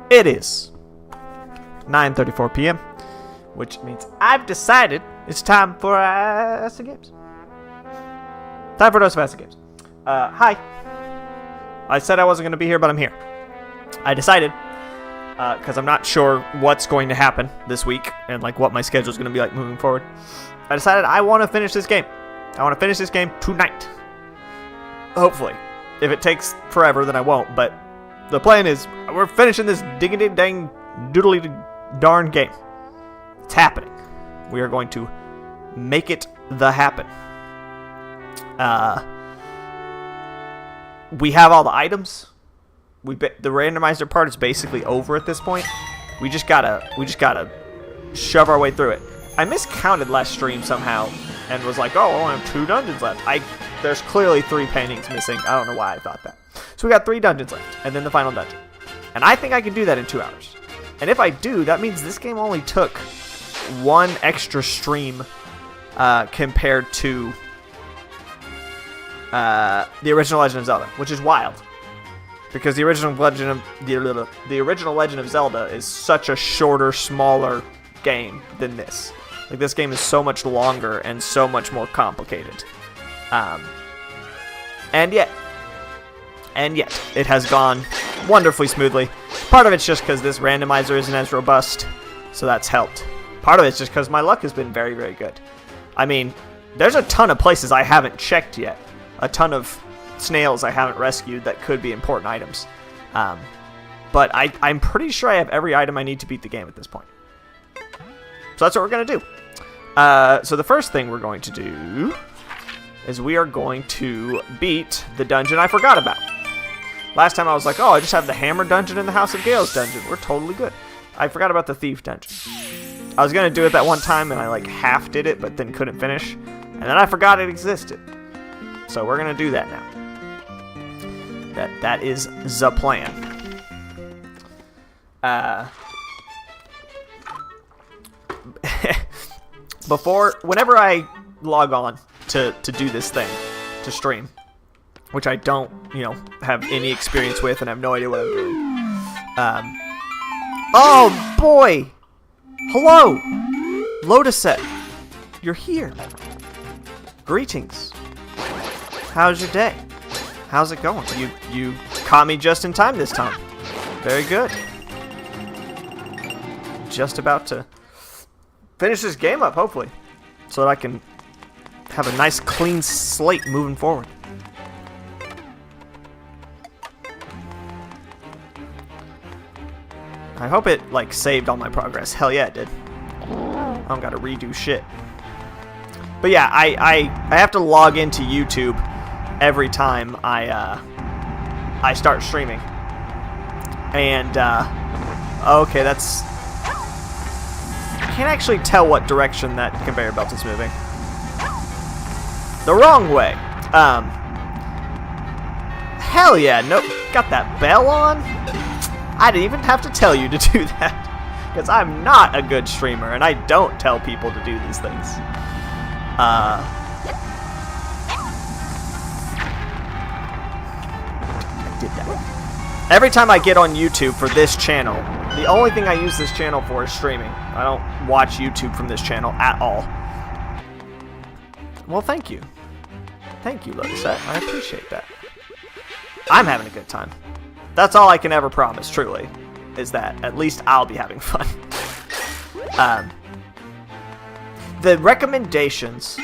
It is 9:34 p.m., which means I've decided it's time for some games. Time for those fast games. Hi. I said I wasn't going to be here, but I'm here. I decided, because I'm not sure what's going to happen this week and like what my schedule is going to be like moving forward. I decided I want to finish this game. I want to finish this game tonight. Hopefully. If it takes forever, then I won't. But the plan is we're finishing this diggity dang doodly darn game. It's happening. We are going to make it the happen. We have all the items. The randomizer part is basically over at this point. We just gotta shove our way through it. I miscounted last stream somehow and was like, oh, I only have 2 dungeons left. There's clearly 3 paintings missing. I don't know why I thought that. So we got 3 dungeons left, and then the final dungeon. And I think I can do that in 2 hours. And if I do, that means this game only took 1 extra stream compared to the original Legend of Zelda, which is wild. Because the original Legend of Zelda is such a shorter, smaller game than this. Like, this game is so much longer and so much more complicated. And yet, it has gone wonderfully smoothly. Part of it's just because this randomizer isn't as robust, so that's helped. Part of it's just because my luck has been very, very good. I mean, there's a ton of places I haven't checked yet. A ton of snails I haven't rescued that could be important items. But I'm pretty sure I have every item I need to beat the game at this point. So that's what we're going to do. So the first thing we're going to do is we are going to beat the dungeon I forgot about. Last time I was like, oh, I just have the hammer dungeon and the House of Gales dungeon. We're totally good. I forgot about the thief dungeon. I was going to do it that one time and I like half did it but then couldn't finish. And then I forgot it existed. So we're going to do that now. That is the plan. Whenever I log on to do this thing, to stream, which I don't, have any experience with and have no idea what I'm doing. Oh boy! Hello! Lotuset, you're here. Greetings. How's your day? How's it going? You caught me just in time this time. Very good. Just about to finish this game up, hopefully, so that I can have a nice clean slate moving forward. I hope it saved all my progress. Hell yeah, it did. I don't gotta redo shit. But yeah, I have to log into YouTube every time I start streaming. And okay, that's, I can't actually tell what direction that conveyor belt is moving. The wrong way. Hell yeah, no, got that bell on? I didn't even have to tell you to do that, because I'm not a good streamer and I don't tell people to do these things. I did that. Every time I get on YouTube for this channel, the only thing I use this channel for is streaming. I don't watch YouTube from this channel at all. Well, thank you. Thank you, Lotuset. I appreciate that. I'm having a good time. That's all I can ever promise, truly, is that at least I'll be having fun. The recommendations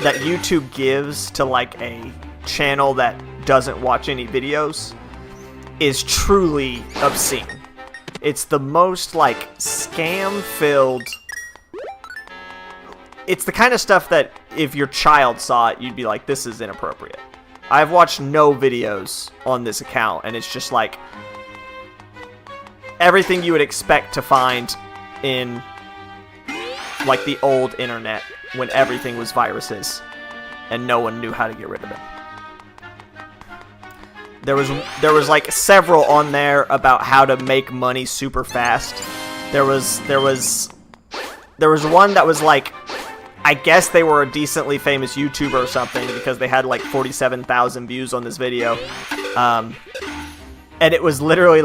that YouTube gives to a channel that doesn't watch any videos is truly obscene. It's the most scam-filled. It's the kind of stuff that if your child saw it, you'd be like, this is inappropriate. I've watched no videos on this account, and it's just everything you would expect to find in the old internet when everything was viruses and no one knew how to get rid of them. There was several on there about how to make money super fast. There was one that was I guess they were a decently famous YouTuber or something because they had 47,000 views on this video. And it was literally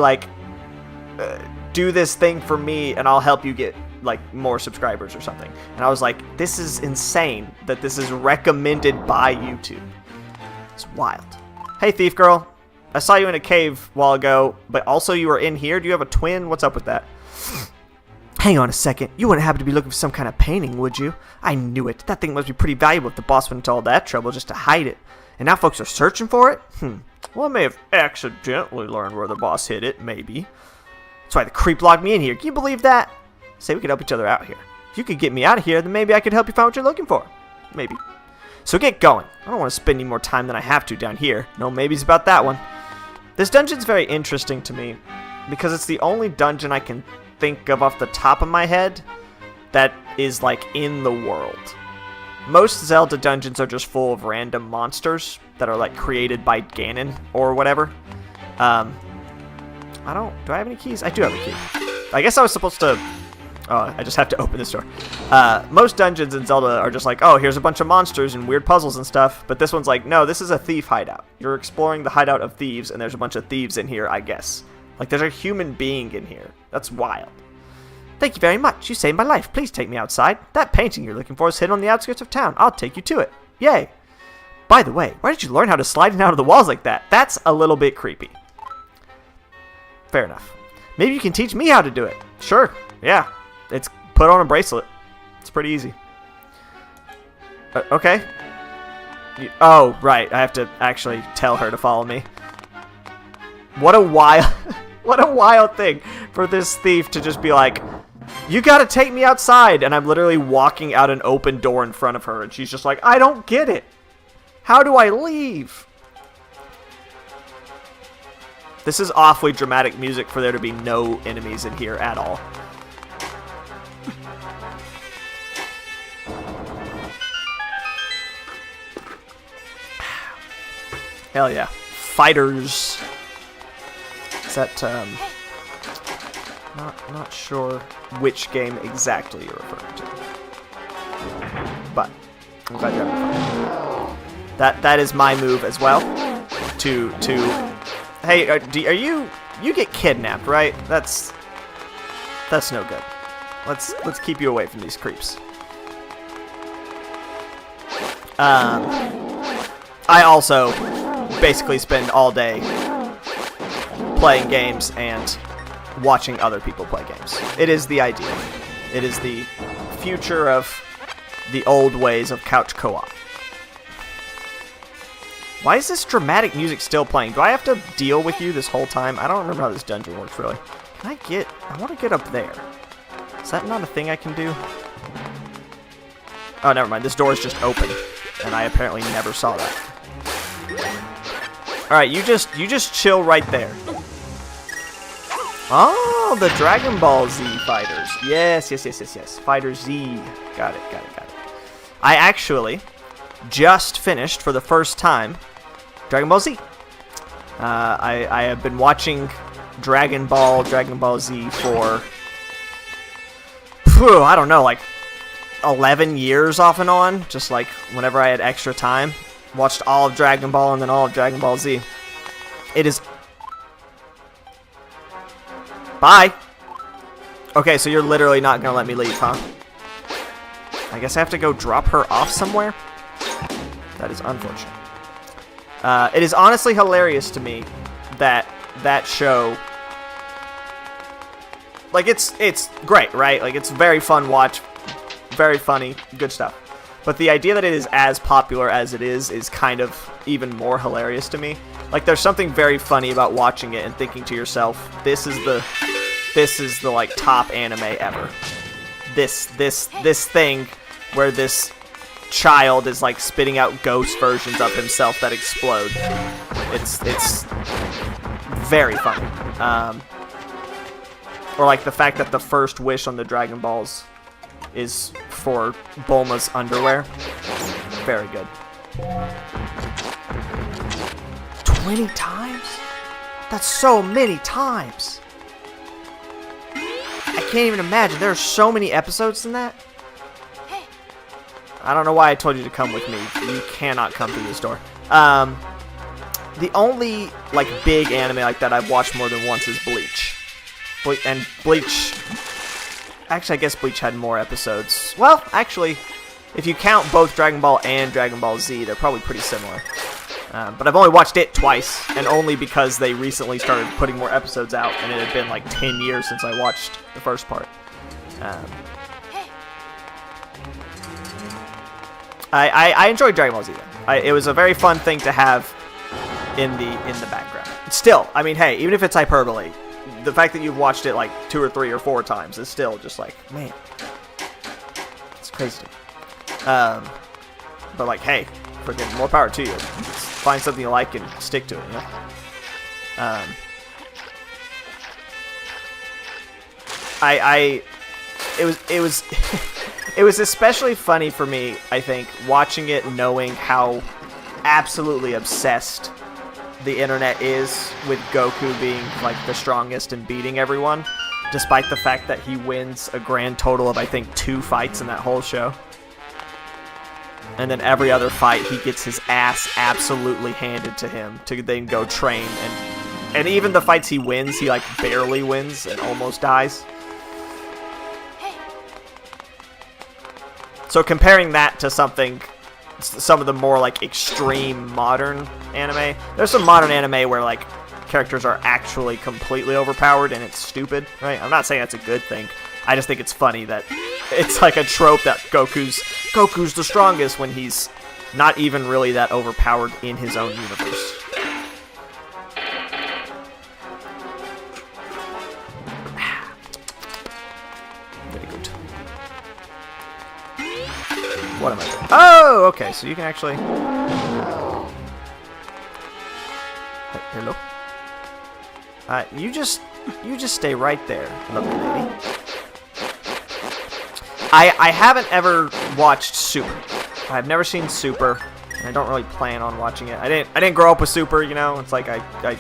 do this thing for me and I'll help you get like more subscribers or something. And I was like, this is insane that this is recommended by YouTube. It's wild. Hey, thief girl. I saw you in a cave a while ago, but also you were in here. Do you have a twin? What's up with that? Hang on a second. You wouldn't happen to be looking for some kind of painting, would you? I knew it. That thing must be pretty valuable if the boss went into all that trouble just to hide it. And now folks are searching for it? Well, I may have accidentally learned where the boss hid it, maybe. That's why the creep locked me in here. Can you believe that? Say we could help each other out here. If you could get me out of here, then maybe I could help you find what you're looking for. Maybe. So get going. I don't want to spend any more time than I have to down here. No maybes about that one. This dungeon's very interesting to me because it's the only dungeon I can think of off the top of my head that is like in the world. Most Zelda dungeons are just full of random monsters that are like created by Ganon or whatever. Do I have any keys? I do have a key. I guess I was supposed to... Oh, I just have to open this door. Most dungeons in Zelda are just like, oh, here's a bunch of monsters and weird puzzles and stuff. But this one's like, no, this is a thief hideout. You're exploring the hideout of thieves, and there's a bunch of thieves in here, I guess. Like, there's a human being in here. That's wild. Thank you very much. You saved my life. Please take me outside. That painting you're looking for is hidden on the outskirts of town. I'll take you to it. Yay. By the way, why did you learn how to slide in out of the walls like that? That's a little bit creepy. Fair enough. Maybe you can teach me how to do it. Sure. Yeah. It's put on a bracelet. It's pretty easy. Okay. Oh, right. I have to actually tell her to follow me. What a wild... what a wild thing for this thief to just be like, you gotta take me outside. And I'm literally walking out an open door in front of her. And she's just like, I don't get it. How do I leave? This is awfully dramatic music for there to be no enemies in here at all. Hell yeah. Fighters. Is that, not sure which game exactly you're referring to. But, I'm glad you're having fun. That is my move as well. Hey, are you get kidnapped, right? That's no good. Let's keep you away from these creeps. I also basically spend all day playing games and watching other people play games. It is the ideal. It is the future of the old ways of couch co-op. Why is this dramatic music still playing? Do I have to deal with you this whole time? I don't remember how this dungeon works, really. I want to get up there. Is that not a thing I can do? Oh, never mind. This door is just open, and I apparently never saw that. All right, you just chill right there. Oh, the Dragon Ball Z fighters. Yes. Fighter Z. Got it. I actually just finished for the first time Dragon Ball Z. I have been watching Dragon Ball Z for, I don't know, like 11 years off and on, just like whenever I had extra time. Watched all of Dragon Ball and then all of Dragon Ball Z. It is... Bye! Okay, so you're literally not gonna let me leave, huh? I guess I have to go drop her off somewhere? That is unfortunate. It is honestly hilarious to me that show... Like, it's great, right? Like, it's very fun watch. Very funny. Good stuff. But the idea that it is as popular as it is kind of even more hilarious to me. Like, there's something very funny about watching it and thinking to yourself, this is the like top anime ever. This thing where this child is like spitting out ghost versions of himself that explode. It's very funny. Or like the fact that the first wish on the Dragon Balls is for Bulma's underwear. Very good. 20 times? That's so many times. I can't even imagine. There are so many episodes in that. I don't know why I told you to come with me. You cannot come through this door. The only like big anime like that I've watched more than once is Bleach. And Bleach... Actually, I guess Bleach had more episodes. Well, actually, if you count both Dragon Ball and Dragon Ball Z, they're probably pretty similar. But I've only watched it twice, and only because they recently started putting more episodes out, and it had been like 10 years since I watched the first part. I enjoyed Dragon Ball Z, though. It was a very fun thing to have in the background. Still, I mean, hey, even if it's hyperbole, the fact that you've watched it like 2 or 3 or 4 times is still just like, man, it's crazy. But like, hey, freaking more power to you. Find something you like and stick to it, you know? It was it was especially funny for me, I think, watching it knowing how absolutely obsessed the internet is with Goku being like the strongest and beating everyone, despite the fact that he wins a grand total of, I think, 2 fights in that whole show. And then every other fight, he gets his ass absolutely handed to him to then go train. And even the fights he wins, he like barely wins and almost dies. So comparing that to some of the more like extreme modern anime, there's some modern anime where like characters are actually completely overpowered and it's stupid, right? I'm not saying that's a good thing. I just think it's funny that it's like a trope that Goku's the strongest when he's not even really that overpowered in his own universe. Very good. What am I doing? Oh, okay, so you can actually... Hello? You just stay right there, lovely lady. I haven't ever watched Super. I've never seen Super, and I don't really plan on watching it. I didn't grow up with Super, you know. It's like I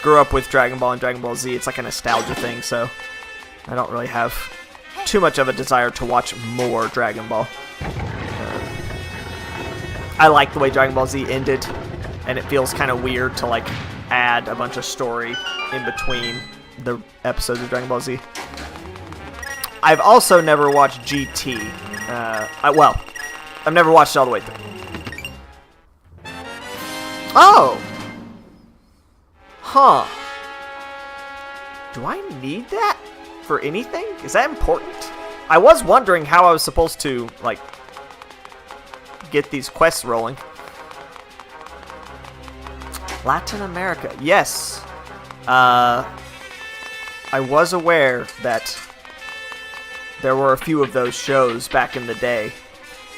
grew up with Dragon Ball and Dragon Ball Z. It's like a nostalgia thing, so I don't really have too much of a desire to watch more Dragon Ball. I like the way Dragon Ball Z ended, and it feels kind of weird to like add a bunch of story in between the episodes of Dragon Ball Z. I've also never watched GT. Well, I've never watched it all the way through. Oh! Huh. Do I need that for anything? Is that important? I was wondering how I was supposed to, like, get these quests rolling. Latin America. Yes. I was aware that there were a few of those shows back in the day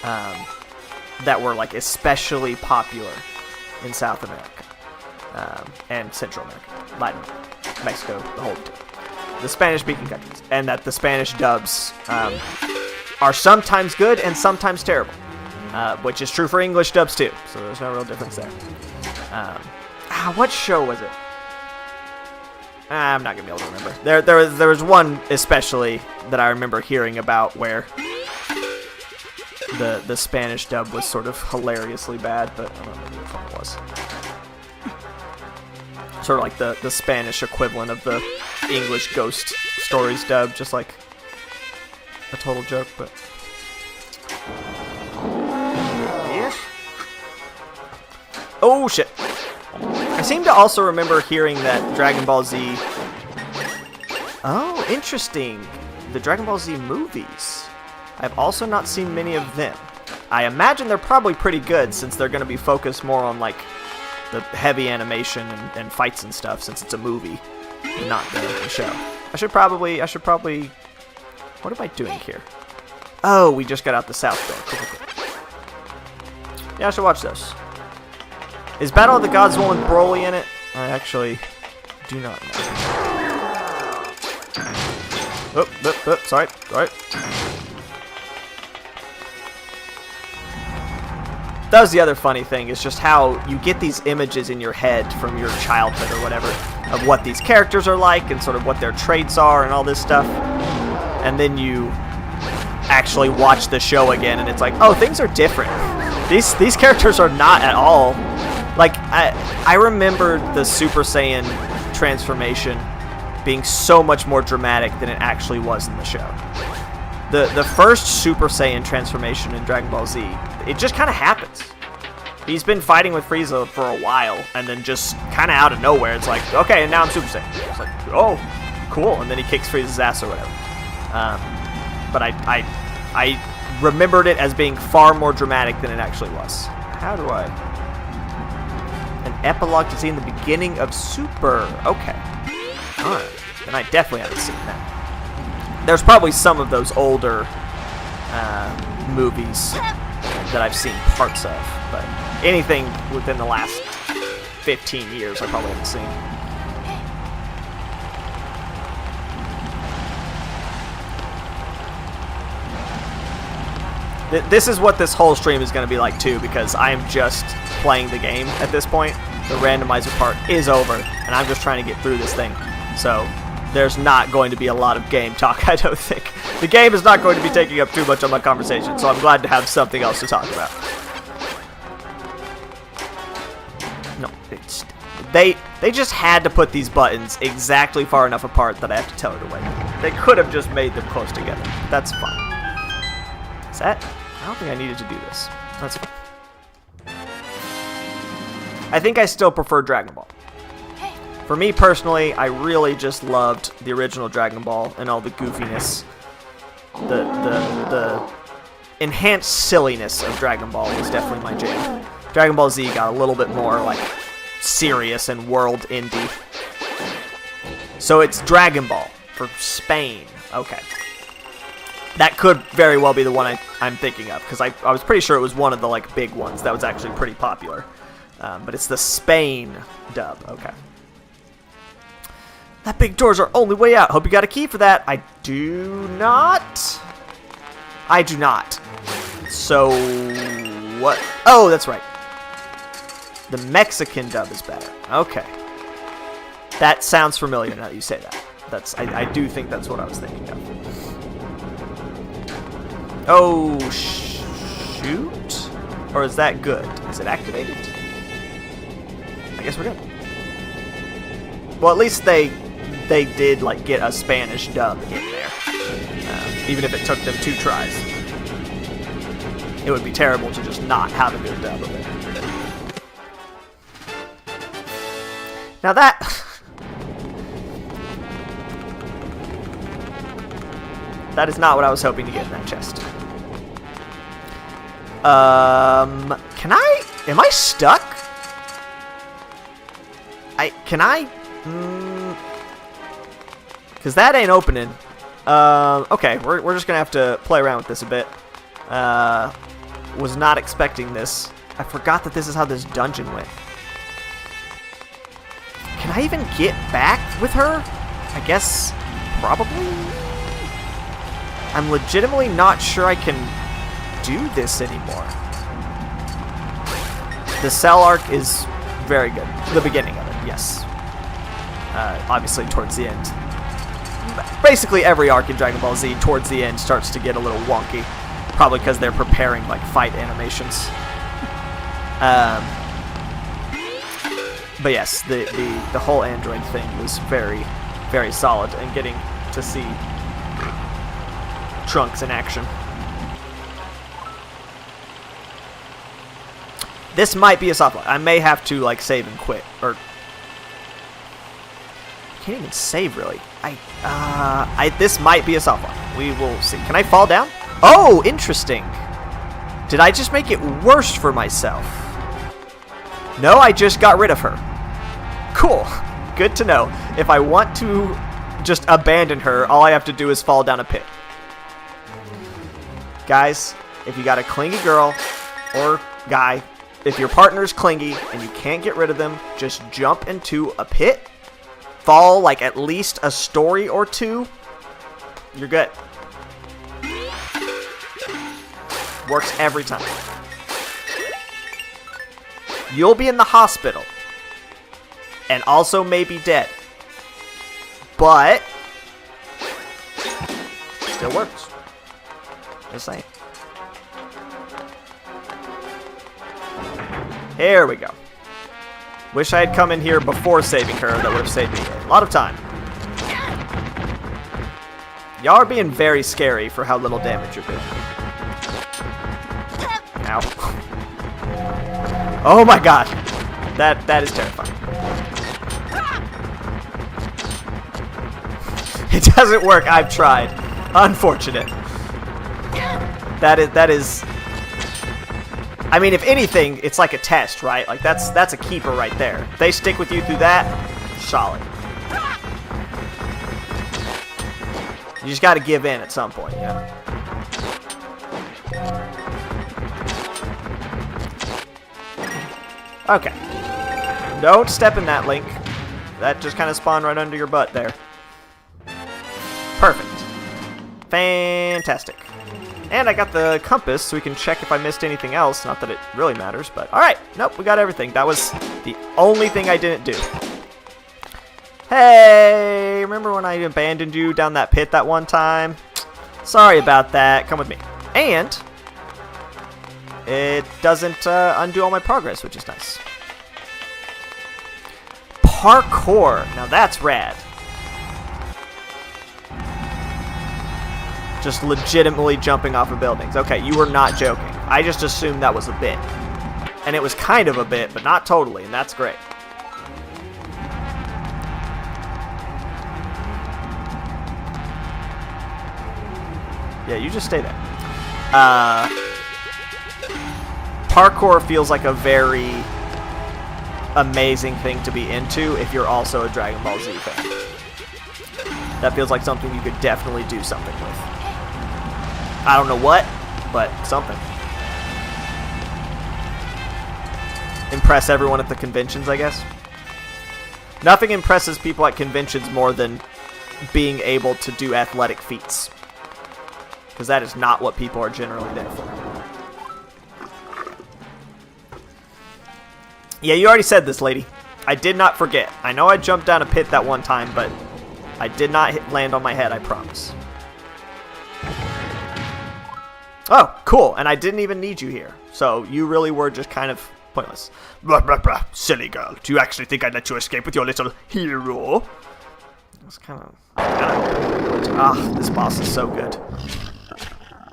that were like especially popular in South America and Central America, Latin America, Mexico, the whole thing. The Spanish-speaking countries, and that the Spanish dubs are sometimes good and sometimes terrible, which is true for English dubs too. So there's no real difference there. What show was it? I'm not gonna be able to remember. There was one especially that I remember hearing about where the Spanish dub was sort of hilariously bad, but I don't remember which one it was. Sort of like the Spanish equivalent of the English Ghost Stories dub, just like a total joke, but yes. Oh shit. I seem to also remember hearing that Dragon Ball Z... Oh, interesting. The Dragon Ball Z movies. I've also not seen many of them. I imagine they're probably pretty good since they're going to be focused more on like the heavy animation and fights and stuff since it's a movie and not the show. I should probably... What am I doing here? Oh, we just got out the South Door. Cool. Yeah, I should watch those. Is Battle of the Gods one with Broly in it? I actually do not know. Sorry. That was the other funny thing, is just how you get these images in your head from your childhood or whatever of what these characters are like and sort of what their traits are and all this stuff. And then you actually watch the show again and it's like, oh, things are different. These characters are not at all... Like, I remember the Super Saiyan transformation being so much more dramatic than it actually was in the show. The first Super Saiyan transformation in Dragon Ball Z, it just kind of happens. He's been fighting with Frieza for a while, and then just kind of out of nowhere, it's like, okay, and now I'm Super Saiyan. It's like, oh, cool, and then he kicks Frieza's ass or whatever. But I remembered it as being far more dramatic than it actually was. How do I... An epilogue to see in the beginning of Super. Okay. Alright. And I definitely haven't seen that. There's probably some of those older movies that I've seen parts of, but anything within the last 15 years I probably haven't seen. This is what this whole stream is going to be like too, because I'm just playing the game at this point. The randomizer part is over, and I'm just trying to get through this thing. So there's not going to be a lot of game talk, I don't think. The game is not going to be taking up too much of my conversation, so I'm glad to have something else to talk about. No, they just had to put these buttons exactly far enough apart that I have to tell her to wait. They could have just made them close together. That's fine. Is that? I don't think I needed to do this. That's fine. I think I still prefer Dragon Ball. For me personally, I really just loved the original Dragon Ball and all the goofiness. The enhanced silliness of Dragon Ball was definitely my jam. Dragon Ball Z got a little bit more like serious and world indie. So it's Dragon Ball for Spain. Okay. That could very well be the one I'm thinking of, because I was pretty sure it was one of the like big ones that was actually pretty popular. But it's the Spain dub. Okay. That big door's our only way out. Hope you got a key for that. I do not. I do not. So, what? Oh, that's right. The Mexican dub is better. Okay. That sounds familiar now that you say that. I do think that's what I was thinking of. Oh, shoot? Or is that good? Is it activated? I guess we're good. Well, at least they did like get a Spanish dub in there, even if it took them 2 tries. It would be terrible to just not have a good dub of it. Now that is not what I was hoping to get in that chest. Am I stuck? Because that ain't opening. Okay, we're just gonna have to play around with this a bit. Was not expecting this. I forgot that this is how this dungeon went. Can I even get back with her? I guess probably. I'm legitimately not sure I can do this anymore. The Cell arc is very good. The beginning of it, yes. Obviously towards the end. Basically every arc in Dragon Ball Z towards the end starts to get a little wonky. Probably because they're preparing like fight animations. But yes, the whole android thing was very, very solid, and getting to see Trunks in action. This might be a soft lock. I may have to like save and quit, or I can't even save really. This might be a soft lock. We will see. Can I fall down? Oh, interesting. Did I just make it worse for myself? No, I just got rid of her. Cool. Good to know. If I want to just abandon her, all I have to do is fall down a pit. Guys, if you got a clingy girl or guy, if your partner's clingy and you can't get rid of them, just jump into a pit, fall like at least a story or 2, you're good. Works every time. You'll be in the hospital and also maybe dead, but still works. Just saying. Here we go. Wish I had come in here before saving her. That would have saved me a lot of time. Y'all are being very scary for how little damage you're doing. Ow. Oh my god. That is terrifying. It doesn't work. I've tried. Unfortunate. That is. I mean, if anything, it's like a test, right? Like that's a keeper right there. If they stick with you through that, solid. You just got to give in at some point, yeah. Okay. Don't step in that, Link. That just kind of spawned right under your butt there. Perfect. Fantastic. And I got the compass, so we can check if I missed anything else. Not that it really matters, but... Alright, nope, we got everything. That was the only thing I didn't do. Hey, remember when I abandoned you down that pit that one time? Sorry about that. Come with me. And... it doesn't undo all my progress, which is nice. Parkour. Now that's rad. Just legitimately jumping off of buildings. Okay, you were not joking. I just assumed that was a bit. And it was kind of a bit, but not totally, and that's great. Yeah, you just stay there. Parkour feels like a very amazing thing to be into if you're also a Dragon Ball Z fan. That feels like something you could definitely do something with. I don't know what, but something. Impress everyone at the conventions, I guess. Nothing impresses people at conventions more than being able to do athletic feats. Because that is not what people are generally there for. Yeah, you already said this, lady. I did not forget. I know I jumped down a pit that one time, but I did not land on my head, I promise. Oh, cool. And I didn't even need you here. So you really were just kind of pointless. Blah, blah, blah. Silly girl. Do you actually think I'd let you escape with your little hero? It's kind of... Ah, this boss is so good.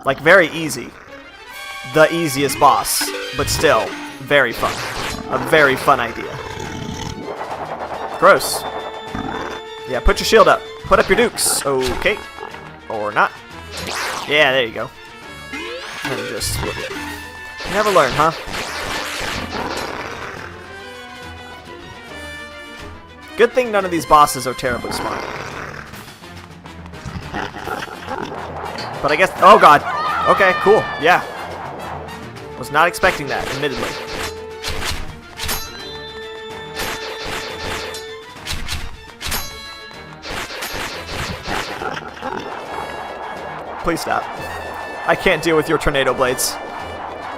Like, very easy. The easiest boss. But still, very fun. A very fun idea. Gross. Yeah, put your shield up. Put up your dukes. Okay. Or not. Yeah, there you go. And just split it. Never learn, huh? Good thing none of these bosses are terribly smart. But I guess... Oh, God. Okay, cool. Yeah. Was not expecting that, admittedly. Please stop. I can't deal with your tornado blades.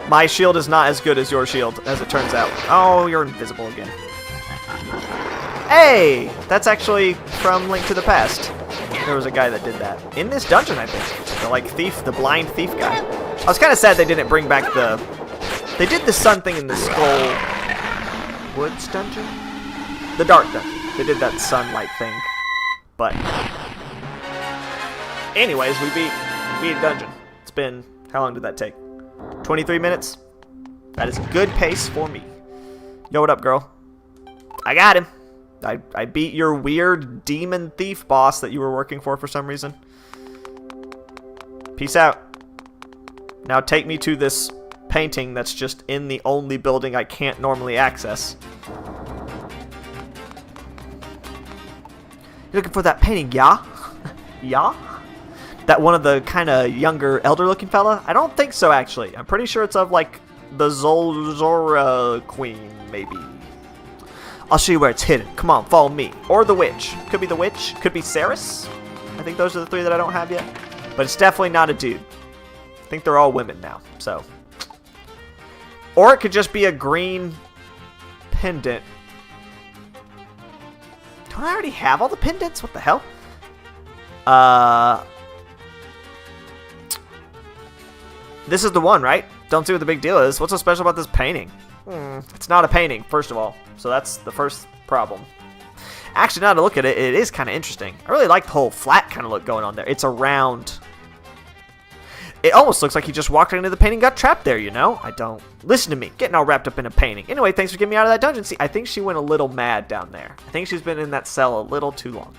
My shield is not as good as your shield, as it turns out. Oh, you're invisible again. Hey! That's actually from Link to the Past. There was a guy that did that. In this dungeon, I think. The, like, thief, the blind thief guy. I was kind of sad they didn't bring back the... They did the sun thing in the Skull... Woods dungeon? The dark dungeon. They did that sunlight thing. But... Anyways, we beat a dungeon. It's been... How long did that take? 23 minutes? That is a good pace for me. Yo, what up, girl? I got him. I beat your weird demon thief boss that you were working for some reason. Peace out. Now take me to this painting that's just in the only building I can't normally access. You looking for that painting, yeah? Yeah? That one of the kind of younger, elder-looking fella? I don't think so, actually. I'm pretty sure it's of, like, the Zora Queen, maybe. I'll show you where it's hidden. Come on, follow me. Or the witch. Could be the witch. Could be Ceres. I think those are the three that I don't have yet. But it's definitely not a dude. I think they're all women now, so. Or it could just be a green pendant. Don't I already have all the pendants? What the hell? This is the one, right? Don't see what the big deal is. What's so special about this painting? It's not a painting, first of all. So that's the first problem. Actually, now to look at it, it is kind of interesting. I really like the whole flat kind of look going on there. It's around... It almost looks like he just walked into the painting and got trapped there, you know? I don't... Listen to me, getting all wrapped up in a painting. Anyway, thanks for getting me out of that dungeon. See, I think she went a little mad down there. I think she's been in that cell a little too long.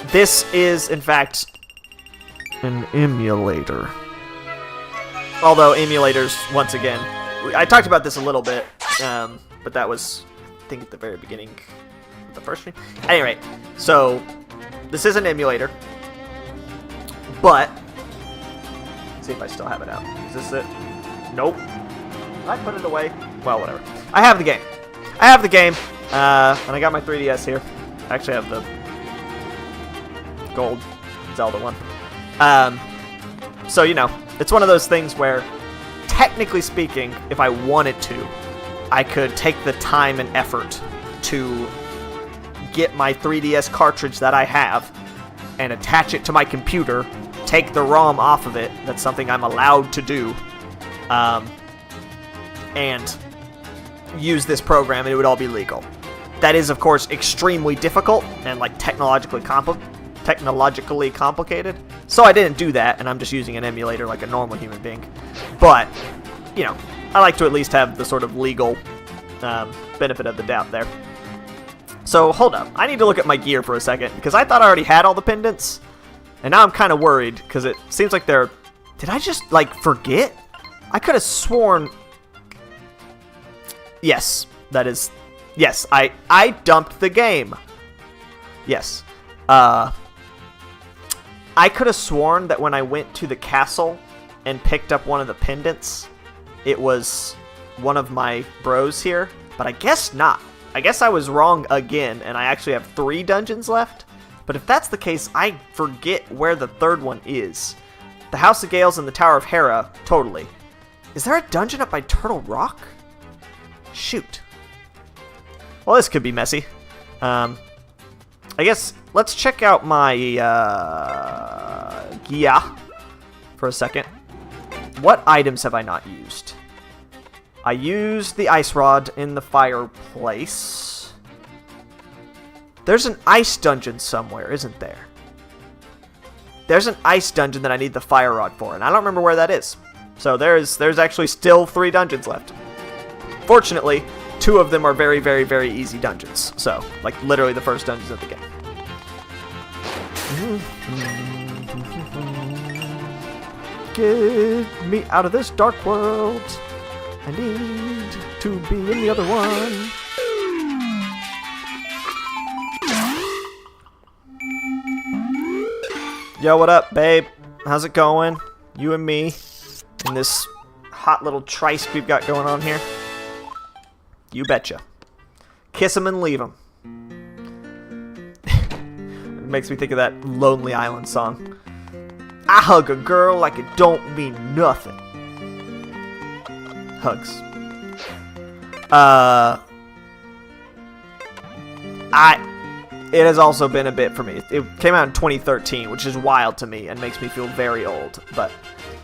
This is, in fact, an emulator. Although, emulators, once again... I talked about this a little bit, but that was, I think, at the very beginning of the first stream. At any rate, so, this is an emulator. But, let's see if I still have it out. Is this it? Nope. Did I put it away? Well, whatever. I have the game. I have the game, and I got my 3DS here. I actually have the gold Zelda one. So, you know, it's one of those things where, technically speaking, if I wanted to, I could take the time and effort to get my 3DS cartridge that I have and attach it to my computer, take the ROM off of it, that's something I'm allowed to do, and use this program, and it would all be legal. That is, of course, extremely difficult and like technologically complicated, so I didn't do that, and I'm just using an emulator like a normal human being. But, you know, I like to at least have the sort of legal benefit of the doubt there. So, hold up. I need to look at my gear for a second, because I thought I already had all the pendants, and now I'm kind of worried, because it seems like they're... Did I just, like, forget? I could have sworn... Yes, that is... Yes, I dumped the game. Yes. I could have sworn that when I went to the castle and picked up one of the pendants, it was one of my bros here, but I guess not. I guess I was wrong again, and I actually have 3 dungeons left. But if that's the case, I forget where the third one is. The House of Gales and the Tower of Hera, totally. Is there a dungeon up by Turtle Rock? Shoot. Well, this could be messy. I guess let's check out my gear for a second. What items have I not used? I used the ice rod in the fireplace. There's an ice dungeon somewhere, isn't there? There's an ice dungeon that I need the fire rod for, and I don't remember where that is. So there's actually still 3 dungeons left. Fortunately, 2 of them are very, very, very easy dungeons. So, like, literally the first dungeons of the game. Get me out of this dark world. I need to be in the other one. Yo, what up, babe? How's it going? You and me in this hot little trice we've got going on here. You betcha. Kiss him and leave him. It makes me think of that Lonely Island song. I hug a girl like it don't mean nothing. Hugs. It has also been a bit for me. It came out in 2013, which is wild to me and makes me feel very old. But,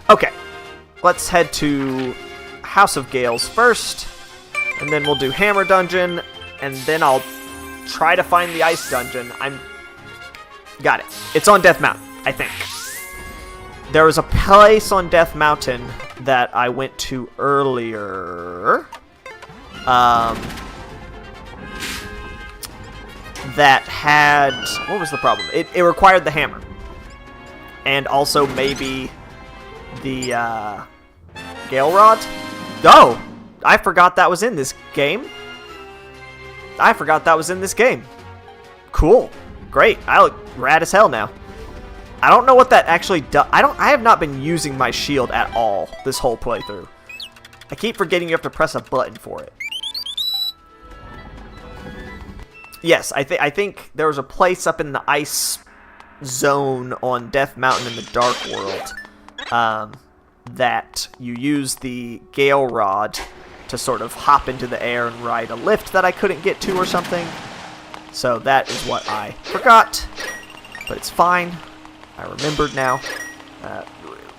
okay. Let's head to House of Gales first. And then we'll do Hammer Dungeon. And then I'll try to find the Ice Dungeon. Got it. It's on Death Mountain, I think. There was a place on Death Mountain that I went to earlier. That had... What was the problem? It required the hammer. And also maybe the Gale Rod? Oh! I forgot that was in this game. Cool. Great. I look rad as hell now. I don't know what that actually does. I have not been using my shield at all this whole playthrough. I keep forgetting you have to press a button for it. Yes, I think there was a place up in the ice zone on Death Mountain in the Dark World that you use the Gale Rod to sort of hop into the air and ride a lift that I couldn't get to or something. So that is what I forgot, but it's fine. I remembered now.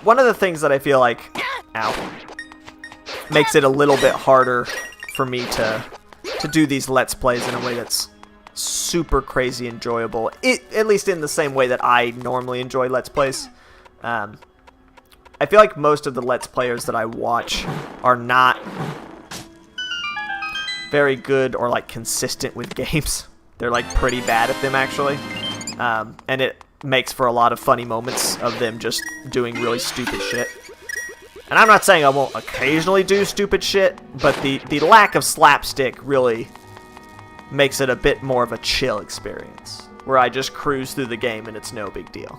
One of the things that I feel like, ow, makes it a little bit harder for me to to do these Let's Plays in a way that's super crazy enjoyable. At least in the same way that I normally enjoy Let's Plays. I feel like most of the Let's Players that I watch are not very good or like consistent with games. They're like pretty bad at them actually. And it makes for a lot of funny moments of them just doing really stupid shit. And I'm not saying I won't occasionally do stupid shit, but the lack of slapstick really makes it a bit more of a chill experience, where I just cruise through the game and it's no big deal.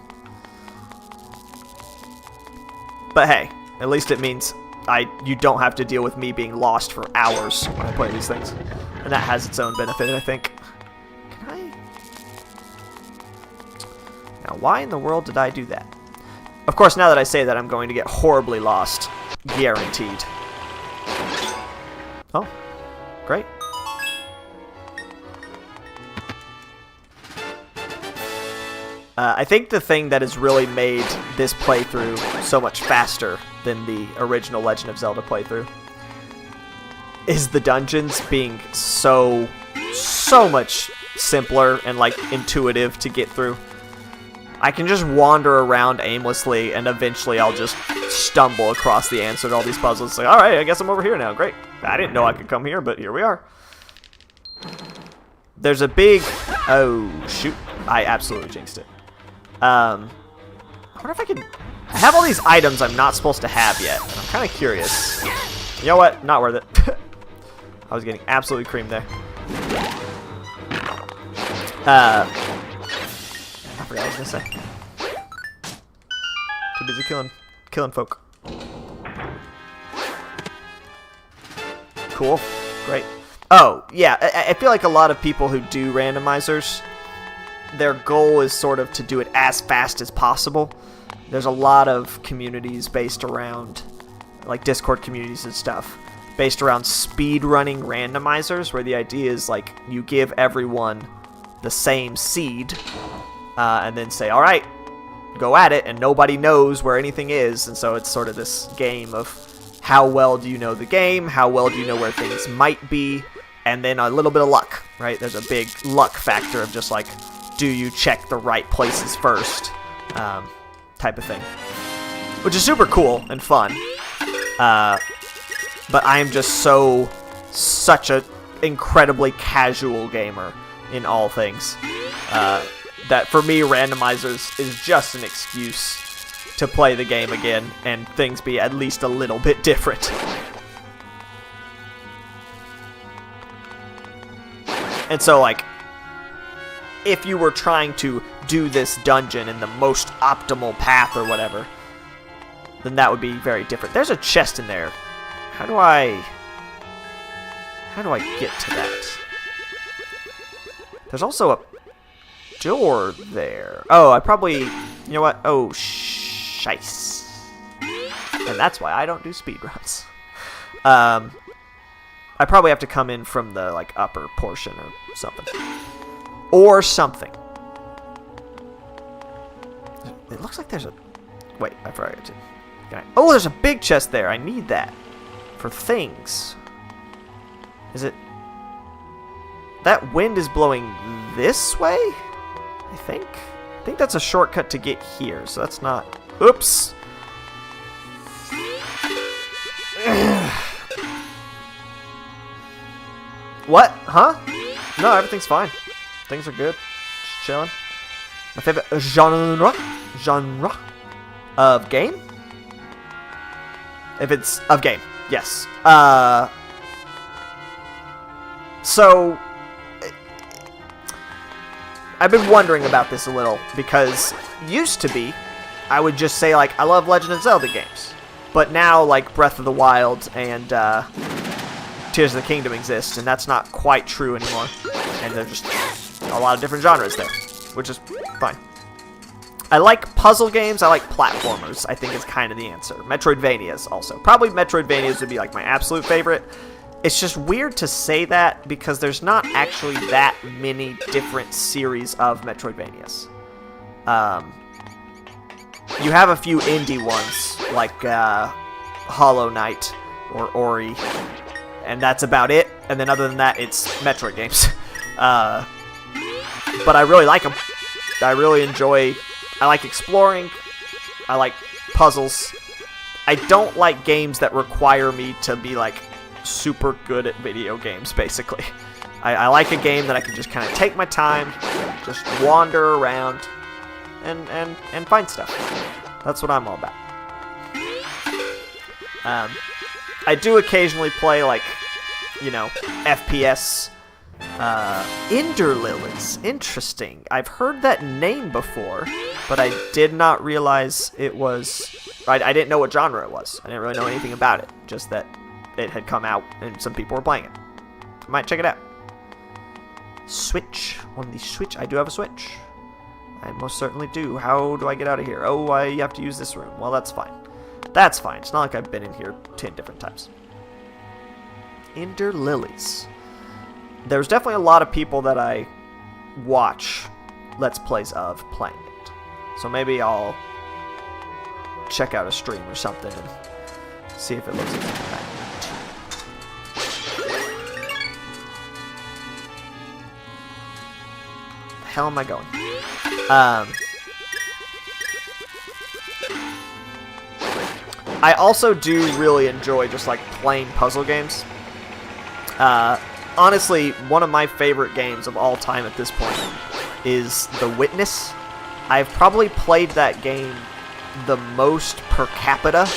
But hey, at least it means you don't have to deal with me being lost for hours when I play these things. And that has its own benefit, I think. Can I... Now, why in the world did I do that? Of course, now that I say that, I'm going to get horribly lost. Guaranteed. Oh, great. I think the thing that has really made this playthrough so much faster than the original Legend of Zelda playthrough is the dungeons being so much simpler and like intuitive to get through. I can just wander around aimlessly and eventually I'll just stumble across the answer to all these puzzles. It's like, alright, I guess I'm over here now. Great. I didn't know I could come here, but here we are. There's a big... Oh, shoot. I absolutely jinxed it. I wonder if I can... I have all these items I'm not supposed to have yet. I'm kind of curious. You know what? Not worth it. I was getting absolutely creamed there. I forgot what I was going to say. Too busy killing folk. Cool. Great. Oh, yeah. I feel like a lot of people who do randomizers, their goal is sort of to do it as fast as possible. There's a lot of communities based around, like Discord communities and stuff, based around speed-running randomizers, where the idea is, like, you give everyone the same seed, and then say, alright, go at it, and nobody knows where anything is, and so it's sort of this game of how well do you know the game, how well do you know where things might be, and then a little bit of luck, right? There's a big luck factor of just, like, do you check the right places first, type of thing. Which is super cool and fun. But I am just such a incredibly casual gamer in all things. That for me, randomizers is just an excuse to play the game again and things be at least a little bit different. And so, like, if you were trying to do this dungeon in the most optimal path or whatever, then that would be very different. There's a chest in there. How do I get to that? There's also a door there. Oh, I probably... You know what? Oh, shice. And that's why I don't do speedruns. I probably have to come in from the, like, upper portion or something. Or something. It looks like there's a... Wait, I forgot to... Oh, there's a big chest there. I need that. For things. Is it... That wind is blowing this way? I think that's a shortcut to get here, so that's not... Oops! What? Huh? No, everything's fine. Things are good. Just chilling. My favorite genre of game? If it's of game, yes. So I've been wondering about this a little, because used to be I would just say, like, I love Legend of Zelda games. But now, like, Breath of the Wild and Tears of the Kingdom exist, and that's not quite true anymore. And there's just a lot of different genres there, which is fine. I like puzzle games, I like platformers, I think is kind of the answer. Metroidvanias also. Probably Metroidvanias would be, like, my absolute favorite. It's just weird to say that because there's not actually that many different series of Metroidvanias. You have a few indie ones, like Hollow Knight or Ori, and that's about it. And then other than that, it's Metroid games. But I really like them. I really enjoy... I like exploring. I like puzzles. I don't like games that require me to be, like, super good at video games, basically. I like a game that I can just kind of take my time, just wander around, and find stuff. That's what I'm all about. I do occasionally play, like, you know, FPS. Ender Lilies. Interesting. I've heard that name before, but I did not realize it was... I didn't know what genre it was. I didn't really know anything about it. Just that it had come out and some people were playing it. I might check it out. Switch. On the Switch. I do have a Switch. I most certainly do. How do I get out of here? Oh, I have to use this room. Well, that's fine. That's fine. It's not like I've been in here 10 different times. Ender Lilies. There's definitely a lot of people that I watch Let's Plays of playing it. So maybe I'll check out a stream or something and see if it looks like that. The hell am I going? I also do really enjoy just like playing puzzle games. Honestly, one of my favorite games of all time at this point is The Witness. I've probably played that game the most per capita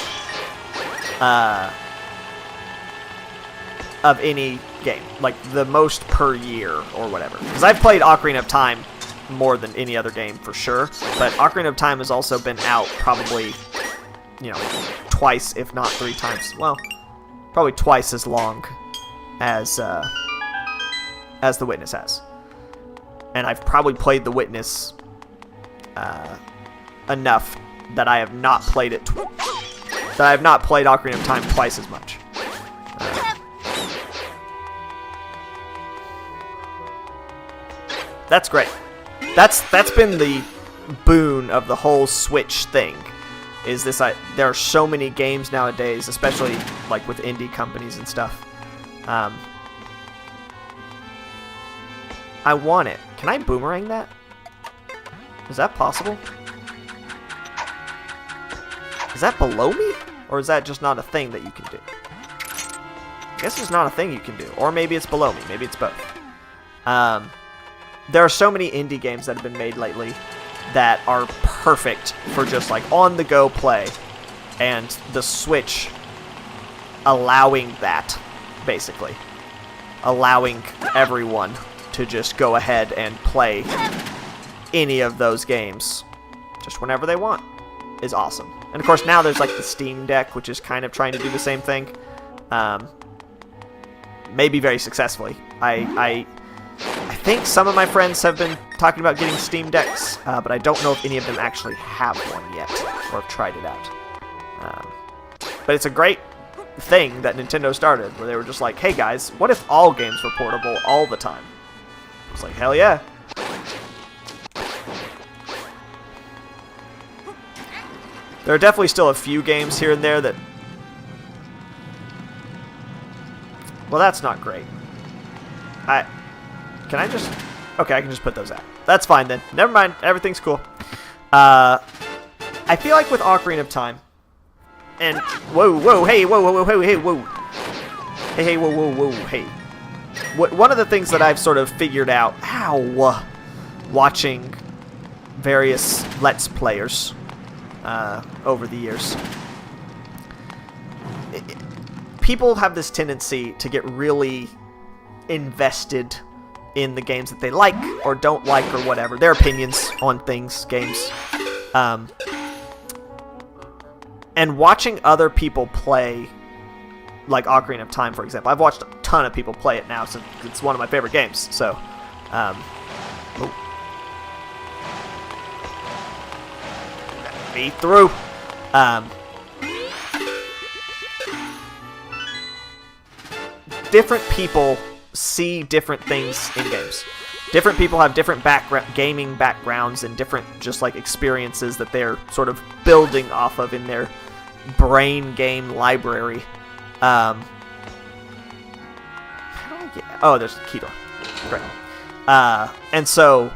of any game. Like, the most per year or whatever. Because I've played Ocarina of Time more than any other game for sure. But Ocarina of Time has also been out probably, you know, twice, if not 3 times. Well, probably twice as long as The Witness has. And I've probably played The Witness enough that I have not played it that I have not played Ocarina of Time twice as much. That's great. That's been the boon of the whole Switch thing. Is this there are so many games nowadays, especially like with indie companies and stuff. I want it. Can I boomerang that? Is that possible? Is that below me? Or is that just not a thing that you can do? I guess it's not a thing you can do. Or maybe it's below me. Maybe it's both. There are so many indie games that have been made lately that are perfect for just like on-the-go play. And the Switch allowing that, basically. Allowing everyone to just go ahead and play any of those games just whenever they want is awesome. And of course now there's like the Steam Deck, which is kind of trying to do the same thing. Maybe very successfully. I think some of my friends have been talking about getting Steam Decks, but I don't know if any of them actually have one yet or have tried it out. But it's a great thing that Nintendo started, where they were just like, hey guys, what if all games were portable all the time? It's like, hell yeah. There are definitely still a few games here and there that... Well, that's not great. Can I just... Okay, I can just put those out. That's fine then. Never mind. Everything's cool. I feel like with Ocarina of Time... And... Whoa, hey, whoa, hey, whoa. Hey, whoa, hey. One of the things that I've sort of figured out... watching various Let's Players... over the years. People have this tendency to get really invested in the games that they like or don't like or whatever. Their opinions on things, games. And watching other people play, like Ocarina of Time, for example. I've watched a ton of people play it now, so it's one of my favorite games. So, me through. Different people see different things in games. Different people have different gaming backgrounds and different just like experiences that they're sort of building off of in their brain game library. Yeah. Oh, there's a key door. Great. And so,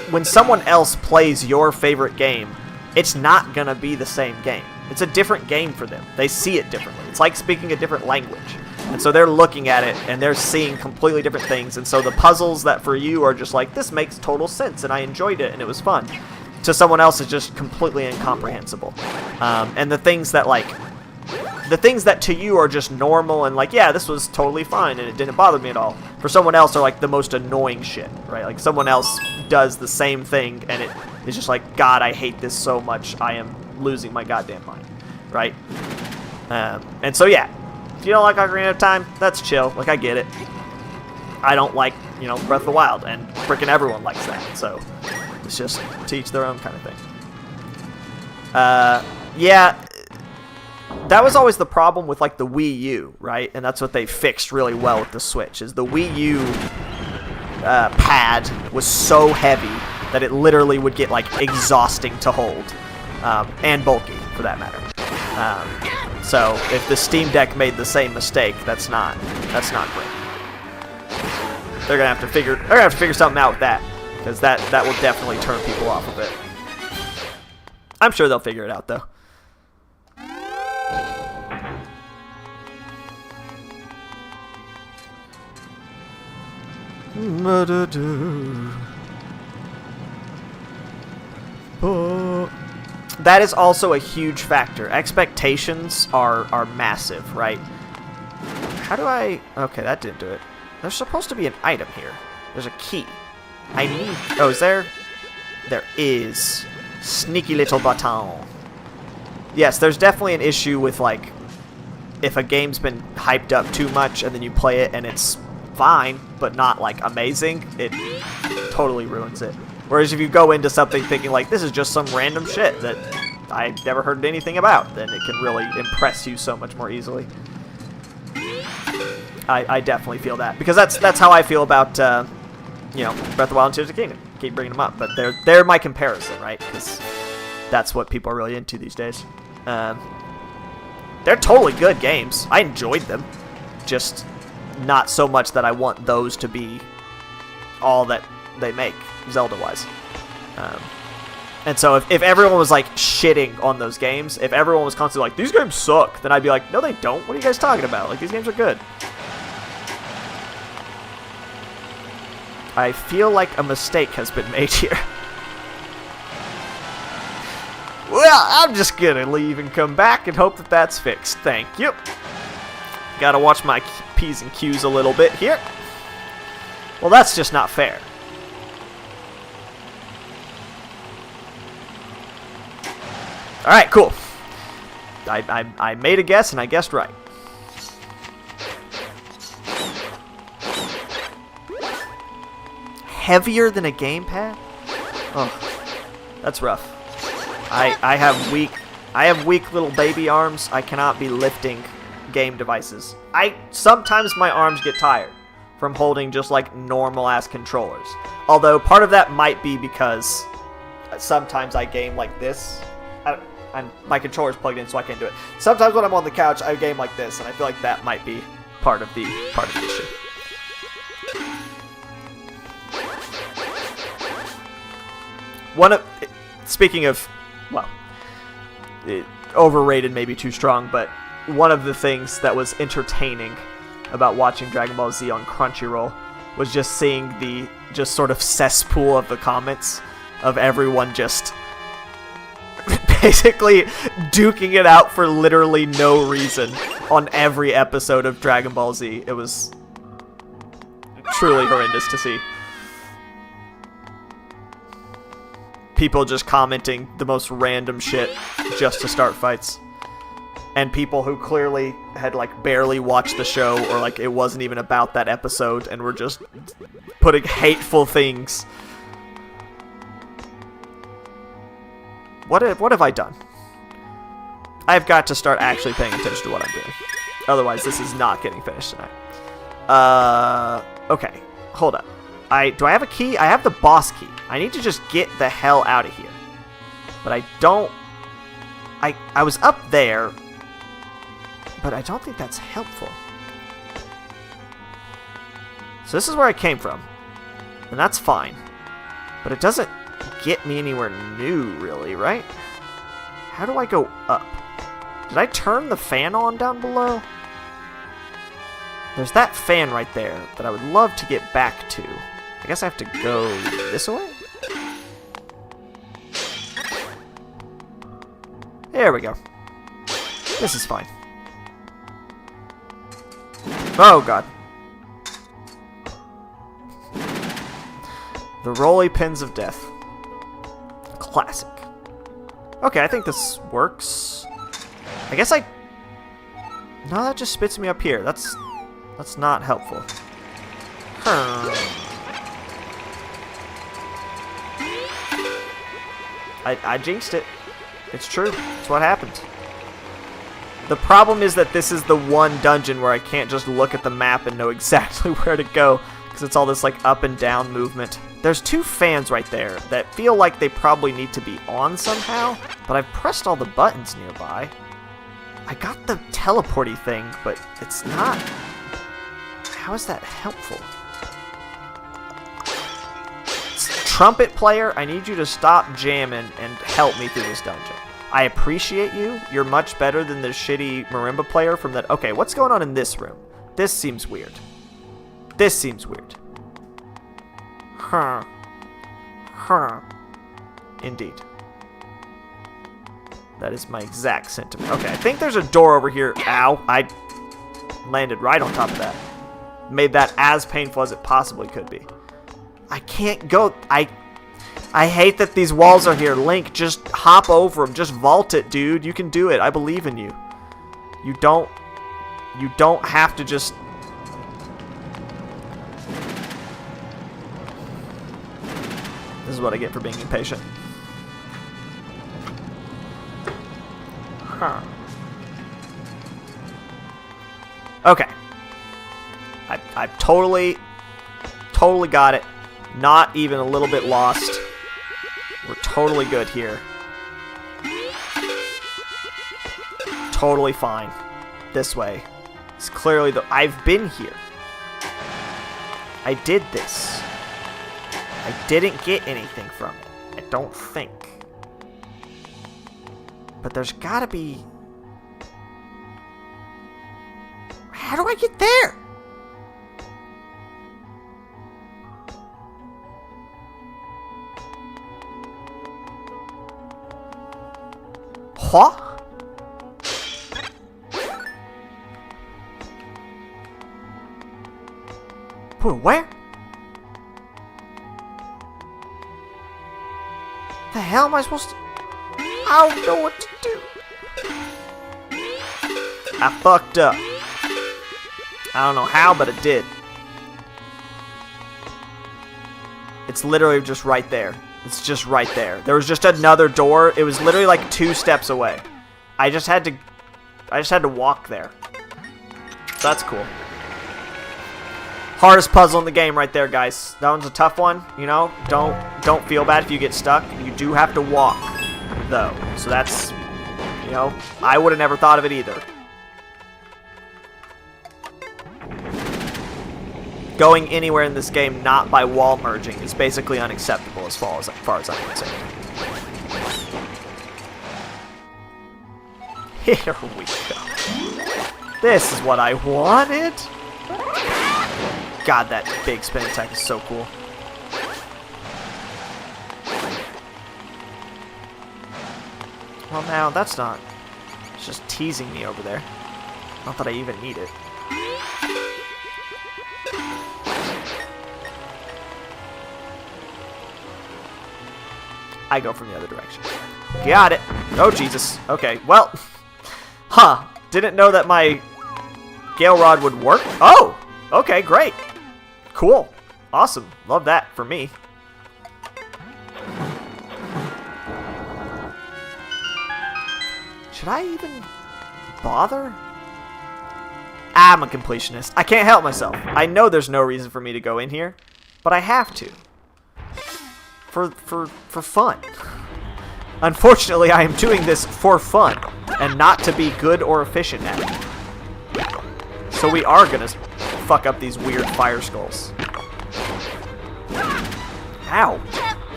when someone else plays your favorite game, it's not going to be the same game. It's a different game for them. They see it differently. It's like speaking a different language. And so they're looking at it, and they're seeing completely different things. And so the puzzles that for you are just like, this makes total sense, and I enjoyed it, and it was fun, to someone else is just completely incomprehensible. And the things that, like, the things that to you are just normal and like, yeah, this was totally fine and it didn't bother me at all, for someone else are like the most annoying shit, right? Like someone else does the same thing and it is just like, God, I hate this so much, I am losing my goddamn mind, right? And so yeah, if you don't like Ocarina of Time, that's chill, like I get it. I don't like, you know, Breath of the Wild, and freaking everyone likes that, so it's just to each their own kind of thing. Yeah, that was always the problem with like the Wii U, right? And that's what they fixed really well with the Switch, is the Wii U pad was so heavy that it literally would get like exhausting to hold, and bulky for that matter. So if the Steam Deck made the same mistake, that's not great. They're gonna have to figure something out with that, because that will definitely turn people off of it. I'm sure they'll figure it out though. That is also a huge factor. Expectations are massive, right? How do I... Okay, that didn't do it. There's supposed to be an item here. There's a key. I need... Oh, is there... There is. Sneaky little baton. Yes, there's definitely an issue with, like, if a game's been hyped up too much and then you play it and it's fine, but not, like, amazing, it totally ruins it. Whereas if you go into something thinking, like, this is just some random shit that I never heard anything about, then it can really impress you so much more easily. I definitely feel that. Because that's how I feel about, you know, Breath of the Wild and Tears of the Kingdom. Keep bringing them up, but they're my comparison, right? Because that's what people are really into these days. They're totally good games. I enjoyed them. Just not so much that I want those to be all that they make, Zelda-wise. And so if everyone was, like, shitting on those games, if everyone was constantly like, these games suck, then I'd be like, no, they don't. What are you guys talking about? Like, these games are good. I feel like a mistake has been made here. Well, I'm just gonna leave and come back and hope that that's fixed. Thank you. Gotta watch my P's and Q's a little bit here. Well, that's just not fair. Alright, cool. I made a guess and I guessed right. Heavier than a gamepad? Oh, that's rough. I have weak little baby arms. I cannot be lifting game devices. Sometimes my arms get tired from holding just like normal ass controllers. Although part of that might be because sometimes I game like this. My controller's plugged in, so I can't do it. Sometimes when I'm on the couch, I game like this, and I feel like that might be part of the issue. Speaking of, well, overrated may be too strong, but one of the things that was entertaining about watching Dragon Ball Z on Crunchyroll was just seeing the just sort of cesspool of the comments of everyone just basically duking it out for literally no reason on every episode of Dragon Ball Z. It was truly horrendous to see. People just commenting the most random shit just to start fights. And people who clearly had like barely watched the show, or like it wasn't even about that episode, and were just putting hateful things. What have I done? I've got to start actually paying attention to what I'm doing. Otherwise, this is not getting finished tonight. Okay. Hold up. Do I have a key? I have the boss key. I need to just get the hell out of here. But I don't... I was up there, but I don't think that's helpful. So this is where I came from. And that's fine. But it doesn't get me anywhere new, really, right? How do I go up? Did I turn the fan on down below? There's that fan right there that I would love to get back to. I guess I have to go this way? There we go. This is fine. Oh, God. The roly pins of death. Classic. Okay, I think this works. I guess I... No, that just spits me up here. That's not helpful. I jinxed it. It's true. It's what happens. The problem is that this is the one dungeon where I can't just look at the map and know exactly where to go, because it's all this like up and down movement. There's two fans right there that feel like they probably need to be on somehow, but I've pressed all the buttons nearby. I got the teleporty thing, but it's not... How is that helpful? Trumpet player, I need you to stop jamming and help me through this dungeon. I appreciate you. You're much better than the shitty marimba player from that... Okay, what's going on in this room? This seems weird. This seems weird. Huh. Indeed. That is my exact sentiment. Okay, I think there's a door over here. Ow. I landed right on top of that. Made that as painful as it possibly could be. I can't go... I hate that these walls are here. Link, just hop over them. Just vault it, dude. You can do it. I believe in you. You don't have to just... This is what I get for being impatient. Huh. Okay. I've totally got it. Not even a little bit lost. We're totally good here. Totally fine. This way. It's clearly the... I've been here. I did this. I didn't get anything from it. I don't think. But there's gotta be... How do I get there? Huh? Where? The hell am I supposed to... I don't know what to do. I fucked up. I don't know how, but it did. It's literally just right there. It's just right there. There was just another door. It was literally like 2 steps away. I just had to walk there. So that's cool. Hardest puzzle in the game right there, guys. That one's a tough one, you know. Don't feel bad if you get stuck. You do have to walk, though. So that's, you know, I would have never thought of it either. Going anywhere in this game not by wall merging is basically unacceptable as far as I'm concerned. Here we go. This is what I wanted. God, that big spin attack is so cool. Well, now that's not... It's just teasing me over there. Not that I even need it. I go from the other direction. Got it. Oh, Jesus. Okay, well. Huh. Didn't know that my Gale Rod would work. Oh! Okay, great. Cool. Awesome. Love that for me. Should I even bother? I'm a completionist. I can't help myself. I know there's no reason for me to go in here, but I have to. For fun. Unfortunately, I am doing this for fun and not to be good or efficient at it. So we are gonna fuck up these weird fire skulls. Ow.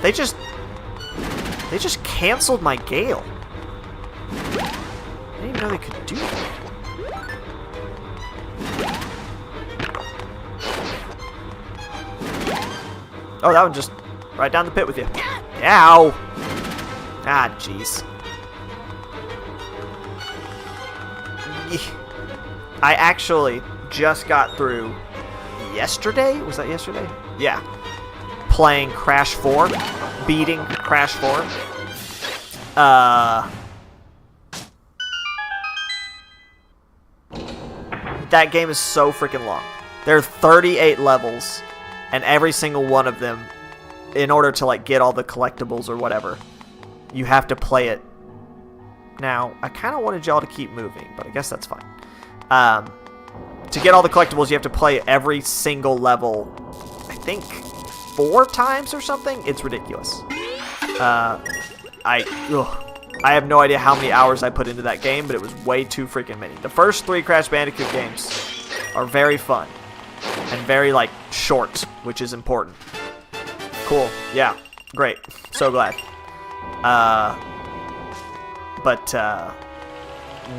They just canceled my Gale. I didn't even know they could do that. Oh, that one just right down the pit with you. Ow! Ah, jeez. I actually just got through yesterday? Was that yesterday? Yeah. Playing Crash 4. Beating Crash 4. That game is so freaking long. There are 38 levels, and every single one of them, in order to like get all the collectibles or whatever, you have to play it. Now, I kind of wanted y'all to keep moving, but I guess that's fine. To get all the collectibles, you have to play every single level, I think, 4 times or something. It's ridiculous. I have no idea how many hours I put into that game, but it was way too freaking many. The first 3 Crash Bandicoot games are very fun and very, like, short, which is important. Cool. Yeah. Great. So glad.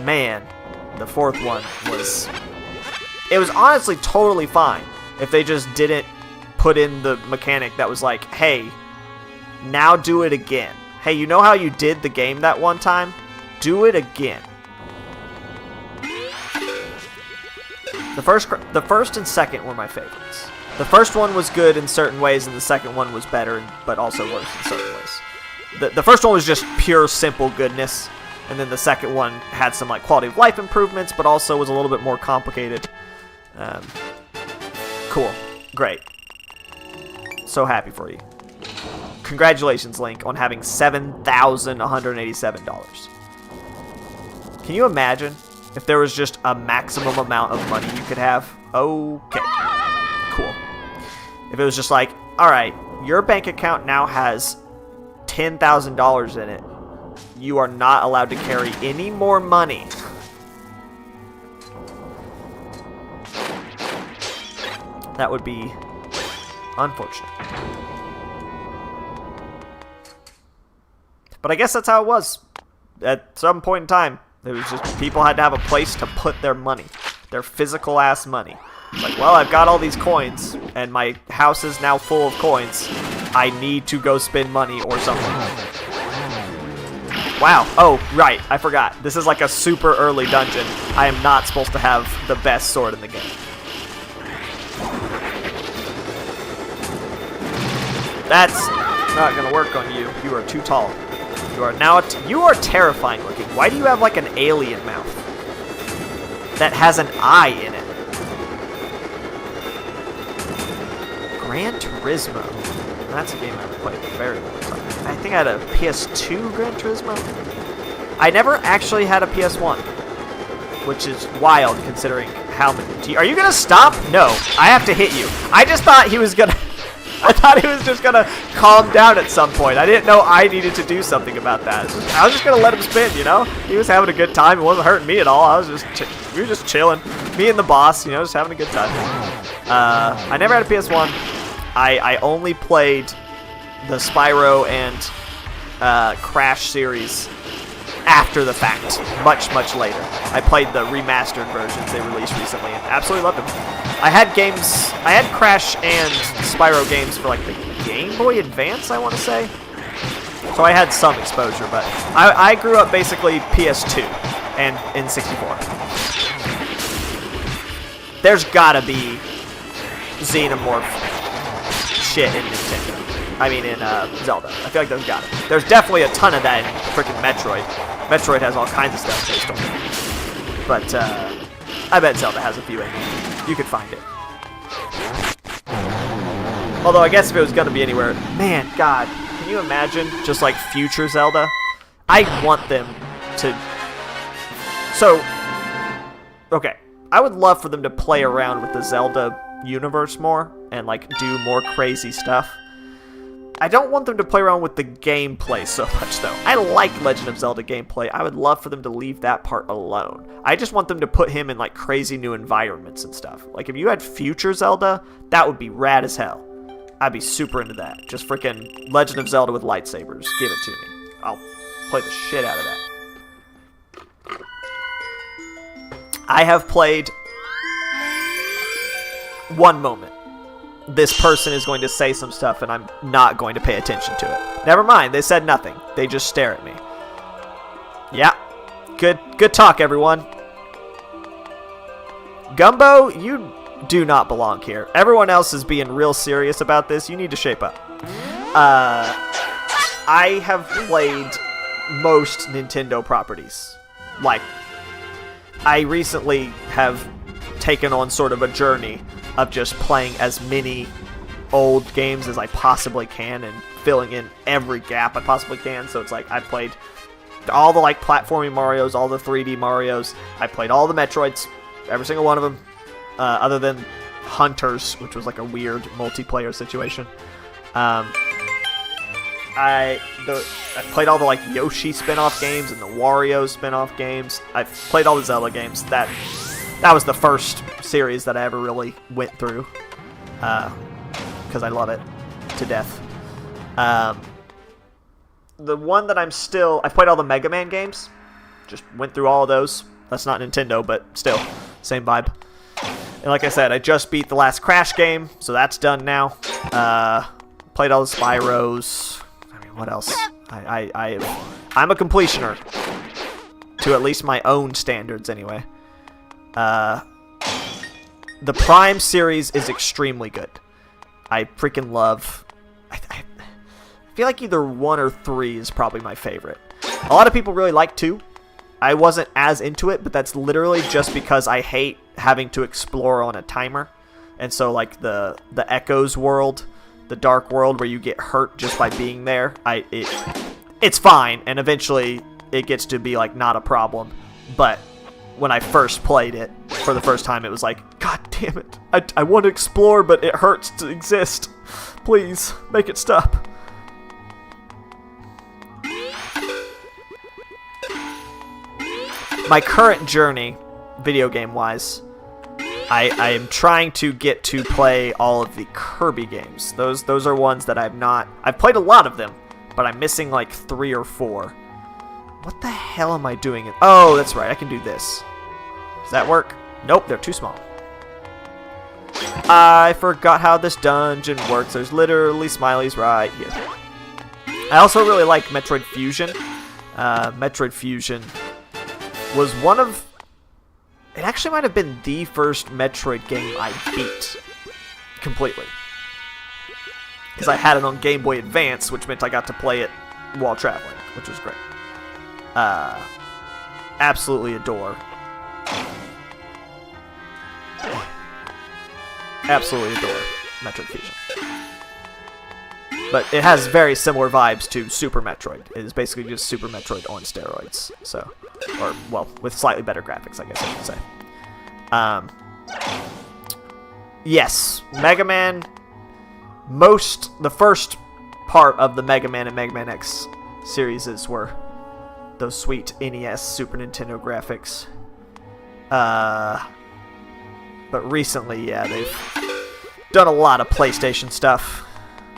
Man, the 4th one was... It was honestly totally fine if they just didn't put in the mechanic that was like, hey, now do it again. Hey, you know how you did the game that one time? Do it again. The first and second were my favorites. The first one was good in certain ways, and the second one was better, but also worse in certain ways. The first one was just pure, simple goodness, and then the second one had some like quality of life improvements, but also was a little bit more complicated. Cool. Great. So happy for you. Congratulations, Link, on having $7,187. Can you imagine if there was just a maximum amount of money you could have? Okay. Cool. If it was just like, alright, your bank account now has $10,000 in it. You are not allowed to carry any more money. That would be unfortunate. But I guess that's how it was. At some point in time, it was just people had to have a place to put their money. Their physical ass money. Like, well, I've got all these coins, and my house is now full of coins. I need to go spend money or something. Wow. Oh, right. I forgot. This is like a super early dungeon. I am not supposed to have the best sword in the game. That's not gonna work on you. You are too tall. You are now. You are terrifying looking. Why do you have like an alien mouth that has an eye in it? Gran Turismo. That's a game I haven't played in a very long time. I think I had a PS2 Gran Turismo. I never actually had a PS1, which is wild considering how many. Are you gonna stop? No, I have to hit you. I just thought he was gonna. I thought he was just gonna calm down at some point. I didn't know I needed to do something about that. I was just gonna let him spin, you know? He was having a good time. It wasn't hurting me at all. We were just chilling. Me and the boss, you know, just having a good time. I never had a PS1. I only played the Spyro and Crash series after the fact, much later. I played the remastered versions they released recently and absolutely loved them. I had Crash and Spyro games for like the Game Boy Advance, I want to say. So I had some exposure, but I grew up basically PS2 and N64. There's gotta be Xenomorph shit in Nintendo. I mean, in Zelda. I feel like there's gotta be. There's definitely a ton of that in freaking Metroid. Metroid has all kinds of stuff based on it. But I bet Zelda has a few in it. You could find it. Although I guess if it was gonna be anywhere, man, God, can you imagine just like future Zelda? I want them to. So, okay, I would love for them to play around with the Zelda universe more and like do more crazy stuff. I don't want them to play around with the gameplay so much, though. I like Legend of Zelda gameplay. I would love for them to leave that part alone. I just want them to put him in, like, crazy new environments and stuff. Like, if you had future Zelda, that would be rad as hell. I'd be super into that. Just freaking Legend of Zelda with lightsabers. Give it to me. I'll play the shit out of that. I have played one moment. This person is going to say some stuff and I'm not going to pay attention to it. Never mind, they said nothing. They just stare at me. Yeah. Good talk, everyone. Gumbo, you do not belong here. Everyone else is being real serious about this. You need to shape up. I have played most Nintendo properties. Like, I recently have taken on sort of a journey of just playing as many old games as I possibly can and filling in every gap I possibly can. So it's like I've played all the like platforming Marios, all the 3D Marios. I played all the Metroids, every single one of them, other than Hunters, which was like a weird multiplayer situation. I played all the like Yoshi spin-off games and the Wario spin-off games. I've played all the Zelda games. That was the first series that I ever really went through, because I love it to death. The one that I've played all the Mega Man games. Just went through all of those. That's not Nintendo, but still, same vibe. And like I said, I just beat the last Crash game, so that's done now. Played all the Spyros. I mean, what else? I'm a completioner. To at least my own standards, anyway. The Prime series is extremely good. I freaking love... I feel like either 1 or 3 is probably my favorite. A lot of people really like 2. I wasn't as into it, but that's literally just because I hate having to explore on a timer. And so, like, the Echoes world, the Dark world where you get hurt just by being there, it's fine, and eventually it gets to be, like, not a problem. But when I first played it for the first time, it was like, God damn it. I want to explore, but it hurts to exist. Please, make it stop. My current journey, video game-wise, I am trying to get to play all of the Kirby games. Those are ones that I've played a lot of them, but I'm missing like 3 or 4. What the hell am I doing? Oh, that's right, I can do this. Does that work? Nope, they're too small. I forgot how this dungeon works. There's literally smileys right here. I also really like Metroid Fusion. Metroid Fusion was one of... It actually might have been the first Metroid game I beat completely. Because I had it on Game Boy Advance, which meant I got to play it while traveling, which was great. Absolutely adore. Absolutely adore Metroid Fusion. But it has very similar vibes to Super Metroid. It is basically just Super Metroid on steroids. So, or, well, with slightly better graphics, I guess I should say. Yes, Mega Man. The first part of the Mega Man and Mega Man X series were those sweet NES, Super Nintendo graphics. But recently, yeah, they've done a lot of PlayStation stuff.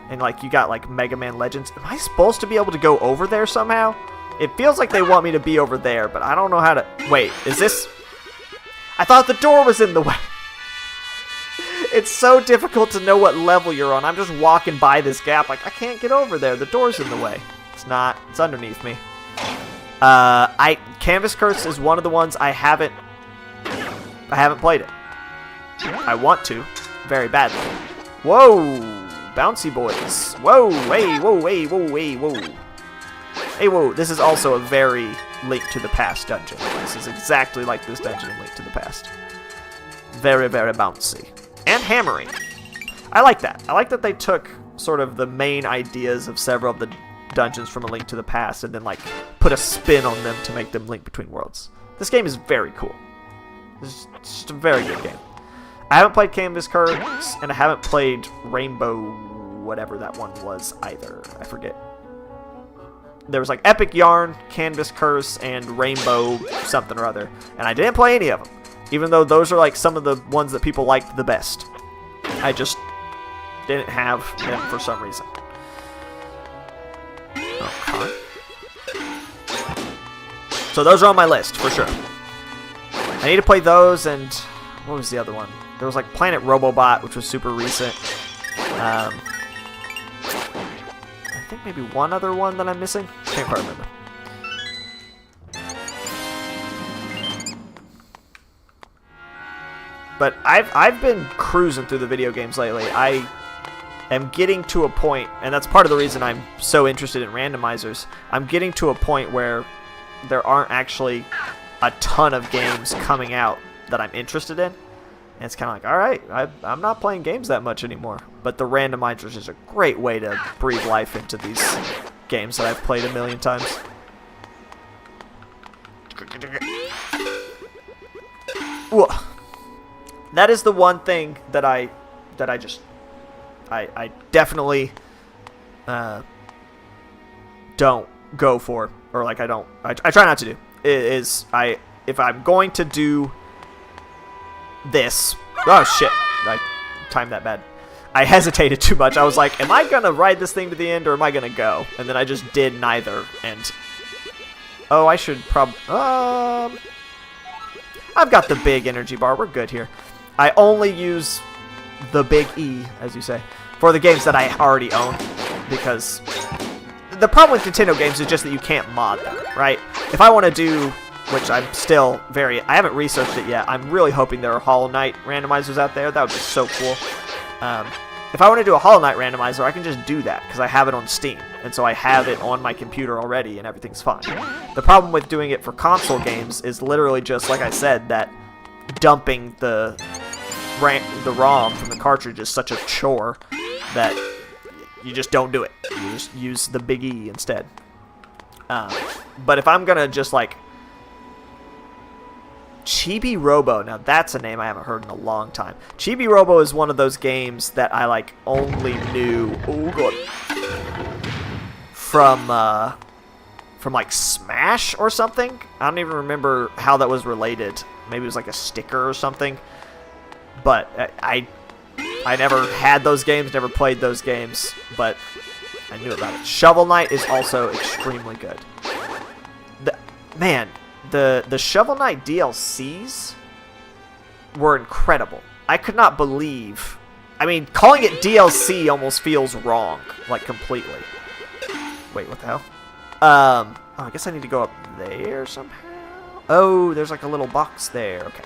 And, like, you got, like, Mega Man Legends. Am I supposed to be able to go over there somehow? It feels like they want me to be over there, but I don't know how to... Wait, is this... I thought the door was in the way. It's so difficult to know what level you're on. I'm just walking by this gap like, I can't get over there. The door's in the way. It's not. It's underneath me. Canvas Curse is one of the ones I haven't played it. I want to. Very badly. Whoa! Bouncy boys. Whoa, hey, whoa, hey, whoa, hey, whoa. Hey, whoa, this is also a very Link to the Past dungeon. This is exactly like this dungeon in Link to the Past. Very, very bouncy. And hammering. I like that. I like that they took sort of the main ideas of several of the dungeons from A Link to the Past and then, like, put a spin on them to make them Link Between Worlds. This game is very cool. It's just a very good game. I haven't played Canvas Curse, and I haven't played Rainbow whatever that one was either. I forget. There was like Epic Yarn, Canvas Curse, and Rainbow something or other. And I didn't play any of them, even though those are like some of the ones that people liked the best. I just didn't have them for some reason. Okay. So those are on my list, for sure. I need to play those, and what was the other one? There was like Planet Robobot, which was super recent. I think maybe one other one that I'm missing. Can't quite remember. But I've been cruising through the video games lately. I am getting to a point, and that's part of the reason I'm so interested in randomizers. I'm getting to a point where there aren't actually a ton of games coming out that I'm interested in. And it's kind of like, all right, I'm not playing games that much anymore. But the randomizers is a great way to breathe life into these games that I've played a million times. Ooh. That is the one thing that I definitely don't go for, or like I try not to do, is if I'm going to do this, oh shit, I timed that bad. I hesitated too much. I was like, am I gonna ride this thing to the end, or am I gonna go? And then I just did neither, and oh, I should I've got the big energy bar, we're good here. I only use the big E, as you say, for the games that I already own, because the problem with Nintendo games is just that you can't mod them, right? If I want to do, which I'm still I haven't researched it yet, I'm really hoping there are Hollow Knight randomizers out there. That would be so cool. If I want to do a Hollow Knight randomizer, I can just do that, because I have it on Steam, and so I have it on my computer already, and everything's fine. The problem with doing it for console games is literally just, like I said, that dumping the ROM from the cartridge is such a chore that you just don't do it. You just use the big E instead. But if I'm gonna just like Chibi Robo, now that's a name I haven't heard in a long time. Chibi Robo is one of those games that I like only knew from like Smash or something. I don't even remember how that was related. Maybe it was like a sticker or something. But I never had those games, never played those games, but I knew about it. Shovel Knight is also extremely good. The Shovel Knight DLCs were incredible. I could not believe... I mean, calling it DLC almost feels wrong, like completely. Wait, what the hell? Oh, I guess I need to go up there somehow. Oh, there's like a little box there. Okay.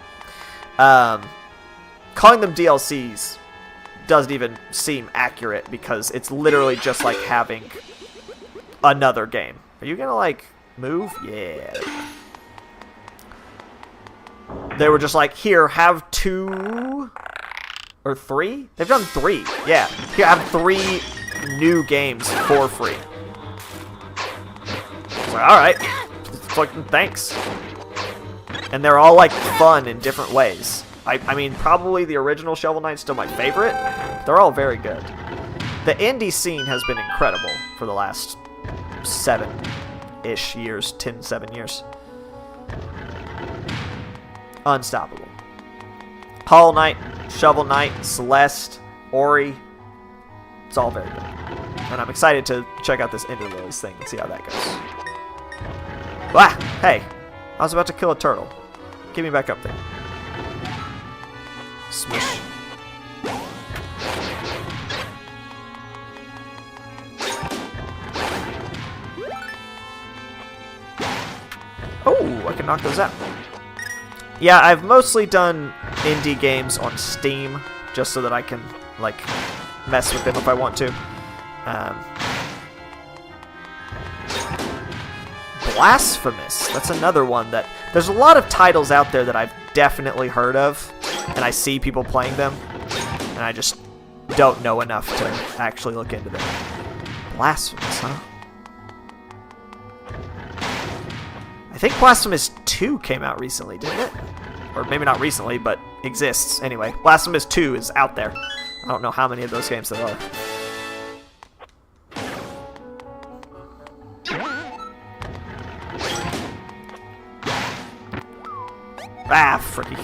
Calling them DLCs doesn't even seem accurate, because it's literally just like having another game. Are you gonna like move? Yeah. They were just like, here, have 2 or 3? They've done 3. Yeah. Here, have 3 new games for free. It's like, alright. It's like, thanks. And they're all like fun in different ways. I mean, probably the original Shovel Knight's still my favorite. They're all very good. The indie scene has been incredible for the last 7-ish years, 7 years. Unstoppable. Hollow Knight, Shovel Knight, Celeste, Ori. It's all very good. And I'm excited to check out this TLoZ thing and see how that goes. Ah! Hey! I was about to kill a turtle. Get me back up there. Smush. Oh, I can knock those out. Yeah, I've mostly done indie games on Steam, just so that I can, like, mess with them if I want to. Blasphemous. That's another one that... There's a lot of titles out there that I've definitely heard of, and I see people playing them, and I just don't know enough to actually look into them. Blasphemous, huh? I think Blasphemous 2 came out recently, didn't it? Or maybe not recently, but exists anyway. Blasphemous 2 is out there. I don't know how many of those games there are. Ah, fricky.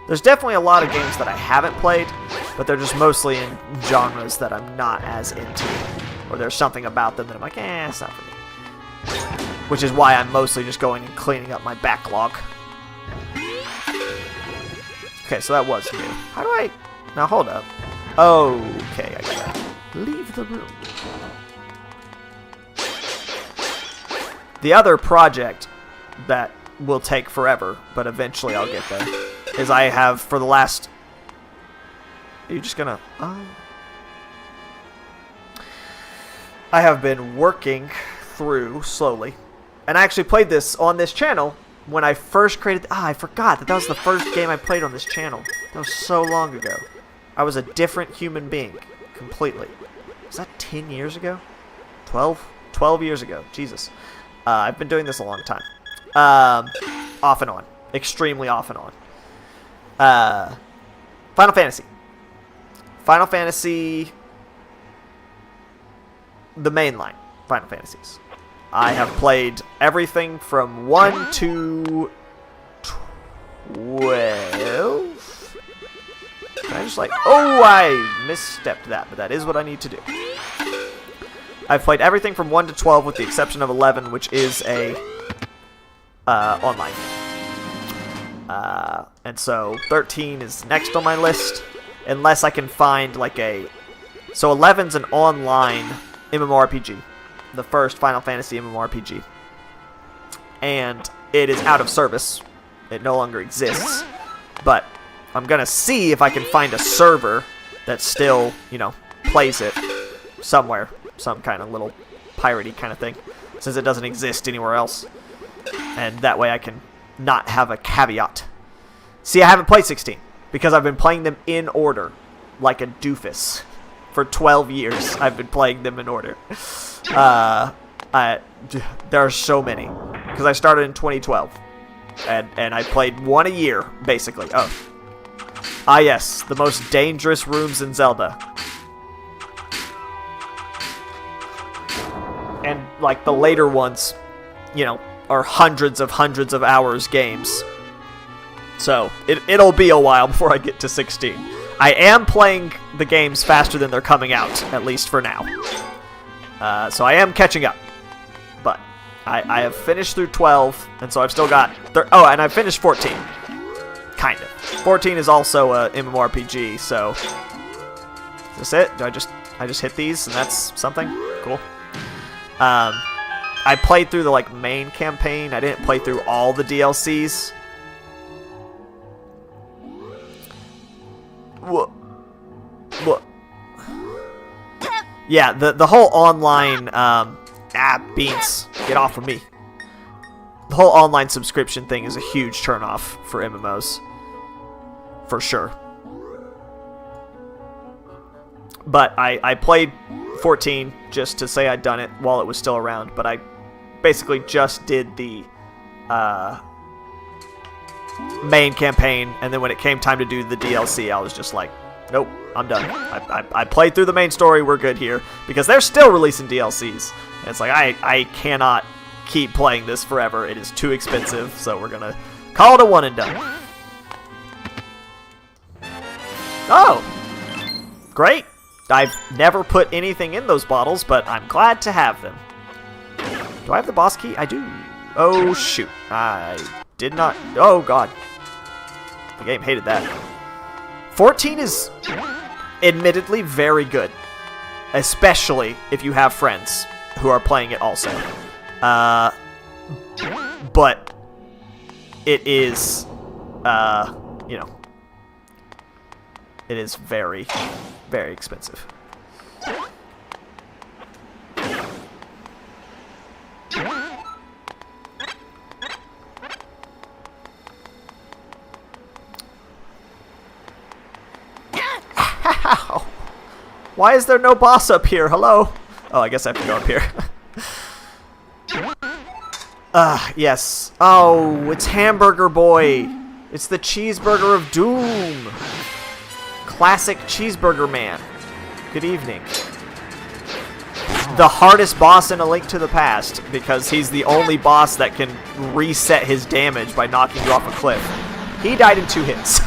There's definitely a lot of games that I haven't played, but they're just mostly in genres that I'm not as into. Or there's something about them that I'm like, it's not for me. Which is why I'm mostly just going and cleaning up my backlog. Okay, so that was new. How do I... Now, hold up. Okay, I gotta leave the room. The other project that will take forever, but eventually I'll get there, is I have for the last... Are you just gonna... I have been working through slowly, and I actually played this on this channel when I first created... I forgot that was the first game I played on this channel. That was so long ago. I was a different human being, completely. Was that 10 years ago? 12? 12 years ago. Jesus. I've been doing this a long time. Off and on. Extremely off and on. Final Fantasy. Final Fantasy... The mainline Final Fantasies. I have played everything from 1 to 12. Can I just like... Oh, I misstepped that, but that is what I need to do. I've played everything from 1 to 12 with the exception of 11, which is a online game. And so 13 is next on my list, unless I can find like a... So 11's an online MMORPG. The first Final Fantasy MMORPG. And it is out of service. It no longer exists. But I'm going to see if I can find a server that still, you know, plays it somewhere. Some kind of little piratey kind of thing. Since it doesn't exist anywhere else. And that way I can not have a caveat. See, I haven't played 16. Because I've been playing them in order. Like a doofus. For 12 years, I've been playing them in order. There are so many. Because I started in 2012. And I played one a year, basically. Ah, yes. The most dangerous rooms in Zelda. And, like, the later ones, you know, are hundreds of hours games. So, it'll be a while before I get to 16. I am playing the games faster than they're coming out, at least for now. So I am catching up. But I have finished through 12, and so I've still got... Oh, and I finished 14. Kind of. 14 is also a MMORPG, so... Is this it? Do I just hit these, and that's something? Cool. I played through the, like, main campaign. I didn't play through all the DLCs. What? Yeah, the whole online beans, get off of me. The whole online subscription thing is a huge turnoff for MMOs, for sure. But I played 14 just to say I'd done it while it was still around. But I basically just did the main campaign, and then when it came time to do the DLC, I was just like, nope, I'm done. I played through the main story, we're good here. Because they're still releasing DLCs. And it's like, I cannot keep playing this forever. It is too expensive, so we're gonna call it a one and done. Oh! Great! I've never put anything in those bottles, but I'm glad to have them. Do I have the boss key? I do. Oh, shoot. I did not... Oh, God. The game hated that. 14 is admittedly very good. Especially if you have friends who are playing it also. But it is, you know, it is very, very expensive. Why is there no boss up here? Hello? Oh, I guess I have to go up here. Yes. Oh, it's Hamburger Boy. It's the cheeseburger of doom. Classic cheeseburger man. Good evening. the hardest boss in A Link to the Past, because he's the only boss that can reset his damage by knocking you off a cliff. He died in 2 hits.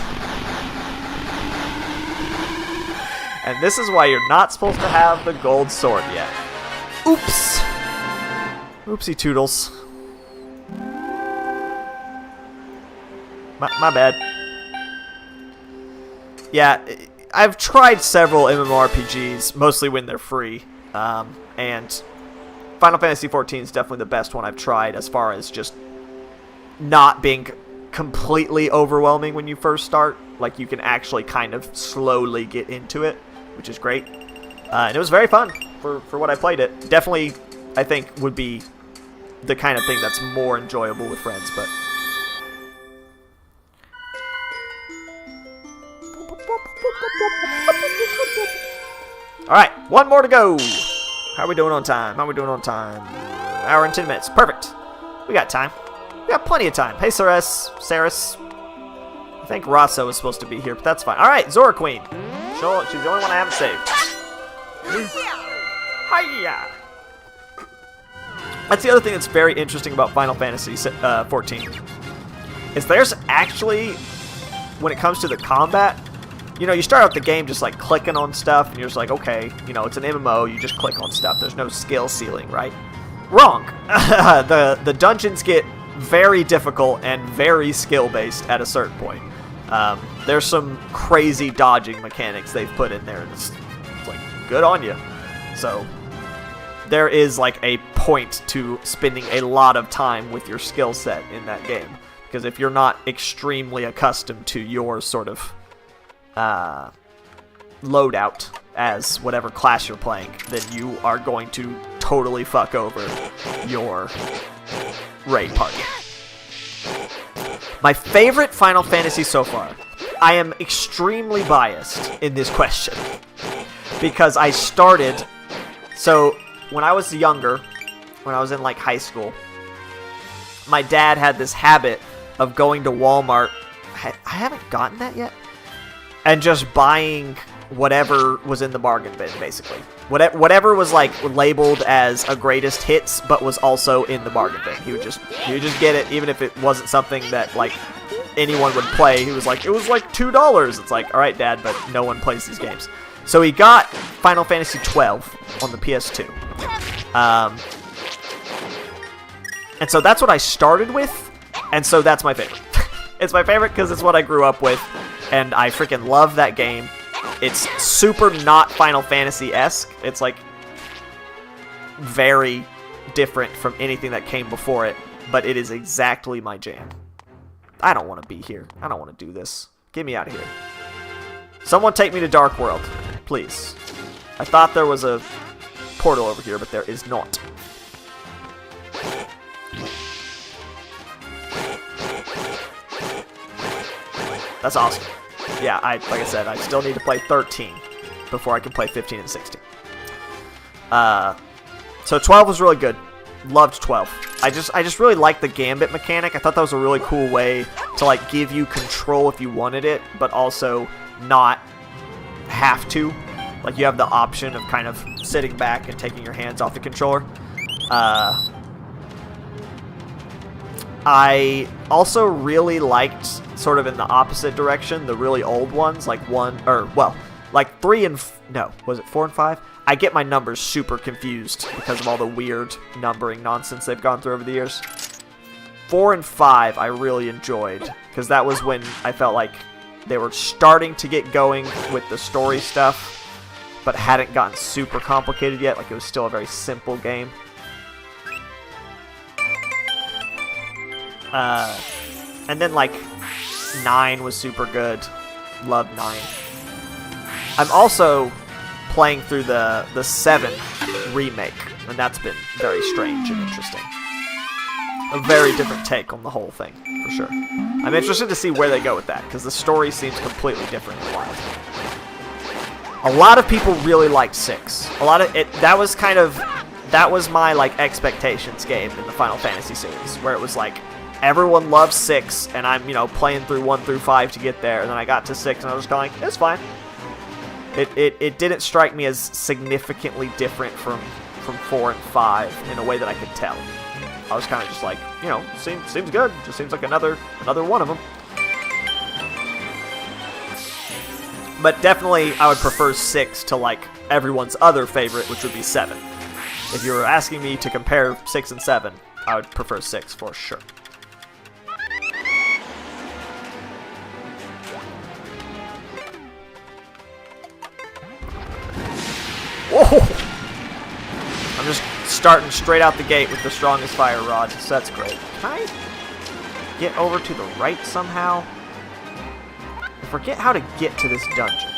And this is why you're not supposed to have the gold sword yet. Oops. Oopsie toodles. My bad. Yeah, I've tried several MMORPGs, mostly when they're free. And Final Fantasy XIV is definitely the best one I've tried as far as just not being completely overwhelming when you first start. Like, you can actually kind of slowly get into it, which is great. And it was very fun for what I played it. Definitely, I think, would be the kind of thing that's more enjoyable with friends, but... Alright, 1 more to go. How are we doing on time? Hour and 10 minutes. Perfect. We got time. We got plenty of time. Hey, Saris. I think Rasso was supposed to be here, but that's fine. Alright, Zora Queen. She's the only one I haven't saved. Hiya! That's the other thing that's very interesting about Final Fantasy XIV. Is there's actually, when it comes to the combat, you know, you start out the game just like clicking on stuff, and you're just like, okay, you know, it's an MMO, you just click on stuff. There's no skill ceiling, right? Wrong. The dungeons get very difficult and very skill-based at a certain point. There's some crazy dodging mechanics they've put in there, and it's like, good on you. So, there is like a point to spending a lot of time with your skill set in that game. Because if you're not extremely accustomed to your sort of loadout as whatever class you're playing, then you are going to totally fuck over your raid party. My favorite Final Fantasy so far. I am extremely biased in this question because I started... So, when I was younger, when I was in like high school, my dad had this habit of going to Walmart. I haven't gotten that yet. And just buying whatever was in the bargain bin, basically. Whatever was like labeled as a greatest hits, but was also in the bargain bin. He would just get it, even if it wasn't something that like anyone would play. He was like, it was like $2. It's like, all right, Dad, but no one plays these games. So he got Final Fantasy XII on the PS2. And so that's what I started with, and so that's my favorite. It's my favorite because it's what I grew up with, and I freaking love that game. It's super not Final Fantasy-esque. It's like very different from anything that came before it, but it is exactly my jam. I don't want to be here. I don't want to do this. Get me out of here. Someone take me to Dark World, please. I thought there was a portal over here, but there is not. That's awesome. Yeah, like I said, I still need to play 13 before I can play 15 and 16. So 12 was really good. Loved 12. I just really liked the gambit mechanic. I thought that was a really cool way to like give you control if you wanted it, but also not have to. Like, you have the option of kind of sitting back and taking your hands off the controller. I also really liked, sort of in the opposite direction, the really old ones, like 3 and... No, was it 4 and 5? I get my numbers super confused because of all the weird numbering nonsense they've gone through over the years. 4 and 5 I really enjoyed, because that was when I felt like they were starting to get going with the story stuff, but hadn't gotten super complicated yet. Like, it was still a very simple game. And then, like, 9 was super good. Loved 9. I'm also playing through the 7 remake, and that's been very strange and interesting. A very different take on the whole thing, for sure. I'm interested to see where they go with that, because the story seems completely different and wild. A lot of people really liked 6. A lot of it. That was my like expectations game in the Final Fantasy series, where it was like everyone loves 6, and I'm playing through 1 through 5 to get there, and then I got to 6, and I was going, it's fine. It didn't strike me as significantly different from from 4 and 5 in a way that I could tell. I was kind of just like, you know, seems good. Just seems like another one of them. But definitely, I would prefer 6 to, like, everyone's other favorite, which would be 7. If you were asking me to compare 6 and 7, I would prefer 6 for sure. Whoa! I'm just starting straight out the gate with the strongest fire rod, so that's great. Can I get over to the right somehow? I forget how to get to this dungeon.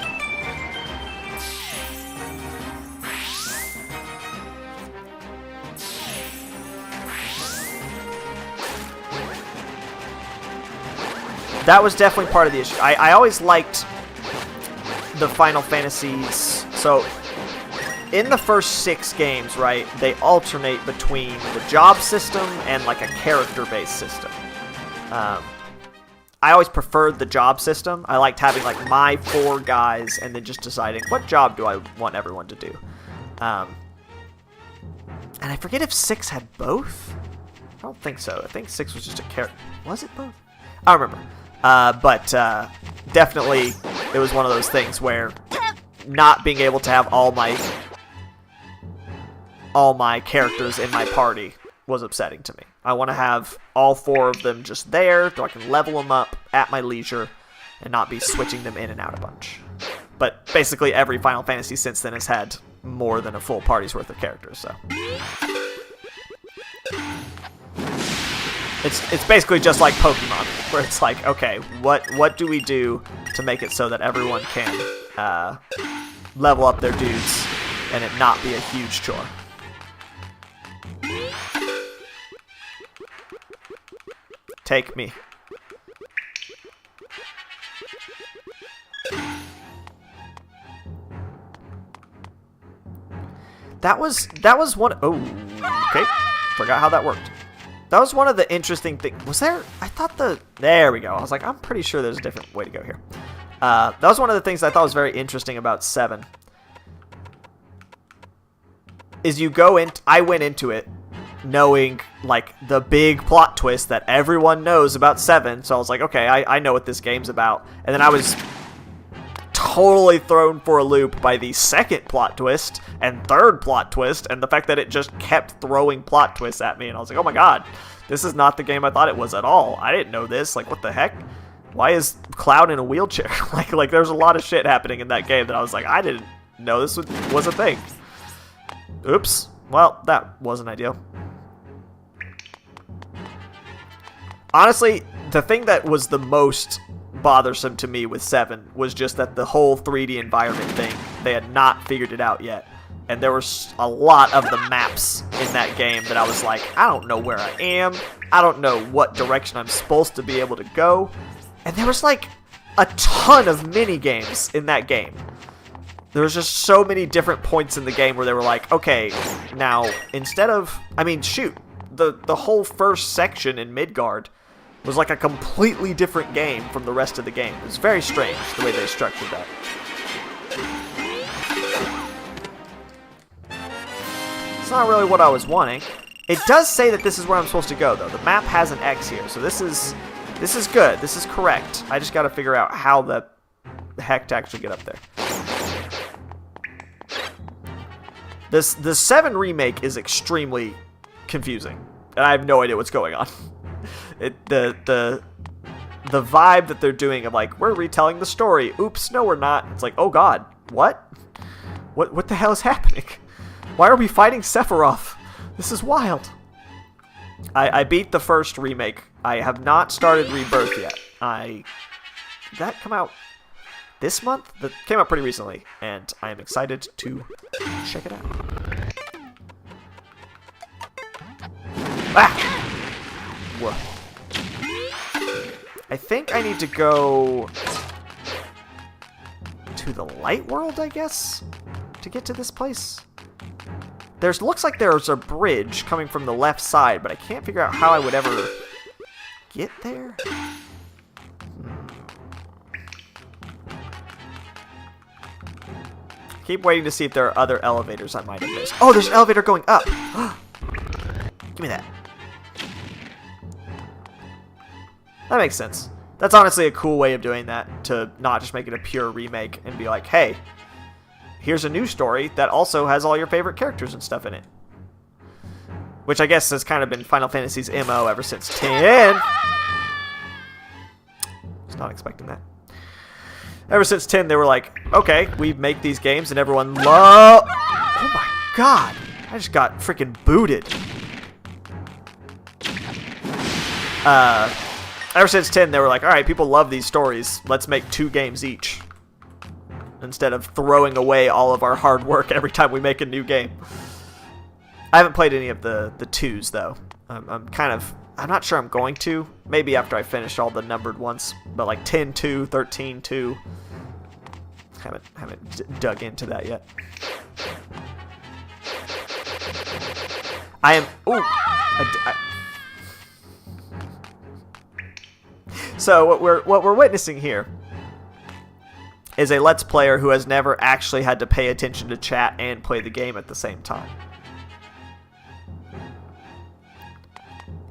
That was definitely part of the issue. I always liked the Final Fantasies. So, in the first 6 games, right, they alternate between the job system and, like, a character-based system. I always preferred the job system. I liked having, like, my 4 guys and then just deciding what job do I want everyone to do. And I forget if 6 had both? I don't think so. I think 6 was just a character. Was it both? I don't remember. But definitely it was one of those things where not being able to have all my characters in my party was upsetting to me. I want to have all 4 of them just there so I can level them up at my leisure and not be switching them in and out a bunch. But basically every Final Fantasy since then has had more than a full party's worth of characters, so. It's basically just like Pokemon, where it's like, okay, what do we do to make it so that everyone can level up their dudes and it not be a huge chore? Take me. That was one. Oh, okay. Forgot how that worked. That was one of the interesting things. Was there? I thought there we go. I was like, I'm pretty sure there's a different way to go here. That was one of the things I thought was very interesting about 7. Is you go in. I went into it knowing, like, the big plot twist that everyone knows about 7. So I was like, okay, I know what this game's about. And then I was totally thrown for a loop by the second plot twist and third plot twist and the fact that it just kept throwing plot twists at me. And I was like, oh my god, this is not the game I thought it was at all. I didn't know this. Like, what the heck? Why is Cloud in a wheelchair? like there's a lot of shit happening in that game that I was like, I didn't know this was a thing. Oops. Well, that wasn't ideal. Honestly, the thing that was the most bothersome to me with 7 was just that the whole 3D environment thing, they had not figured it out yet. And there was a lot of the maps in that game that I was like, I don't know where I am. I don't know what direction I'm supposed to be able to go. And there was like a ton of mini games in that game. There was just so many different points in the game where they were like, okay, now instead of, I mean, shoot, the whole first section in Midgard was like a completely different game from the rest of the game. It was very strange the way they structured that. It's not really what I was wanting. It does say that this is where I'm supposed to go, though. The map has an X here, so this is good. This is correct. I just got to figure out how the heck to actually get up there. The 7 remake is extremely confusing, and I have no idea what's going on. The vibe that they're doing of like, we're retelling the story. Oops, no, we're not. It's like, oh god, what? What the hell is happening? Why are we fighting Sephiroth? This is wild. I beat the first remake. I have not started Rebirth yet. Did that come out this month? That came out pretty recently, and I am excited to check it out. Ah! Whoa. I think I need to go to the light world, I guess, to get to this place. Looks like there's a bridge coming from the left side, but I can't figure out how I would ever get there. Keep waiting to see if there are other elevators I might have missed. Oh, there's an elevator going up. Give me that. That makes sense. That's honestly a cool way of doing that, to not just make it a pure remake and be like, hey, here's a new story that also has all your favorite characters and stuff in it. Which I guess has kind of been Final Fantasy's MO ever since 10. Was not expecting that. Ever since 10, they were like, okay, we make these games and everyone love. Oh my god. I just got freaking booted. Ever since 10, they were like, alright, people love these stories. Let's make 2 games each. Instead of throwing away all of our hard work every time we make a new game. I haven't played any of the 2s, though. I'm not sure I'm going to. Maybe after I finish all the numbered ones. But like 10-2, 13-2. Haven't dug into that yet. I am... Ooh! So what we're witnessing here is a Let's Player who has never actually had to pay attention to chat and play the game at the same time.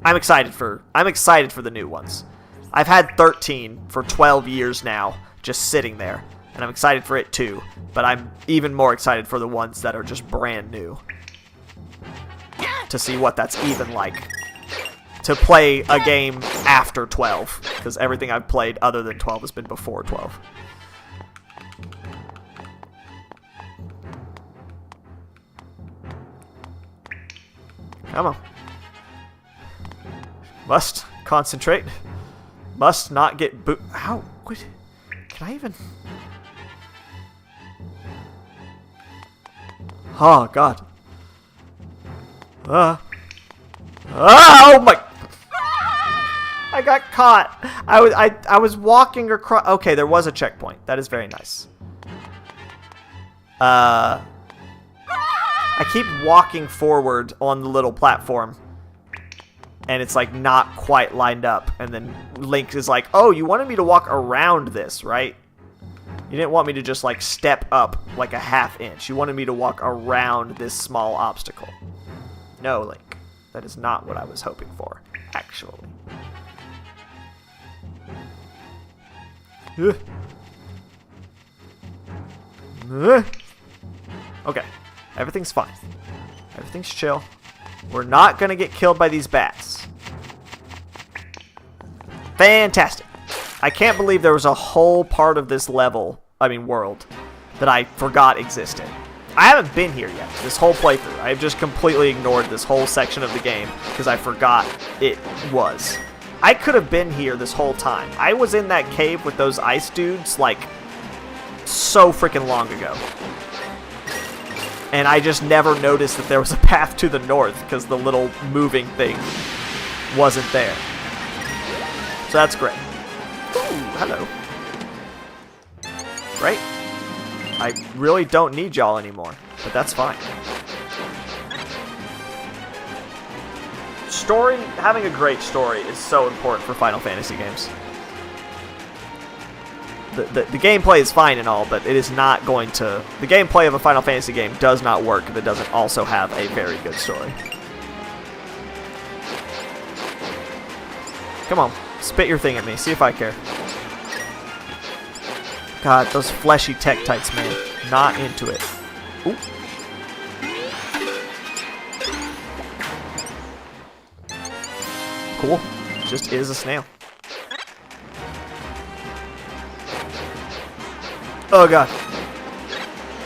I'm excited for the new ones. I've had 13 for 12 years now, just sitting there, and I'm excited for it too. But I'm even more excited for the ones that are just brand new, to see what that's even like to play a game after 12, because everything I've played other than 12 has been before 12. Come on. Must concentrate. Must not get How? What? Can I even? Oh, God. Oh, my. I got caught. I was walking across. Okay, there was a checkpoint. That is very nice. I keep walking forward on the little platform, and it's like not quite lined up, and then Link is like, oh, you wanted me to walk around this, right? You didn't want me to just like step up like a ½ inch. You wanted me to walk around this small obstacle. No, Link. That is not what I was hoping for, actually. Okay. Everything's fine. Everything's chill. We're not going to get killed by these bats. Fantastic. I can't believe there was a whole part of this world, that I forgot existed. I haven't been here yet, this whole playthrough. I've just completely ignored this whole section of the game because I forgot it was. I could have been here this whole time. I was in that cave with those ice dudes, like, so freaking long ago. And I just never noticed that there was a path to the north because the little moving thing wasn't there. So that's great. Ooh, hello. Great. I really don't need y'all anymore, but that's fine. Story, having a great story is so important for Final Fantasy games. The gameplay is fine and all, but it is not going to... The gameplay of a Final Fantasy game does not work if it doesn't also have a very good story. Come on, spit your thing at me, see if I care. God, those fleshy Tektites, man. Not into it. Ooh. Cool. Just is a snail. Oh, God.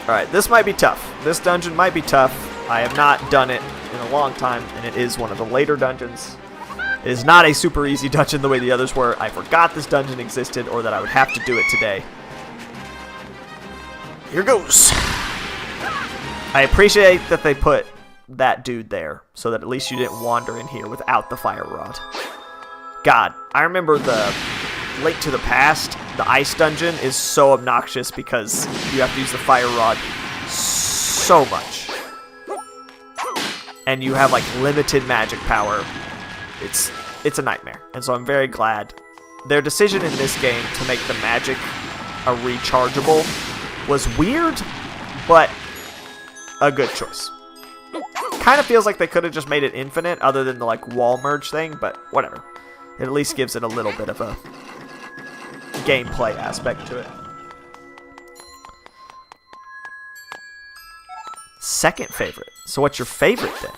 Alright, this might be tough. This dungeon might be tough. I have not done it in a long time, and it is one of the later dungeons. It is not a super easy dungeon the way the others were. I forgot this dungeon existed, or that I would have to do it today. Here goes. I appreciate that they put that dude there, so that at least you didn't wander in here without the fire rod. God, I remember the Link to the Past, the ice dungeon is so obnoxious because you have to use the fire rod so much. And you have like limited magic power. It's a nightmare. And so I'm very glad. Their decision in this game to make the magic a rechargeable was weird, but a good choice. Kind of feels like they could have just made it infinite other than the like wall merge thing, but whatever. It at least gives it a little bit of a gameplay aspect to it. Second favorite. So what's your favorite then?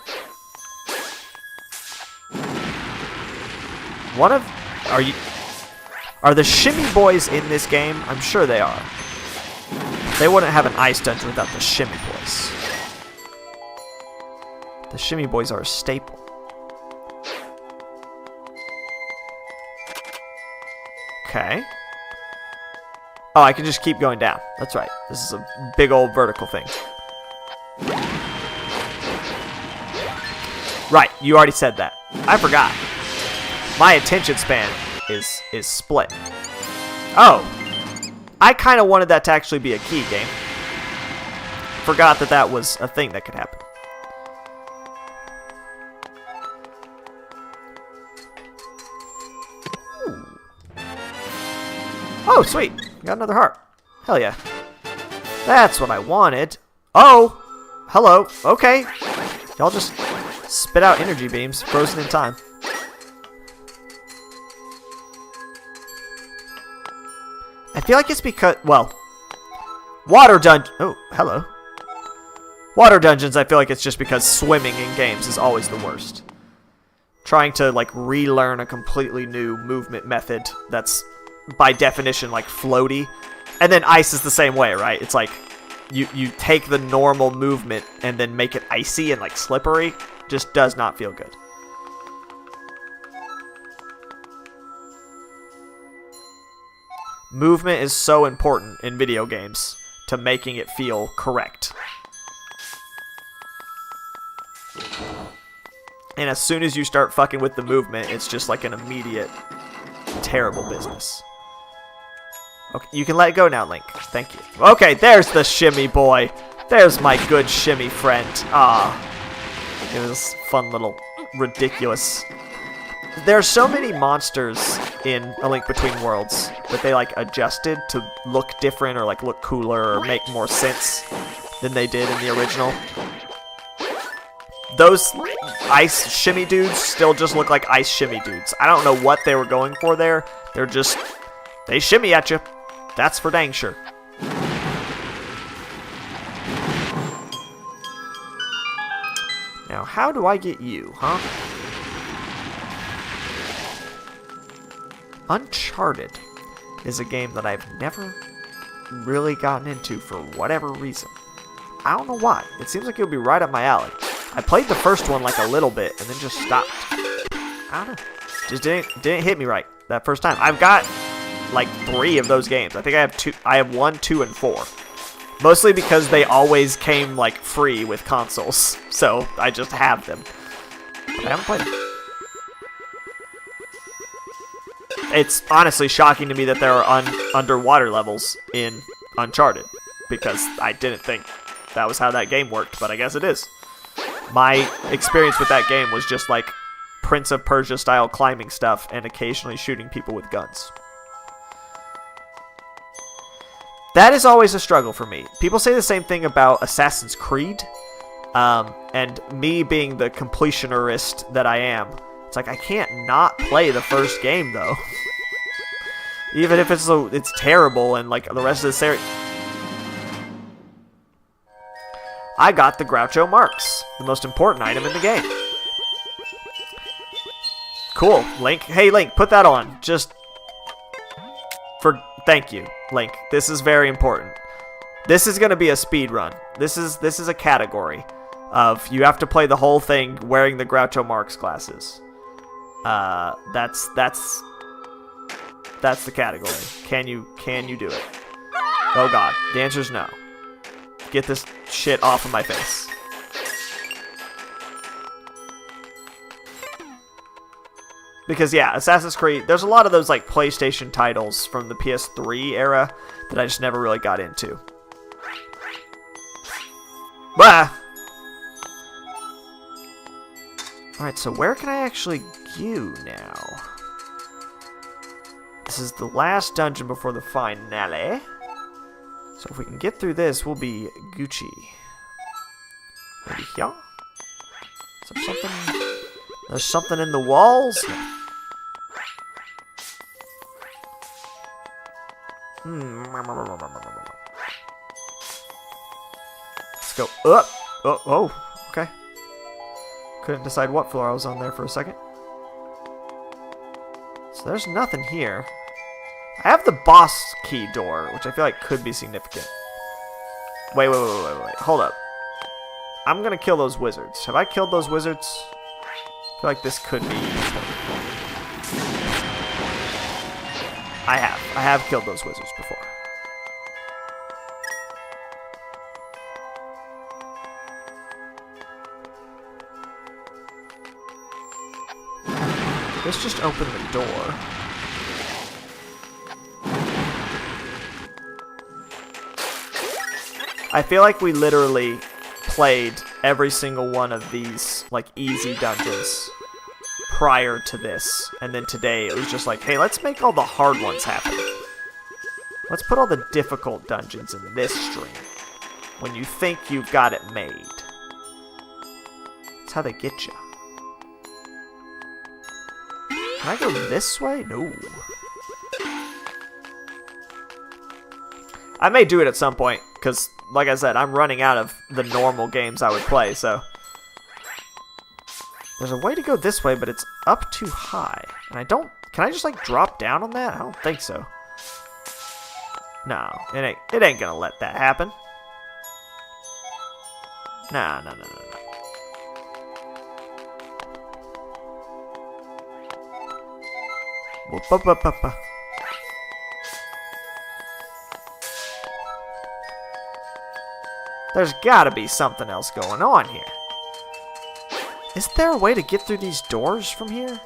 Are the shimmy boys in this game? I'm sure they are. They wouldn't have an ice dungeon without the shimmy boys. The shimmy boys are a staple. Okay. Oh, I can just keep going down. That's right. This is a big old vertical thing. Right, you already said that. I forgot. My attention span is split. Oh. I kind of wanted that to actually be a key game. Forgot that that was a thing that could happen. Oh, sweet. Got another heart. Hell yeah. That's what I wanted. Oh! Hello. Okay. Y'all just spit out energy beams, frozen in time. I feel like it's because, well, water dungeon. Oh, hello. Water dungeons, I feel like it's just because swimming in games is always the worst. Trying to, like, relearn a completely new movement method that's, by definition, like, floaty. And then ice is the same way, right? It's like, you take the normal movement and then make it icy and, like, slippery. Just does not feel good. Movement is so important in video games to making it feel correct. And as soon as you start fucking with the movement, it's just like an immediate terrible business. Okay, you can let it go now, Link. Thank you. Okay, there's the shimmy boy. There's my good shimmy friend. Ah, it was fun little ridiculous. There's so many monsters in A Link Between Worlds that they like adjusted to look different or like look cooler or make more sense than they did in the original. Those ice shimmy dudes still just look like ice shimmy dudes. I don't know what they were going for there. They're just, they shimmy at you. That's for dang sure. Now, how do I get you, huh? Uncharted is a game that I've never really gotten into for whatever reason. I don't know why. It seems like it would be right up my alley. I played the first one like a little bit and then just stopped. I don't know. Just didn't hit me right that first time. I've got like 3 of those games. I think I have 2. I have 1, 2, and 4. Mostly because they always came like free with consoles, so I just have them. But I haven't played them. It's honestly shocking to me that there are underwater levels in Uncharted, because I didn't think that was how that game worked, but I guess it is. My experience with that game was just like Prince of Persia style climbing stuff and occasionally shooting people with guns. That is always a struggle for me. People say the same thing about Assassin's Creed, and me being the completionerist that I am, it's like I can't not play the first game though. Even if it's terrible and like the rest of the series. I got the Groucho Marx, the most important item in the game. Cool, Link. Hey, Link, put that on. Thank you, Link. This is very important. This is gonna be a speed run. This is a category of you have to play the whole thing wearing the Groucho Marx glasses. That's the category. Can you do it? Oh god, the answer is no. Get this shit off of my face. Because yeah, Assassin's Creed, there's a lot of those like PlayStation titles from the PS3 era that I just never really got into. Bah! Alright, so where can I actually go now? This is the last dungeon before the finale. So if we can get through this, we'll be Gucci. Maybe here? Is there something? There's something in the walls? Let's go up. Oh, okay. Couldn't decide what floor I was on there for a second. So there's nothing here. I have the boss key door, which I feel like could be significant. Wait. Hold up. I'm gonna kill those wizards. Have I killed those wizards? I feel like this could be useful. I have killed those wizards before. Let's just open the door. I feel like we literally played every single one of these, like, easy dungeons prior to this. And then today it was just like, hey, let's make all the hard ones happen. Let's put all the difficult dungeons in this stream. When you think you've got it made. That's how they get you. Can I go this way? No. I may do it at some point, because, like I said, I'm running out of the normal games I would play, so... There's a way to go this way, but it's up too high. And I don't... Can I just, like, drop down on that? I don't think so. No, it ain't gonna let that happen. No. Whoop. There's gotta be something else going on here. Is there a way to get through these doors from here?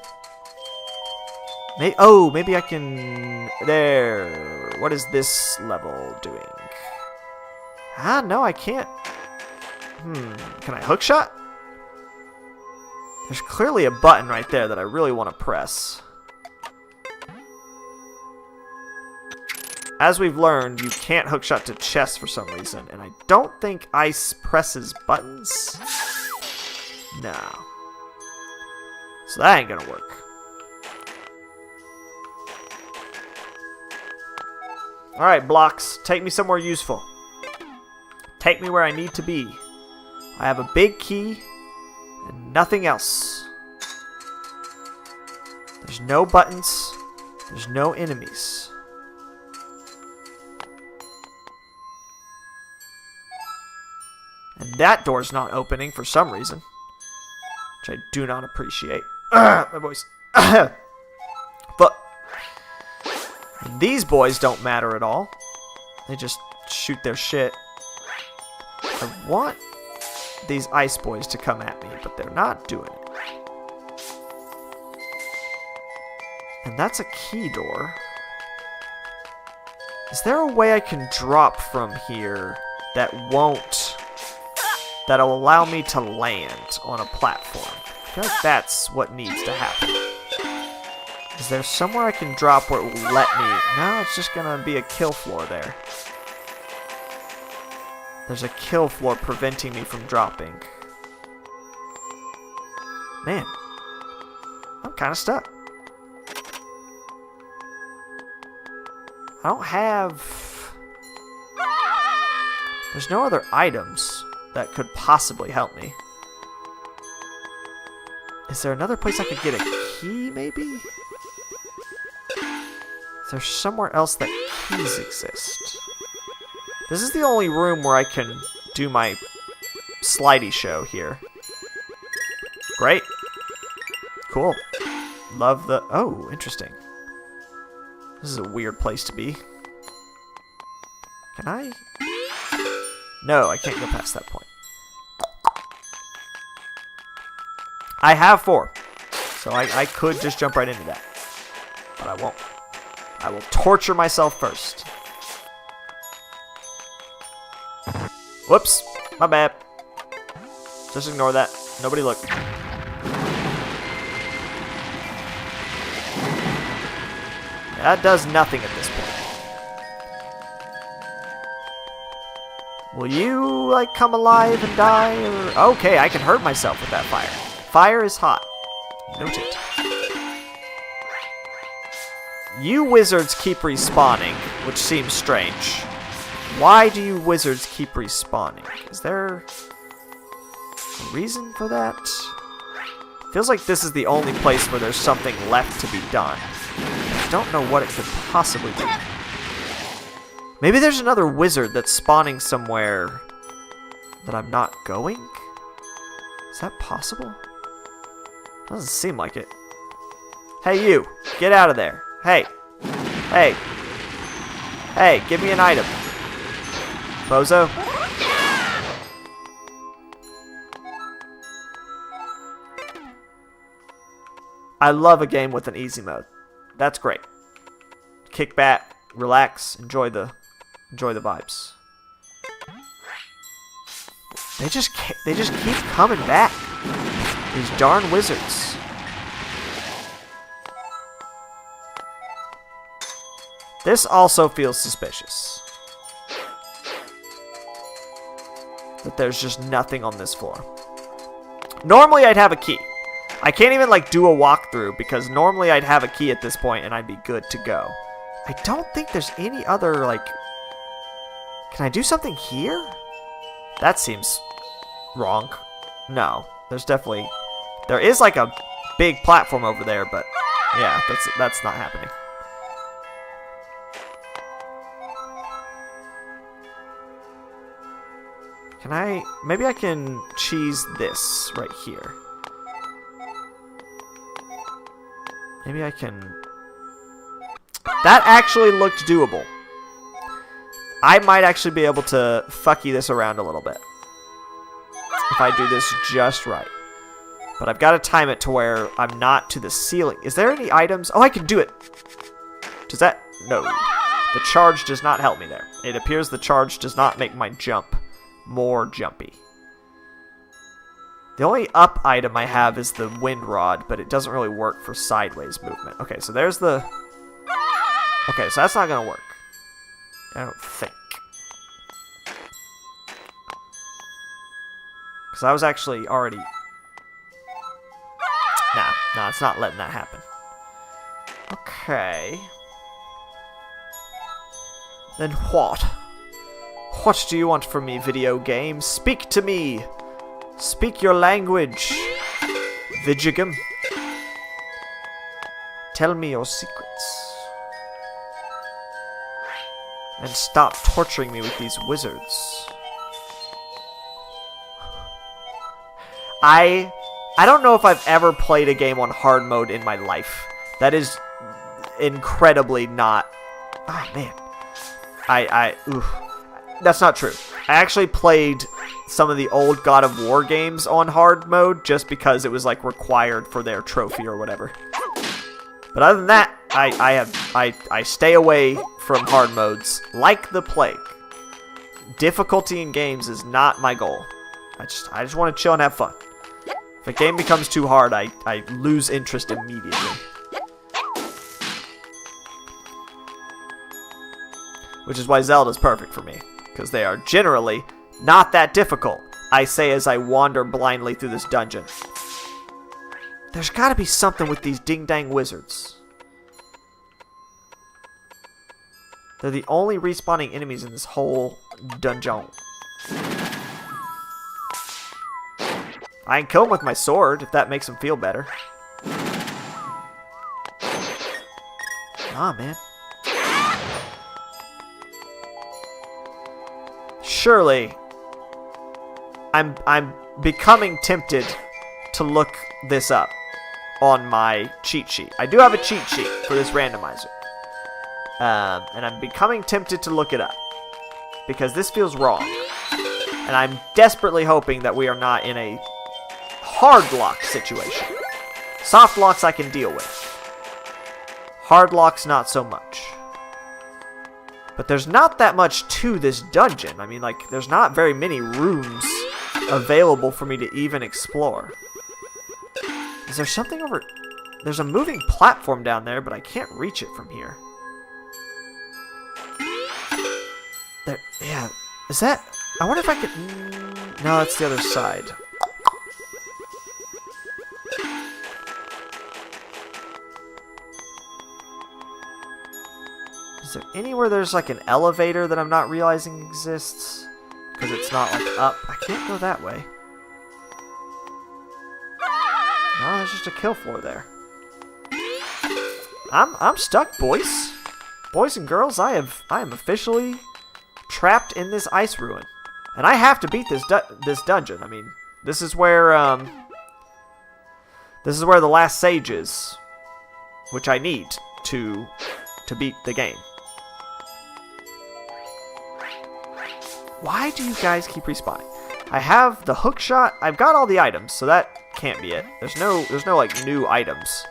Maybe I can... There. What is this level doing? No, I can't. Can I hookshot? There's clearly a button right there that I really want to press. As we've learned, you can't hookshot to chests for some reason, and I don't think ice presses buttons. No. So that ain't gonna work. Alright, blocks, take me somewhere useful. Take me where I need to be. I have a big key, and nothing else. There's no buttons, there's no enemies. And that door's not opening for some reason. Which I do not appreciate. My voice. But these boys don't matter at all. They just shoot their shit. I want these ice boys to come at me, but they're not doing it. And that's a key door. Is there a way I can drop from here that that'll allow me to land on a platform? I feel like that's what needs to happen. Is there somewhere I can drop where it will let me? No, it's just gonna be a kill floor there. There's a kill floor preventing me from dropping. Man, I'm kind of stuck. I don't have... There's no other items that could possibly help me. Is there another place I could get a key, maybe? Is there somewhere else that keys exist? This is the only room where I can do my slidey show here. Great. Cool. Love the... Oh, interesting. This is a weird place to be. Can I... No, I can't go past that point. I have 4. So I could just jump right into that. But I won't. I will torture myself first. Whoops. My bad. Just ignore that. Nobody look. That does nothing at this point. Will you, like, come alive and die? Or... Okay, I can hurt myself with that fire. Fire is hot. Noted. You wizards keep respawning, which seems strange. Why do you wizards keep respawning? Is there a reason for that? Feels like this is the only place where there's something left to be done. I don't know what it could possibly be. Maybe there's another wizard that's spawning somewhere that I'm not going? Is that possible? Doesn't seem like it. Hey, you! Get out of there! Hey! Hey! Hey, give me an item! Bozo? I love a game with an easy mode. That's great. Kick back, relax, enjoy the vibes. They just keep coming back. These darn wizards. This also feels suspicious. That there's just nothing on this floor. Normally I'd have a key. I can't even like do a walkthrough because normally I'd have a key at this point and I'd be good to go. I don't think there's any other like... Can I do something here? That seems wrong. No, there's definitely... There is like a big platform over there, but yeah, that's not happening. Can I... Maybe I can cheese this right here. Maybe I can... That actually looked doable. I might actually be able to fucky this around a little bit. If I do this just right. But I've got to time it to where I'm not to the ceiling. Is there any items? Oh, I can do it! Does that... No. The charge does not help me there. It appears the charge does not make my jump more jumpy. The only up item I have is the wind rod, but it doesn't really work for sideways movement. Okay, so there's the... Okay, so that's not going to work. I don't think. Because I was actually already... Nah, it's not letting that happen. Okay. Then what? What do you want from me, video game? Speak to me! Speak your language, Vigigum. Tell me your secrets. And stop torturing me with these wizards. I don't know if I've ever played a game on hard mode in my life. That is incredibly not... Oh, man. That's not true. I actually played some of the old God of War games on hard mode just because it was like required for their trophy or whatever. But other than that, I stay away from hard modes like the plague. Difficulty in games is not my goal. I just want to chill and have fun. If a game becomes too hard, I lose interest immediately. Which is why Zelda's perfect for me, because they are generally not that difficult, I say as I wander blindly through this dungeon. There's gotta be something with these ding-dang wizards. They're the only respawning enemies in this whole dungeon. I can kill them with my sword, if that makes them feel better. Ah, man. Surely, I'm becoming tempted to look this up on my cheat sheet. I do have a cheat sheet for this randomizer. And I'm becoming tempted to look it up. Because this feels wrong. And I'm desperately hoping that we are not in a hard lock situation. Soft locks I can deal with. Hard locks not so much. But there's not that much to this dungeon. I mean, like, there's not very many rooms available for me to even explore. Is there something over... There's a moving platform down there, but I can't reach it from here. There, yeah, is that I wonder if I could... No, that's the other side. Is there anywhere there's like an elevator that I'm not realizing exists? Because it's not like up. I can't go that way. No, there's just a kill floor there. I'm stuck, boys. Boys and girls, I am officially trapped in this ice ruin. And I have to beat this dungeon. I mean, this is where the last sage is, which I need to beat the game. Why do you guys keep respawning? I have the hook shot. I've got all the items, so that can't be it. There's no like new items.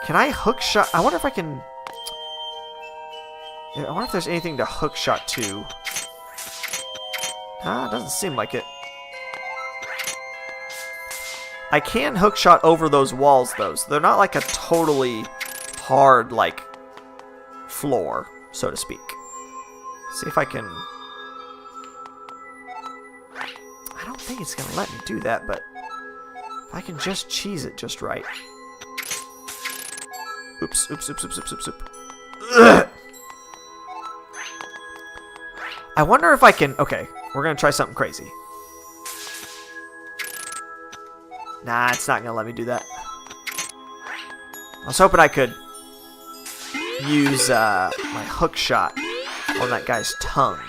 Can I hook shot? I wonder if I can. I wonder if there's anything to hook shot to. It doesn't seem like it. I can hook shot over those walls though, so they're not like a totally hard like floor, so to speak. See if I can. I don't think it's gonna let me do that, but if I can just cheese it just right. Oops, oops, oops, oops, oops, oops, oops. Ugh. I wonder if I can... Okay, we're going to try something crazy. Nah, it's not going to let me do that. I was hoping I could use my hook shot on that guy's tongue.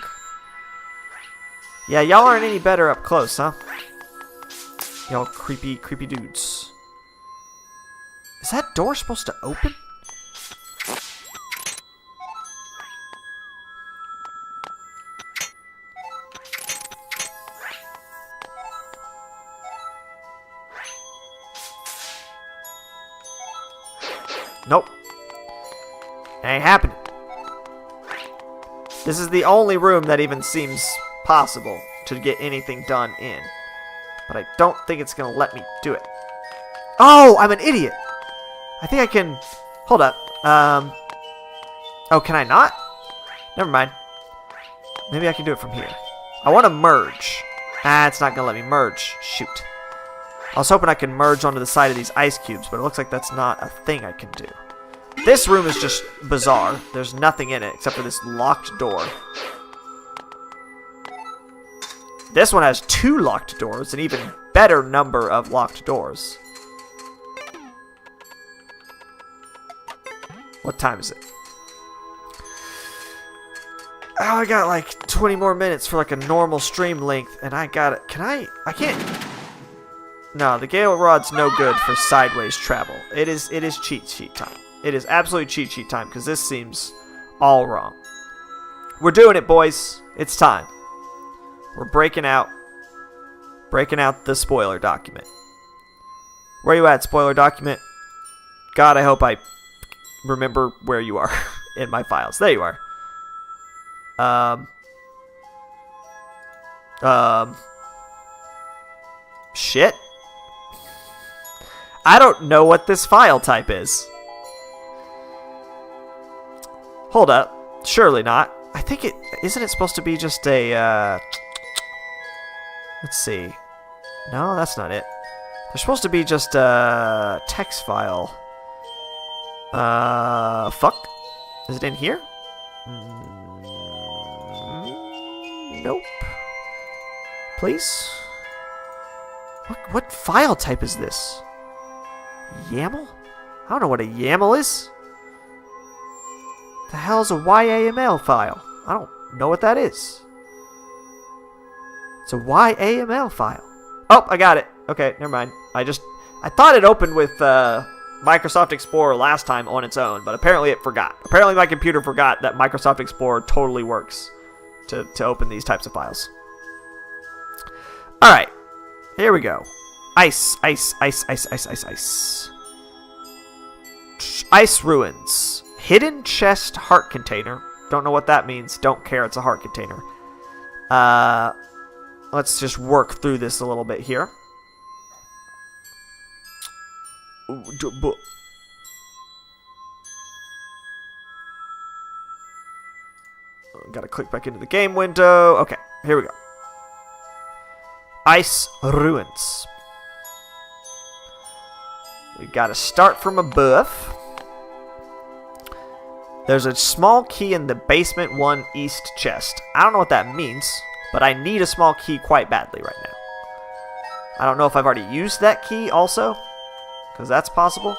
Yeah, y'all aren't any better up close, huh? Y'all creepy, creepy dudes. Is that door supposed to open? Nope. Ain't happening. This is the only room that even seems possible to get anything done in. But I don't think it's going to let me do it. Oh, I'm an idiot. I think I can... Hold up. Oh, can I not? Never mind. Maybe I can do it from here. I want to merge. It's not going to let me merge. Shoot. I was hoping I could merge onto the side of these ice cubes, but it looks like that's not a thing I can do. This room is just bizarre. There's nothing in it except for this locked door. This one has 2 locked doors, an even better number of locked doors. What time is it? Oh, I got like 20 more minutes for like a normal stream length, and I got it. Can I can't. No, the Gale Rod's no good for sideways travel. It is cheat sheet time. It is absolutely cheat sheet time, because this seems all wrong. We're doing it, boys. It's time. We're breaking out the spoiler document. Where you at, spoiler document? God, I hope I remember where you are in my files. There you are. Shit. I don't know what this file type is. Hold up. Surely not. I think it... Isn't it supposed to be just a, Let's see. No, that's not it. They're supposed to be just a text file. Fuck. Is it in here? Nope. Please? What file type is this? YAML? I don't know what a YAML is. The hell is a YAML file? I don't know what that is. It's a YAML file. Oh, I got it. Okay, never mind. I thought it opened with Microsoft Explorer last time on its own, but apparently it forgot. Apparently my computer forgot that Microsoft Explorer totally works to open these types of files. Alright. Here we go. Ice, ice, ice, ice, ice, ice, ice. Ice ruins. Hidden chest heart container. Don't know what that means. Don't care. It's a heart container. Let's just work through this a little bit here. Gotta click back into the game window. Okay, here we go. Ice Ruins. We gotta start from above. There's a small key in the basement 1 east chest. I don't know what that means, but I need a small key quite badly right now. I don't know if I've already used that key also, because that's possible.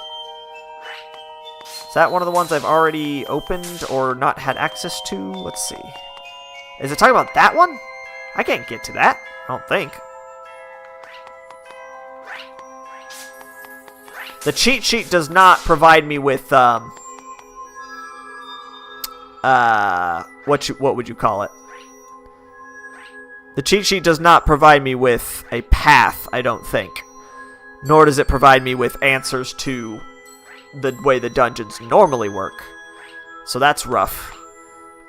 Is that one of the ones I've already opened or not had access to? Let's see. Is it talking about that one? I can't get to that, I don't think. The cheat sheet does not provide me with, what would you call it? The cheat sheet does not provide me with a path, I don't think. Nor does it provide me with answers to the way the dungeons normally work. So that's rough.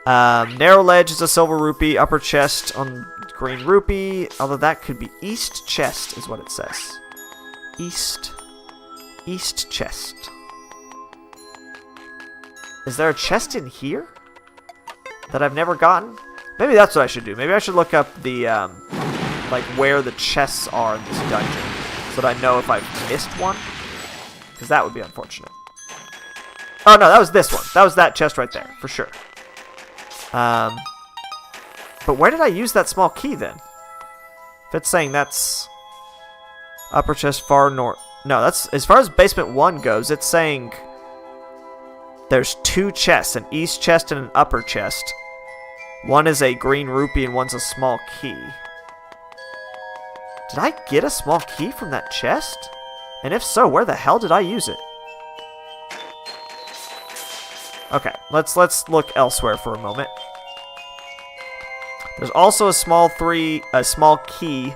Narrow ledge is a silver rupee. Upper chest on green rupee. Although that could be east chest is what it says. East chest. Is there a chest in here that I've never gotten? Maybe that's what I should do. Maybe I should look up the, like, where the chests are in this dungeon, so that I know if I've missed one, because that would be unfortunate. Oh, no, that was this one. That was that chest right there, for sure. But where did I use that small key, then? If it's saying that's upper chest far north. No, that's, as far as basement 1 goes, it's saying there's 2 chests, an east chest and an upper chest. One is a green rupee and one's a small key. Did I get a small key from that chest? And if so, where the hell did I use it? Okay, let's look elsewhere for a moment. There's also a small key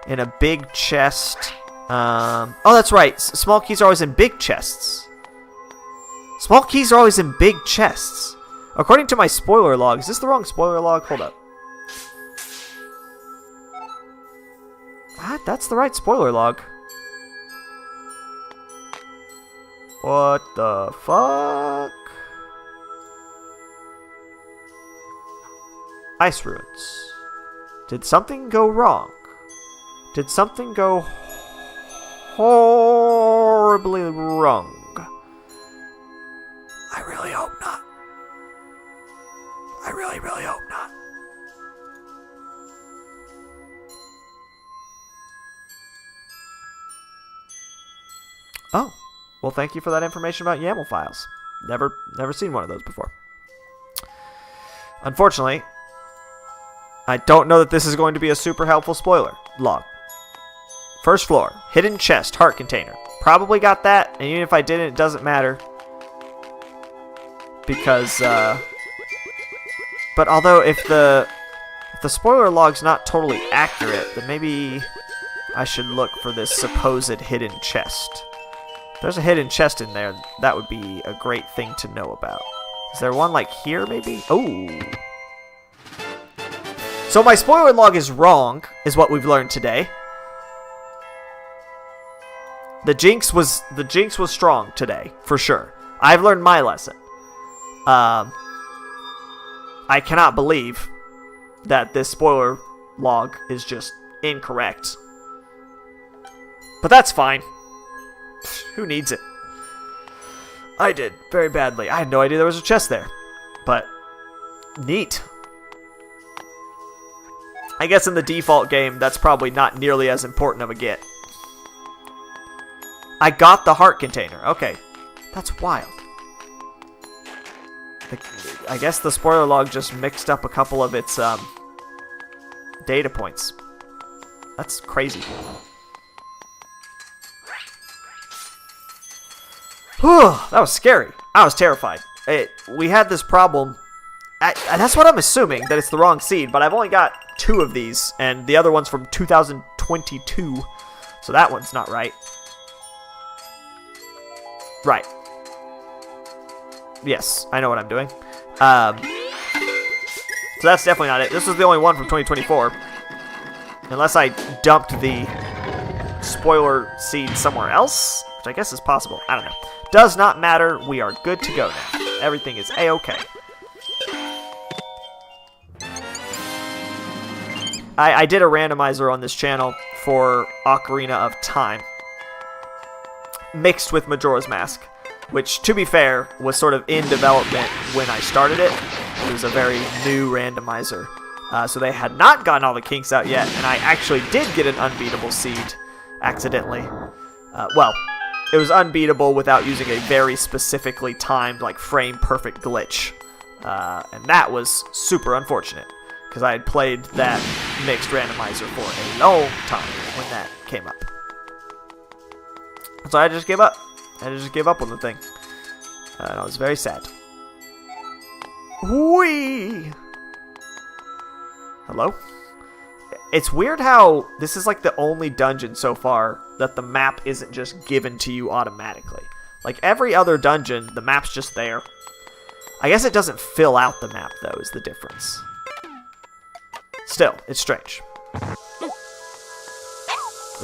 in a big chest. Oh, that's right. Small keys are always in big chests. Small keys are always in big chests. According to my spoiler log, is this the wrong spoiler log? Hold up. What? That's the right spoiler log. What the fuck? Ice Ruins. Did something go wrong? Did something go horribly wrong? I really hope not. I really, really hope not. Oh. Well, thank you for that information about YAML files. Never seen one of those before. Unfortunately, I don't know that this is going to be a super helpful spoiler log. First floor, hidden chest, heart container. Probably got that, and even if I didn't, it doesn't matter. Because, but although if the spoiler log's not totally accurate, then maybe I should look for this supposed hidden chest. If there's a hidden chest in there, that would be a great thing to know about. Is there one like here, maybe? Oh. So my spoiler log is wrong, is what we've learned today. The jinx was strong today, for sure. I've learned my lesson. I cannot believe that this spoiler log is just incorrect. But that's fine. Who needs it? I did very badly. I had no idea there was a chest there. But neat. I guess in the default game, that's probably not nearly as important of a get. I got the heart container. Okay. That's wild. I guess the spoiler log just mixed up a couple of its data points. That's crazy. Whew, that was scary. I was terrified. We had this problem. That's what I'm assuming, that it's the wrong seed, but I've only got 2 of these, and the other one's from 2022, so that one's not right. Right. Yes, I know what I'm doing. So that's definitely not it. This was the only one from 2024. Unless I dumped the spoiler seed somewhere else, which I guess is possible. I don't know. Does not matter. We are good to go now. Everything is A-okay. I did a randomizer on this channel for Ocarina of Time, mixed with Majora's Mask, which, to be fair, was sort of in development when I started it. It was a very new randomizer. So they had not gotten all the kinks out yet, and I actually did get an unbeatable seed accidentally. Well, it was unbeatable without using a very specifically timed, like, frame-perfect glitch. And that was super unfortunate, because I had played that mixed randomizer for a long time when that came up. So I just gave up. I just gave up on the thing. And I was very sad. Whee! Hello? It's weird how this is like the only dungeon so far that the map isn't just given to you automatically. Like every other dungeon, the map's just there. I guess it doesn't fill out the map, though, is the difference. Still, it's strange.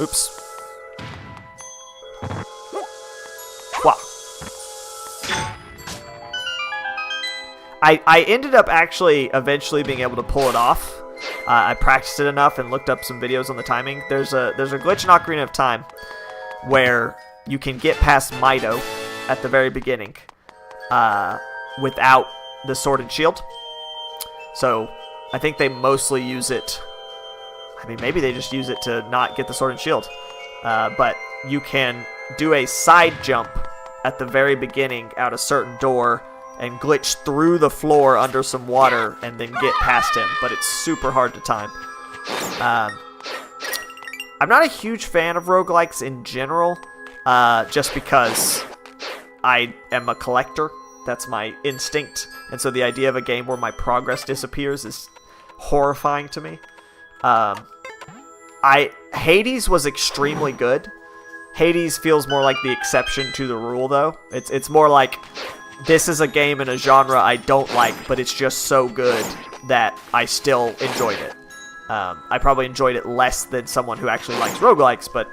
Oops. Wow. I ended up actually eventually being able to pull it off. I practiced it enough and looked up some videos on the timing. There's a glitch in Ocarina of Time where you can get past Mido at the very beginning without the sword and shield. So I think they mostly use it. I mean, maybe they just use it to not get the sword and shield. But you can do a side jump at the very beginning out a certain door and glitch through the floor under some water and then get past him, but it's super hard to time. I'm not a huge fan of roguelikes in general, just because I am a collector. That's my instinct, and so the idea of a game where my progress disappears is horrifying to me. Hades was extremely good. Hades feels more like the exception to the rule, though. It's more like, this is a game in a genre I don't like, but it's just so good that I still enjoyed it. I probably enjoyed it less than someone who actually likes roguelikes, but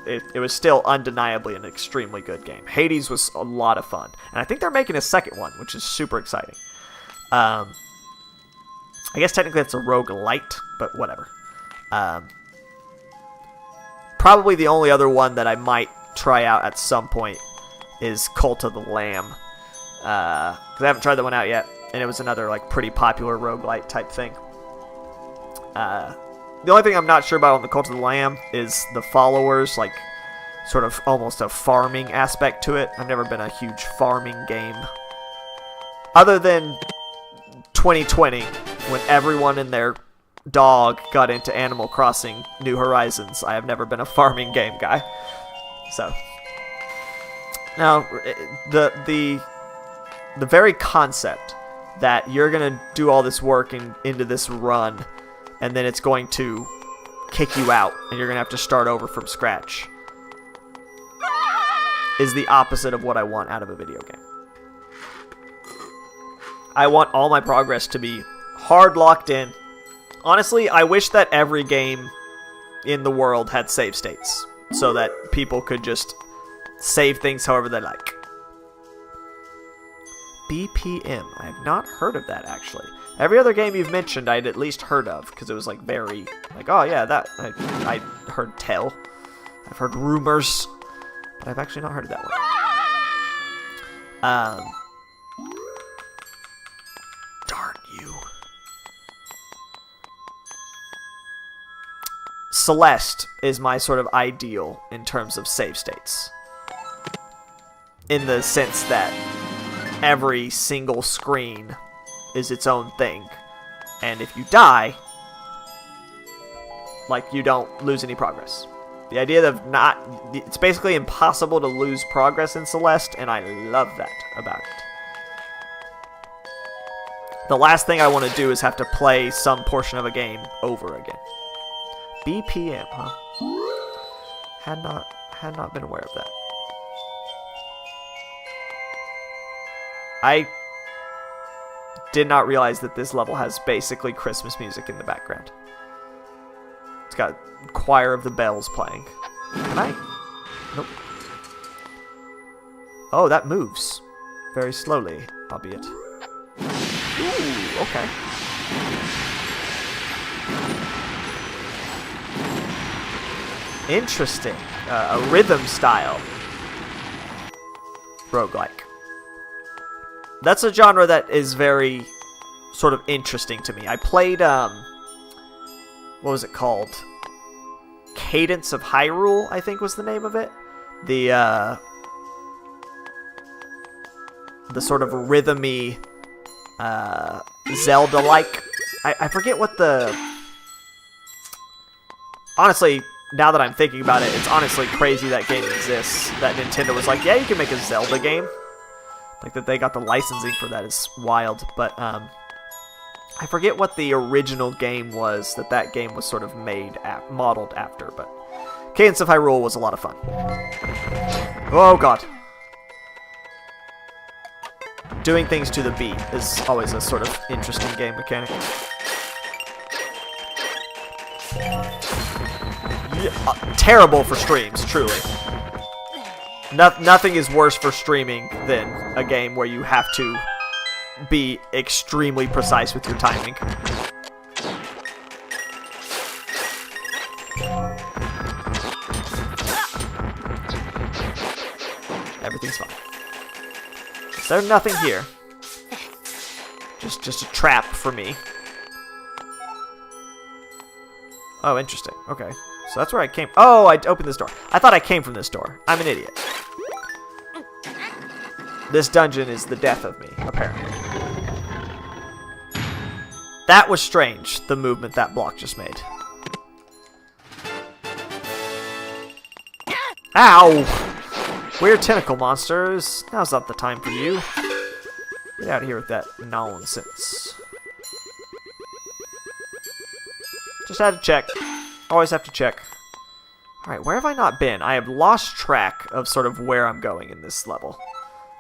it was still undeniably an extremely good game. Hades was a lot of fun, and I think they're making a second one, which is super exciting. I guess technically it's a roguelite, but whatever. Probably the only other one that I might try out at some point is Cult of the Lamb. Because I haven't tried that one out yet, and it was another like pretty popular roguelite type thing. The only thing I'm not sure about on the Cult of the Lamb is the followers, like sort of almost a farming aspect to it. I've never been a huge farming game. Other than 2020, when everyone and their dog got into Animal Crossing New Horizons, I have never been a farming game guy. So now the very concept that you're gonna do all this work into this run, and then it's going to kick you out, and you're gonna have to start over from scratch, is the opposite of what I want out of a video game. I want all my progress to be hard locked in. Honestly, I wish that every game in the world had save states, so that people could just save things however they like. BPM. I have not heard of that, actually. Every other game you've mentioned I'd at least heard of, because it was like very, like, oh yeah, that, I heard tell. I've heard rumors, but I've actually not heard of that one. Darn you. Celeste is my sort of ideal in terms of save states. In the sense that every single screen is its own thing, and if you die, like, you don't lose any progress. The idea of it's basically impossible to lose progress in Celeste, and I love that about it. The last thing I want to do is have to play some portion of a game over again. BPM, huh? Had not been aware of that. I did not realize that this level has basically Christmas music in the background. It's got Choir of the Bells playing. Can I? Nope. Oh, that moves. Very slowly, albeit. Ooh, okay. Interesting. A rhythm style roguelike. That's a genre that is very sort of interesting to me. I played, what was it called? Cadence of Hyrule, I think was the name of it. The sort of rhythmy, Zelda-like. I forget what the... Honestly, now that I'm thinking about it, it's honestly crazy that game exists. That Nintendo was like, yeah, you can make a Zelda game. Like, that they got the licensing for that is wild. But, I forget what the original game was that game was sort of modeled after. But Cadence of Hyrule was a lot of fun. Oh, God. Doing things to the beat is always a sort of interesting game mechanic. Terrible for streams, truly. Nothing is worse for streaming than a game where you have to be extremely precise with your timing. Everything's fine. Is there nothing here? Just a trap for me. Oh, interesting. Okay. So that's where I came. Oh, I opened this door. I thought I came from this door. I'm an idiot. This dungeon is the death of me, apparently. That was strange, the movement that block just made. Ow! Weird tentacle monsters. Now's not the time for you. Get out of here with that nonsense. Just had to check. Always have to check. Alright, where have I not been? I have lost track of sort of where I'm going in this level.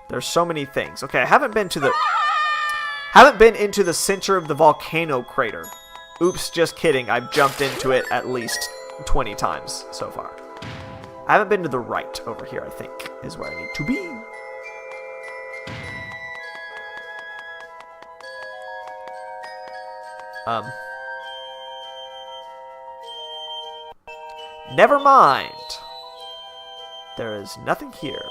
There's so many things. Okay, I haven't been into the center of the volcano crater. Oops, just kidding. I've jumped into it at least 20 times so far. I haven't been to the right over here, I think, is where I need to be. Never mind. There is nothing here.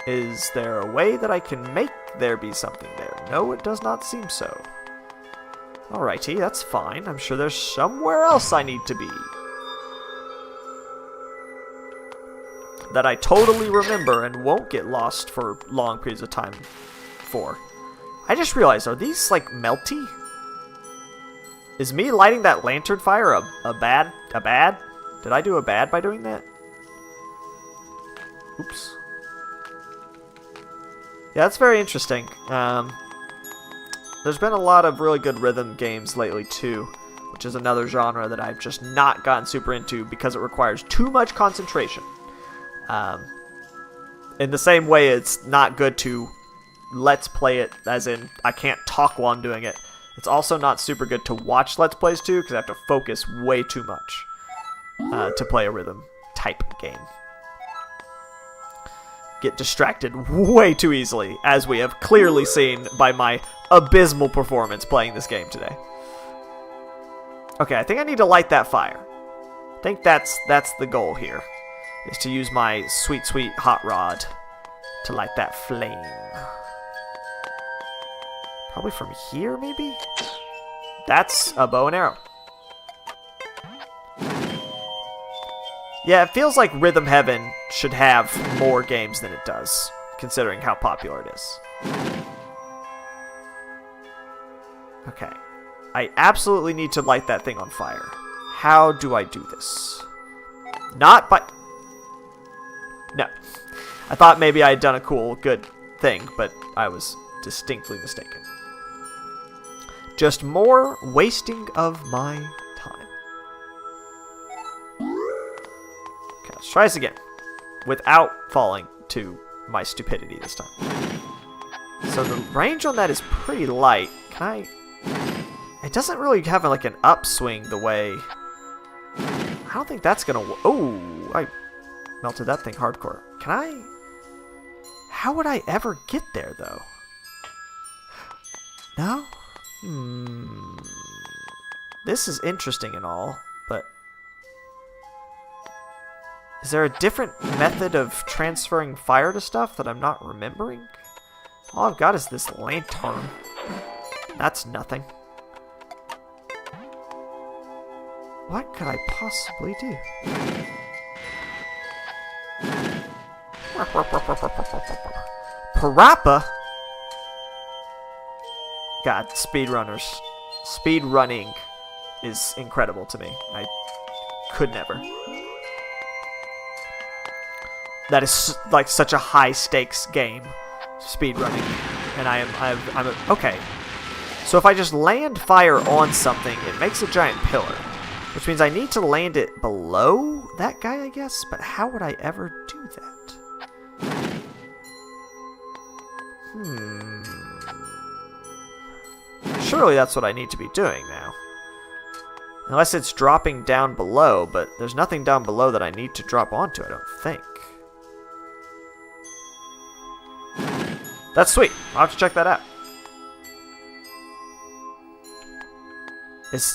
Is there a way that I can make there be something there? No, it does not seem so. Alrighty, that's fine. I'm sure there's somewhere else I need to be. That I totally remember and won't get lost for long periods of time for. I just realized, are these, like, melty? Is me lighting that lantern fire a bad? Did I do a bad by doing that? Oops. Yeah, that's very interesting. There's been a lot of really good rhythm games lately, too, which is another genre that I've just not gotten super into because it requires too much concentration. In the same way, it's not good to let's play it, as in, I can't talk while I'm doing it. It's also not super good to watch Let's Plays, too, because I have to focus way too much to play a rhythm type game. Get distracted way too easily, as we have clearly seen by my abysmal performance playing this game today. Okay, I think I need to light that fire. I think that's the goal here, is to use my sweet, sweet hot rod to light that flame. Probably from here, maybe? That's a bow and arrow. Yeah, it feels like Rhythm Heaven should have more games than it does, considering how popular it is. Okay. I absolutely need to light that thing on fire. How do I do this? Not by... No. I thought maybe I had done a cool, good thing, but I was distinctly mistaken. Just more wasting of my time. Okay, let's try this again. Without falling to my stupidity this time. So the range on that is pretty light. Can I... It doesn't really have like an upswing the way... I don't think that's gonna... Oh! I melted that thing hardcore. Can I... How would I ever get there, though? No? This is interesting and all, but is there a different method of transferring fire to stuff that I'm not remembering? All I've got is this lantern. That's nothing. What could I possibly do? Parappa? God, speedrunners. Speedrunning is incredible to me. I could never. That is like such a high stakes game, speedrunning, and I'm okay. So if I just land fire on something, it makes a giant pillar, which means I need to land it below that guy, I guess. But how would I ever do that? Surely that's what I need to be doing now. Unless it's dropping down below, but there's nothing down below that I need to drop onto, I don't think. That's sweet. I'll have to check that out.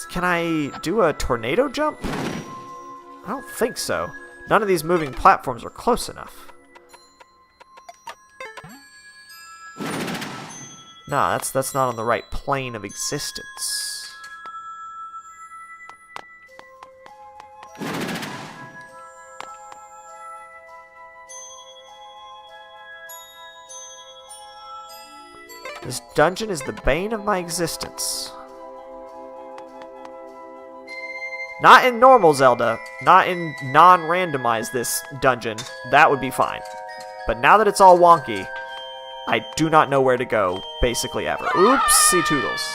Can I do a tornado jump? I don't think so. None of these moving platforms are close enough. Nah, that's not on the right plane of existence. This dungeon is the bane of my existence. Not in normal Zelda, not in non-randomized this dungeon, that would be fine. But now that it's all wonky, I do not know where to go, basically ever. Oopsie toodles.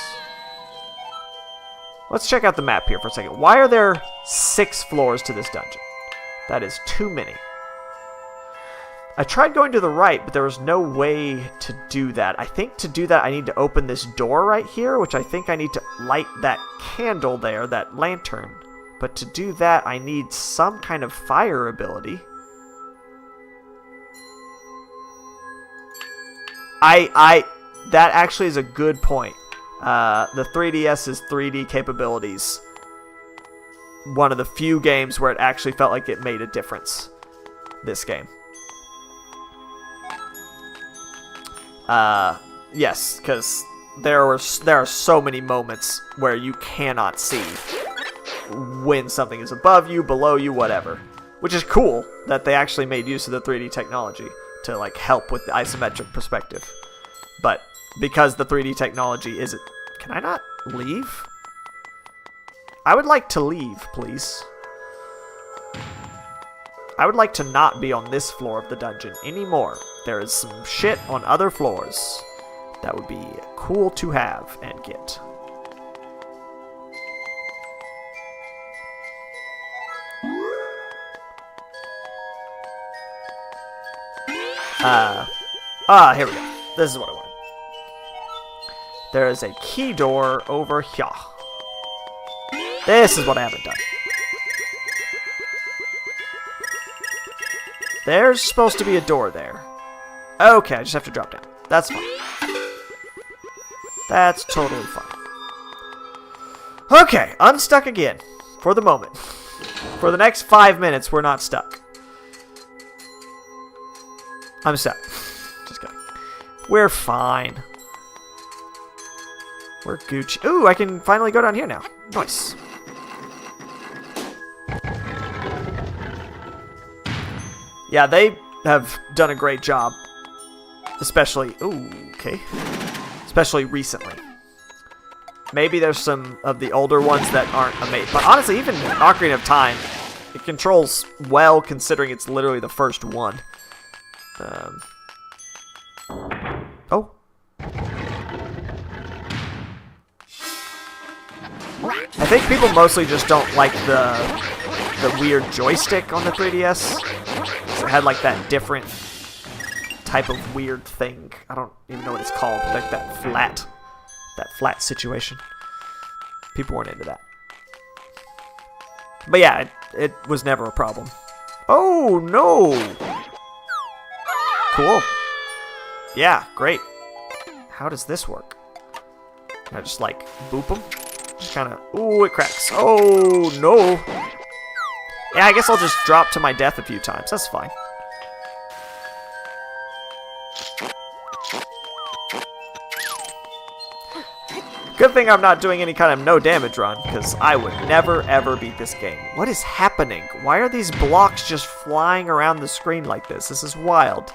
Let's check out the map here for a second. Why are there 6 floors to this dungeon? That is too many. I tried going to the right, but there was no way to do that. I think to do that, I need to open this door right here, which I think I need to light that candle there, that lantern. But to do that, I need some kind of fire ability. That actually is a good point. The 3DS's 3D capabilities. One of the few games where it actually felt like it made a difference. This game. Yes, because there are so many moments where you cannot see when something is above you, below you, whatever. Which is cool that they actually made use of the 3D technology to like help with the isometric perspective. But because the 3D technology isn't... Can I not leave? I would like to leave, please. I would like to not be on this floor of the dungeon anymore. There is some shit on other floors that would be cool to have and get. Here we go. This is what I want. There is a key door over here. This is what I haven't done. There's supposed to be a door there. Okay, I just have to drop down. That's fine. That's totally fine. Okay, unstuck again. For the moment. For the next 5 minutes, we're not stuck. I'm stuck. Just kidding. We're fine. We're Gucci. Ooh, I can finally go down here now. Nice. Yeah, they have done a great job. Especially... Ooh, okay. Especially recently. Maybe there's some of the older ones that aren't amazing. But honestly, even Ocarina of Time, it controls well considering it's literally the first one. Oh. I think people mostly just don't like the weird joystick on the 3DS. It had like that different type of weird thing. I don't even know what it's called. Like that flat situation. People weren't into that. But yeah, it was never a problem. Oh no! Cool. Yeah, great. How does this work? Can I just like boop them? Just kind of... Ooh, it cracks. Oh, no. Yeah, I guess I'll just drop to my death a few times. That's fine. Good thing I'm not doing any kind of no damage run, because I would never ever beat this game. What is happening? Why are these blocks just flying around the screen like this? This is wild.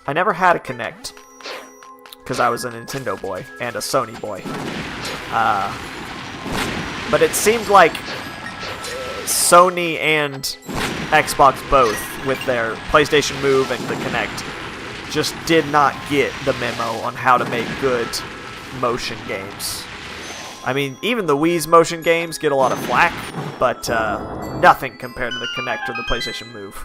I never had a Kinect, because I was a Nintendo boy and a Sony boy. But it seemed like Sony and Xbox both, with their PlayStation Move and the Kinect, just did not get the memo on how to make good motion games. I mean, even the Wii's motion games get a lot of flack, but nothing compared to the Kinect or the PlayStation Move.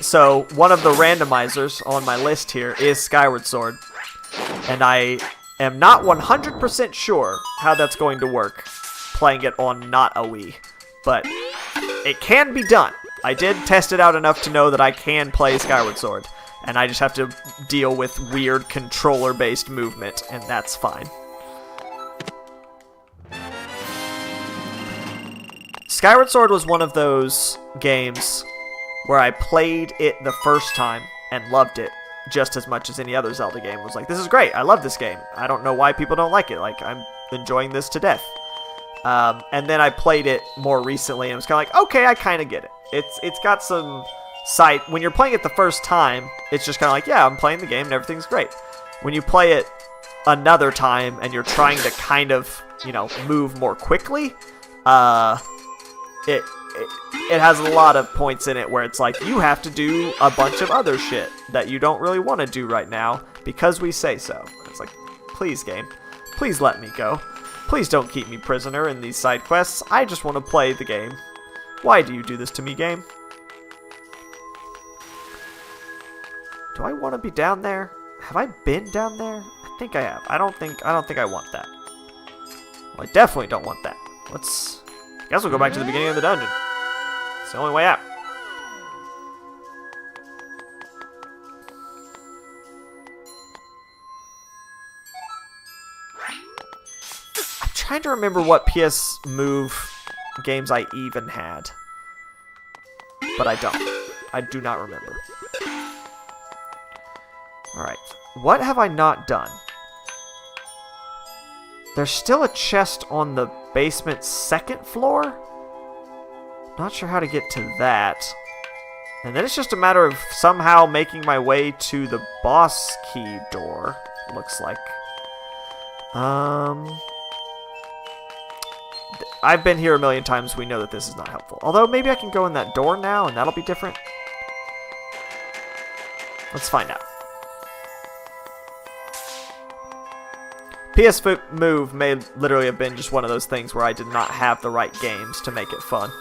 So one of the randomizers on my list here is Skyward Sword, and I am not 100% sure how that's going to work playing it on not a Wii, but it can be done. I did test it out enough to know that I can play Skyward Sword, and I just have to deal with weird controller-based movement, and that's fine. Skyward Sword was one of those games where I played it the first time and loved it just as much as any other Zelda game. Was like, this is great, I love this game. I don't know why people don't like it. Like, I'm enjoying this to death. And then I played it more recently and it was kind of like, okay, I kind of get it. It's got some side... When you're playing it the first time, it's just kind of like, yeah, I'm playing the game and everything's great. When you play it another time and you're trying to kind of, you know, move more quickly, it has a lot of points in it where it's like, you have to do a bunch of other shit that you don't really want to do right now because we say so. It's like, please, game. Please let me go. Please don't keep me prisoner in these side quests. I just want to play the game. Why do you do this to me, game? Do I want to be down there? Have I been down there? I think I have. I don't think I want that. Well, I definitely don't want that. I guess we'll go back to the beginning of the dungeon. It's the only way out. I'm trying to remember what PS Move games I even had. But I don't. I do not remember. Alright. What have I not done? There's still a chest on the basement second floor? Not sure how to get to that. And then it's just a matter of somehow making my way to the boss key door, looks like. I've been here a million times. We know that this is not helpful. Although, maybe I can go in that door now, and that'll be different. Let's find out. PS Move may literally have been just one of those things where I did not have the right games to make it fun.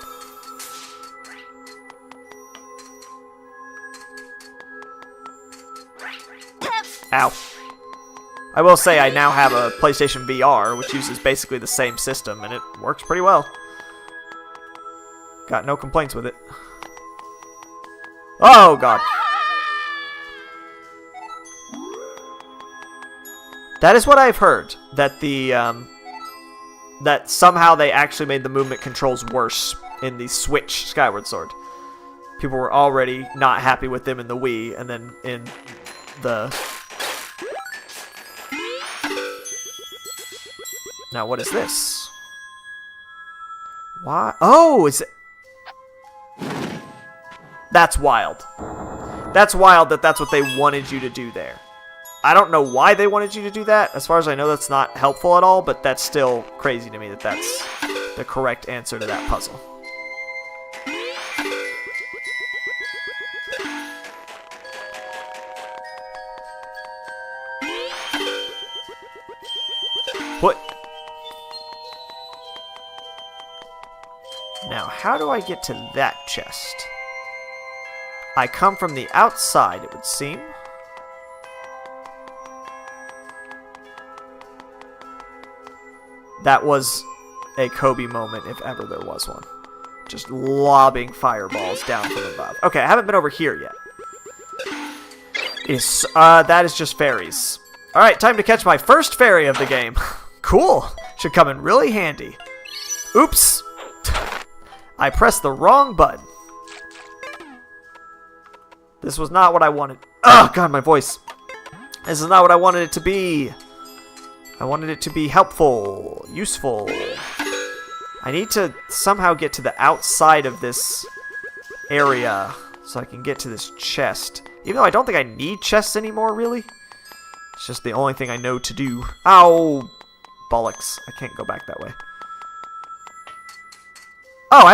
Ow. I will say I now have a PlayStation VR, which uses basically the same system, and it works pretty well. Got no complaints with it. Oh, God. That is what I've heard, that that somehow they actually made the movement controls worse in the Switch Skyward Sword. People were already not happy with them in the Wii, and then in the... Now, what is this? Why? Oh, is it... That's wild. That's wild that that's what they wanted you to do there. I don't know why they wanted you to do that. As far as I know, that's not helpful at all, but that's still crazy to me that that's the correct answer to that puzzle. What? Now, how do I get to that chest? I come from the outside, it would seem. That was a Kobe moment if ever there was one. Just lobbing fireballs down from above. Okay, I haven't been over here yet. That is just fairies. Alright, time to catch my first fairy of the game. Cool. Should come in really handy. Oops. I pressed the wrong button. This was not what I wanted. Oh, God, my voice. This is not what I wanted it to be. I wanted it to be helpful, useful. I need to somehow get to the outside of this area so I can get to this chest. Even though I don't think I need chests anymore, really. It's just the only thing I know to do. Ow! Bollocks. I can't go back that way. Oh, I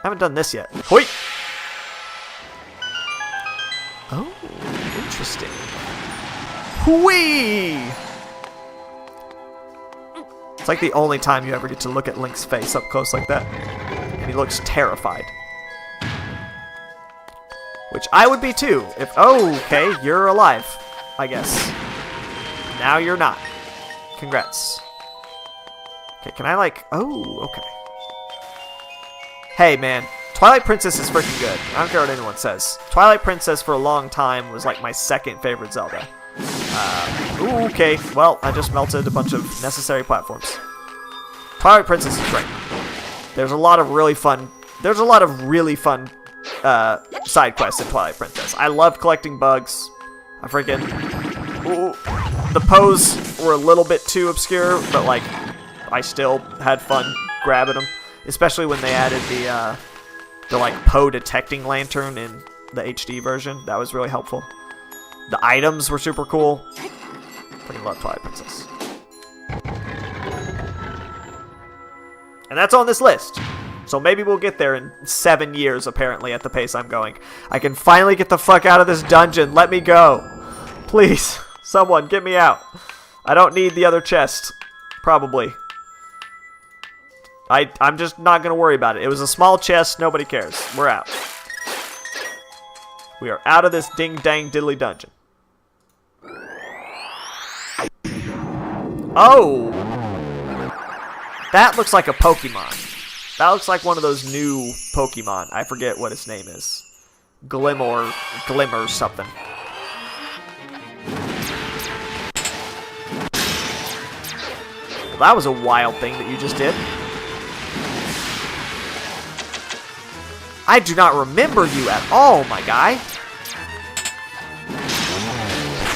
haven't done this yet. Hoi! Oh, interesting. Whee! It's like the only time you ever get to look at Link's face up close like that. And he looks terrified. Which I would be too. If, oh, okay, you're alive, I guess. Now you're not. Congrats. Okay, can I like, oh, okay. Hey man, Twilight Princess is freaking good. I don't care what anyone says. Twilight Princess for a long time was like my second favorite Zelda. Ooh, okay, well, I just melted a bunch of necessary platforms. Twilight Princess is great. There's a lot of really fun side quests in Twilight Princess. I loved collecting bugs. I freaking... Ooh, the pose were a little bit too obscure, but like, I still had fun grabbing them. Especially when they added the like Poe detecting lantern in the HD version. That was really helpful. The items were super cool. Freaking love Twilight Princess. And that's on this list. So maybe we'll get there in 7 years, apparently, at the pace I'm going. I can finally get the fuck out of this dungeon. Let me go. Please, someone, get me out. I don't need the other chest. Probably. I'm just not going to worry about it. It was a small chest. Nobody cares. We're out. We are out of this ding-dang diddly dungeon. Oh! That looks like a Pokemon. That looks like one of those new Pokemon. I forget what its name is. Glimmer something. Well, that was a wild thing that you just did. I do not remember you at all, my guy.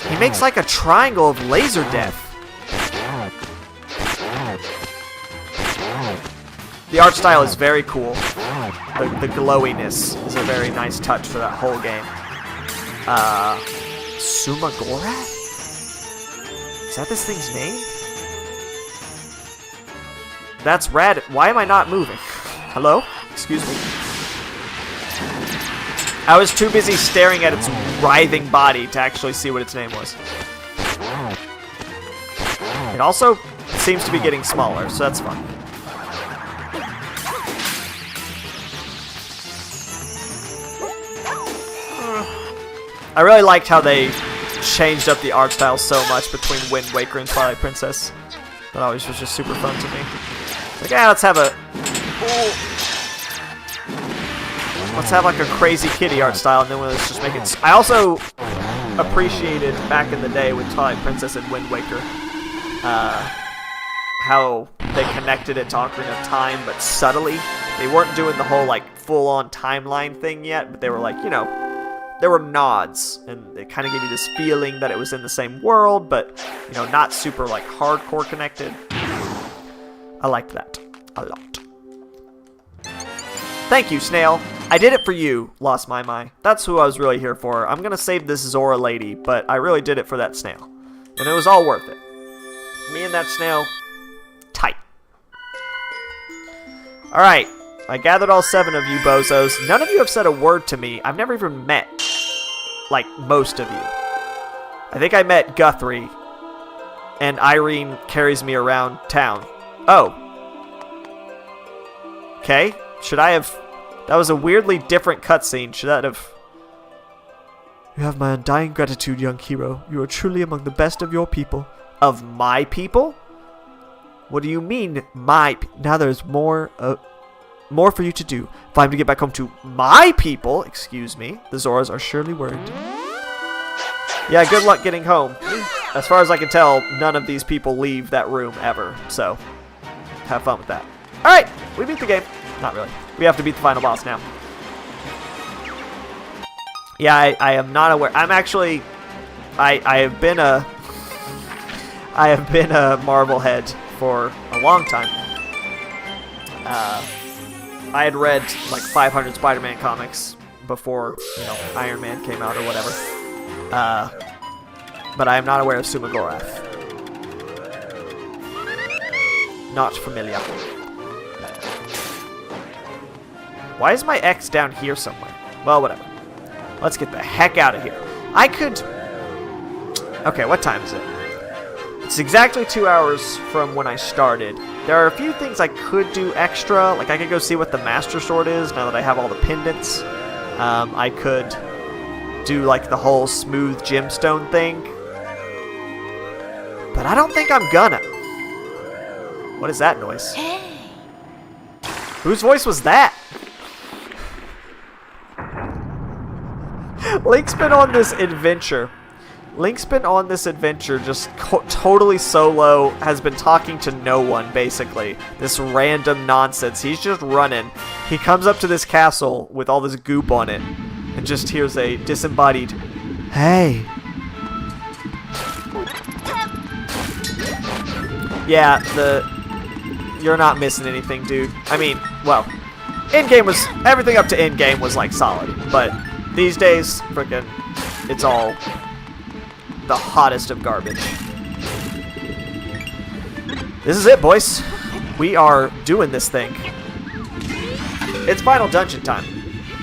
He makes like a triangle of laser death. The art style is very cool. The glowiness is a very nice touch for that whole game. Sumagora? Is that this thing's name? That's rad. Why am I not moving? Hello? Excuse me. I was too busy staring at its writhing body to actually see what its name was. It also seems to be getting smaller, so that's fun. I really liked how they changed up the art style so much between Wind Waker and Twilight Princess. That always was just super fun to me. Like, yeah, let's have a... Ooh. Let's have like a crazy kitty art style, and then let's just make it... I also appreciated back in the day with Twilight Princess and Wind Waker how they connected it to Ocarina of Time, but subtly. They weren't doing the whole like full-on timeline thing yet, but they were like, you know, there were nods, and it kind of gave you this feeling that it was in the same world, but, you know, not super like hardcore connected. I liked that a lot. Thank you, Snail. I did it for you, Lost My Mai. That's who I was really here for. I'm gonna save this Zora lady, but I really did it for that snail. And it was all worth it. Me and that snail, tight. Alright, I gathered all 7 of you bozos. None of you have said a word to me. I've never even met, like, most of you. I think I met Guthrie, and Irene carries me around town. Oh. Okay, should I have... That was a weirdly different cutscene. Should that have... You have my undying gratitude, young hero. You are truly among the best of your people. Of my people? What do you mean, my? Now there's more for you to do. If I'm to get back home to my people, excuse me, the Zoras are surely worried. Yeah, good luck getting home. As far as I can tell, none of these people leave that room ever, so have fun with that. Alright, we beat the game. Not really. We have to beat the final boss now. Yeah, I am not aware. I'm actually... I have been a Marvel-head for a long time. I had read like 500 Spider-Man comics before, you know, Iron Man came out or whatever. But I am not aware of Sumagorath. Not familiar. Why is my X down here somewhere? Well, whatever. Let's get the heck out of here. I could... Okay, what time is it? It's exactly 2 hours from when I started. There are a few things I could do extra. Like, I could go see what the Master Sword is now that I have all the pendants. I could do, like, the whole smooth gemstone thing. But I don't think I'm gonna. What is that noise? Whose voice was that? Link's been on this adventure. Just totally solo, has been talking to no one, basically. This random nonsense. He's just running. He comes up to this castle with all this goop on it and just hears a disembodied, "Hey." Yeah, you're not missing anything, dude. I mean, well, everything up to endgame was, like, solid. But these days, frickin', it's all the hottest of garbage. This is it, boys. We are doing this thing. It's final dungeon time.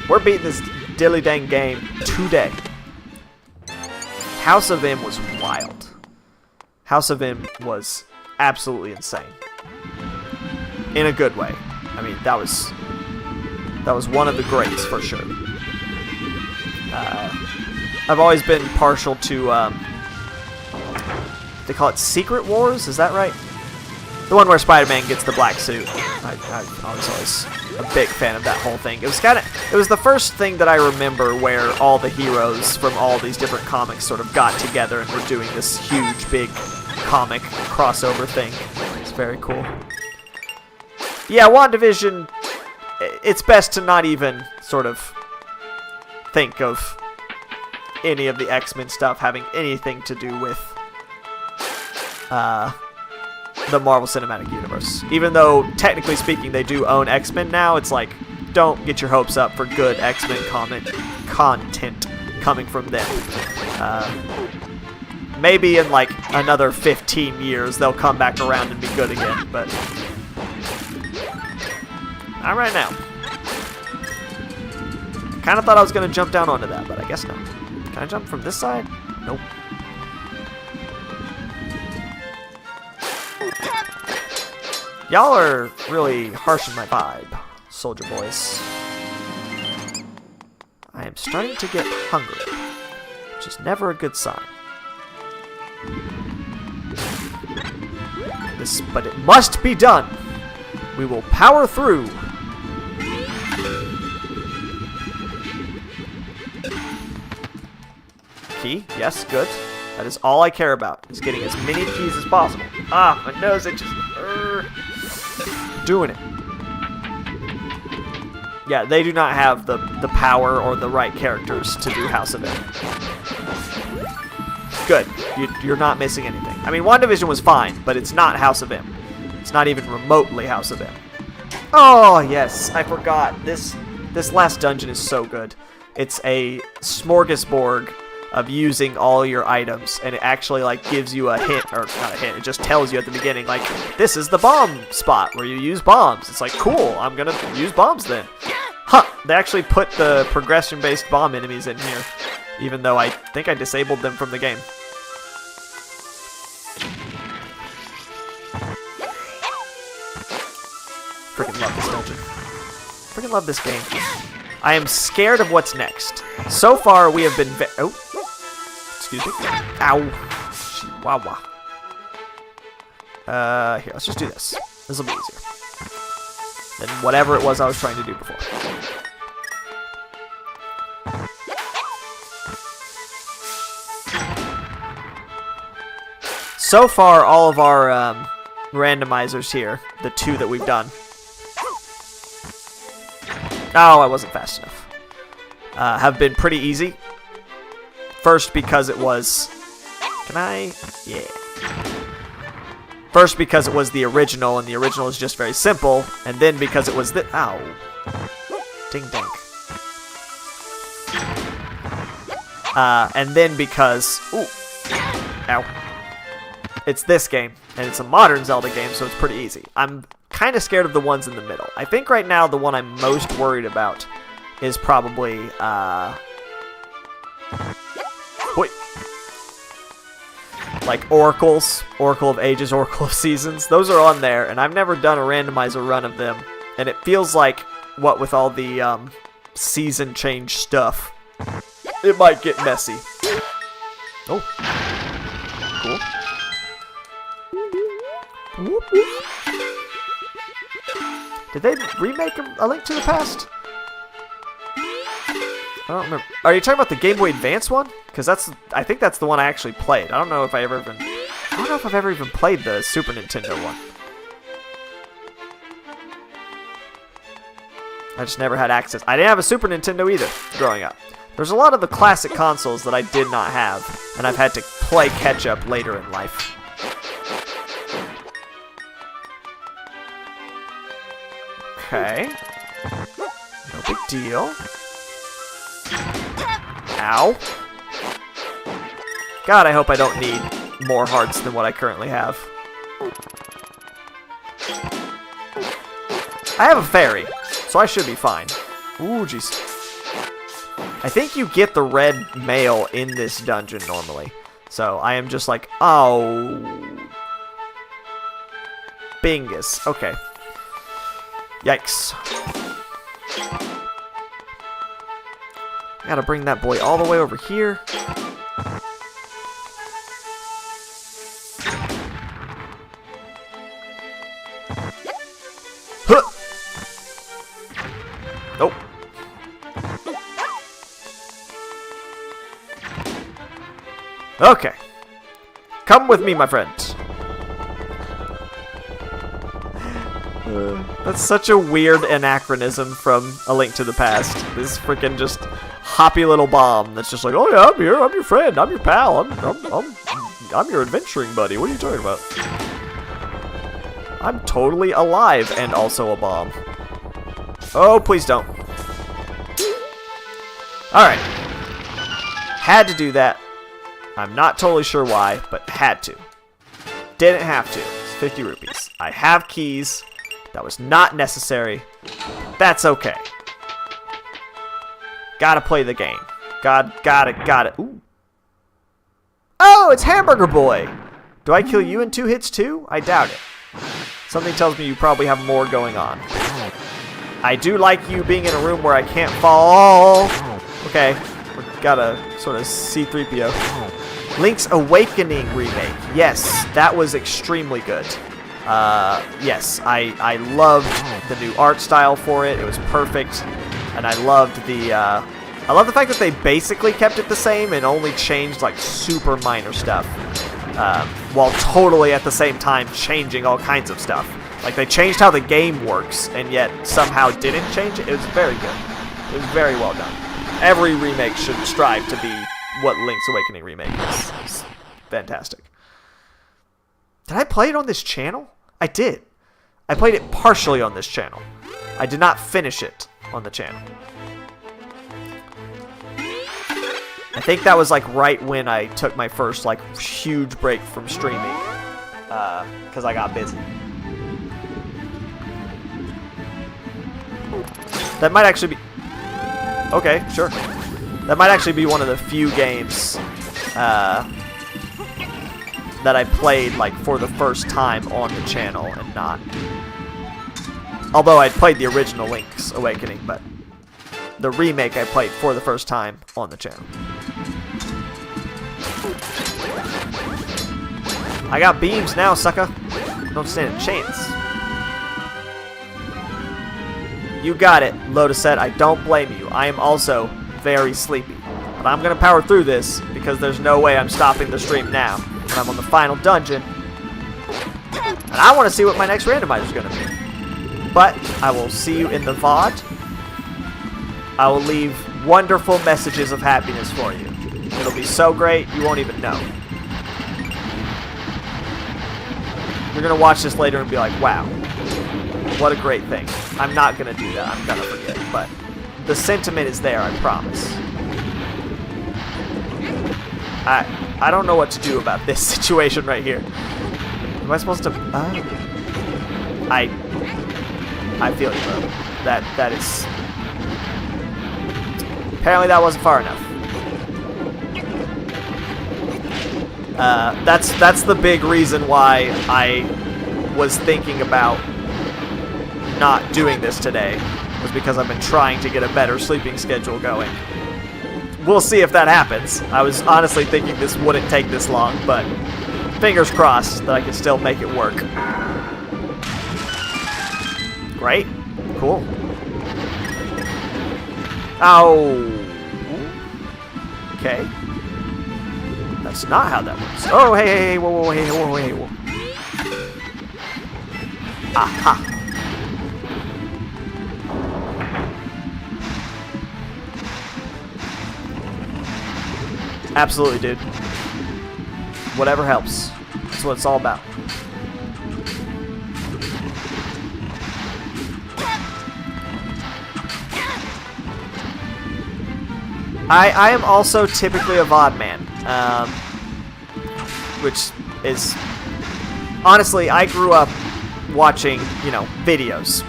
We're beating this dilly dang game today. House of M was wild. House of M was absolutely insane. In a good way. I mean, that was one of the greats for sure. I've always been partial to they call it Secret Wars, is that right? The one where Spider-Man gets the black suit. I was always a big fan of that whole thing. It was the first thing that I remember where all the heroes from all these different comics sort of got together and were doing this huge, big comic crossover thing. It's very cool. Yeah, WandaVision, it's best to not even sort of think of any of the X-Men stuff having anything to do with the Marvel Cinematic Universe. Even though, technically speaking, they do own X-Men now, it's like, don't get your hopes up for good X-Men content coming from them. Maybe in like another 15 years they'll come back around and be good again, but not right now. Kind of thought I was going to jump down onto that, but I guess not. Can I jump from this side? Nope. Y'all are really harshing my vibe, soldier boys. I am starting to get hungry, which is never a good sign. But it must be done. We will power through. Key, yes, good. That is all I care about, is getting as many keys as possible. Ah, my nose itches. Doing it. Yeah, they do not have the power or the right characters to do House of M. Good. You're not missing anything. I mean, WandaVision was fine, but it's not House of M. It's not even remotely House of M. Oh, yes. I forgot. This last dungeon is so good. It's a smorgasbord of using all your items, and it actually like gives you a hint, or not a hint, it just tells you at the beginning, like, this is the bomb spot where you use bombs. It's like, cool, I'm gonna use bombs then. Huh, they actually put the progression-based bomb enemies in here, even though I think I disabled them from the game. Freaking love this dungeon. Freaking love this game. I am scared of what's next. So far, we have been oh. Excuse me. Ow. Chihuahua. Here, let's just do this. This will be easier than whatever it was I was trying to do before. So far, all of our randomizers here, the 2 that we've done. Oh, I wasn't fast enough. Have been pretty easy. First, because it was... Can I? Yeah. First, because it was the original, and the original is just very simple. And then because it was the... Ow. Ding ding. And then because... Ooh. Ow. It's this game, and it's a modern Zelda game, so it's pretty easy. I'm kind of scared of the ones in the middle. I think right now the one I'm most worried about is probably, wait. Like Oracles, Oracle of Ages, Oracle of Seasons. Those are on there, and I've never done a randomizer run of them. And it feels like, what with all the season change stuff, it might get messy. Oh. Cool. Did they remake A Link to the Past? I don't remember. Are you talking about the Game Boy Advance one? Because I think that's the one I actually played. I don't know if I don't know if I've ever even played the Super Nintendo one. I just never had access. I didn't have a Super Nintendo either growing up. There's a lot of the classic consoles that I did not have, and I've had to play catch up later in life. Okay. No big deal. Ow. God, I hope I don't need more hearts than what I currently have. I have a fairy, so I should be fine. Ooh, jeez. I think you get the red mail in this dungeon normally. So I am just like, oh. Bingus. Okay. Yikes. Gotta bring that boy all the way over here. Huh. Nope. Okay. Come with me, my friend. That's such a weird anachronism from A Link to the Past. This freaking just hoppy little bomb that's just like, oh yeah, I'm here, I'm your friend, I'm your pal, I'm your adventuring buddy. What are you talking about? I'm totally alive and also a bomb. Oh, please don't. Alright. Had to do that. I'm not totally sure why, but had to. Didn't have to. It's 50 rupees. I have keys. That was not necessary. That's okay. Gotta play the game. Got it. Ooh. Oh, it's Hamburger Boy! Do I kill you in 2 hits too? I doubt it. Something tells me you probably have more going on. I do like you being in a room where I can't fall. Okay. Got a sort of C-3PO. Link's Awakening remake. Yes, that was extremely good. Yes, I loved the new art style for it. It was perfect, and I loved the fact that they basically kept it the same and only changed like super minor stuff, while totally at the same time changing all kinds of stuff. Like they changed how the game works, and yet somehow didn't change it. It was very good. It was very well done. Every remake should strive to be what Link's Awakening remake is. It's fantastic. Did I play it on this channel? I did. I played it partially on this channel. I did not finish it on the channel. I think that was like right when I took my first like huge break from streaming, because I got busy. That might actually be... Okay, sure. That might actually be one of the few games that I played like for the first time on the channel and not. Although I played the original Link's Awakening, but the remake I played for the first time on the channel. I got beams now, sucker. Don't stand a chance. You got it, Lotuset. I don't blame you. I am also very sleepy. But I'm going to power through this because there's no way I'm stopping the stream now. And I'm on the final dungeon. And I want to see what my next randomizer is going to be. But I will see you in the VOD. I will leave wonderful messages of happiness for you. It'll be so great, you won't even know. You're going to watch this later and be like, wow, what a great thing. I'm not going to do that. I'm going to forget. But the sentiment is there, I promise. I don't know what to do about this situation right here. Am I supposed to... I feel you, bro. That is... Apparently that wasn't far enough. That's the big reason why I was thinking about not doing this today, was because I've been trying to get a better sleeping schedule going. We'll see if that happens. I was honestly thinking this wouldn't take this long, but fingers crossed that I can still make it work. Great. Cool. Oh. Okay. That's not how that works. Oh, hey, whoa, hey, whoa. Aha. Absolutely, dude. Whatever helps. That's what it's all about. I am also typically a VOD man. Which is... Honestly, I grew up watching, you know, videos.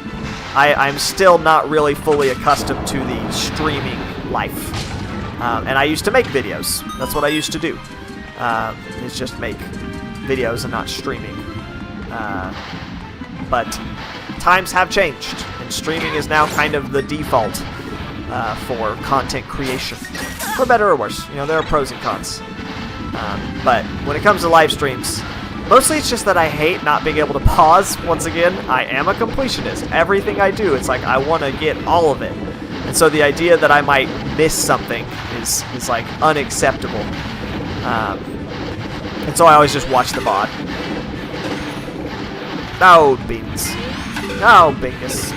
I'm still not really fully accustomed to the streaming life. And I used to make videos. That's what I used to do. Is just make videos and not streaming. But times have changed, and streaming is now kind of the default for content creation. For better or worse. You know, there are pros and cons. But when it comes to live streams, mostly it's just that I hate not being able to pause. Once again, I am a completionist. Everything I do, it's like I want to get all of it. And so the idea that I might miss something is like unacceptable. And so I always just watch the VOD. No, beans. No, bingus.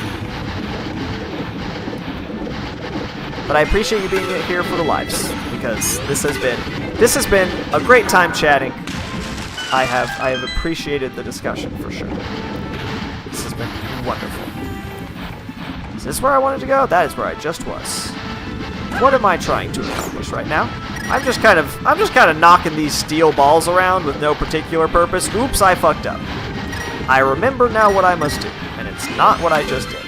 But I appreciate you being here for the lives, because this has been a great time chatting. I have appreciated the discussion for sure. This has been wonderful. Is this where I wanted to go? That is where I just was. What am I trying to accomplish right now? I'm just kind of knocking these steel balls around with no particular purpose. Oops, I fucked up. I remember now what I must do, and it's not what I just did.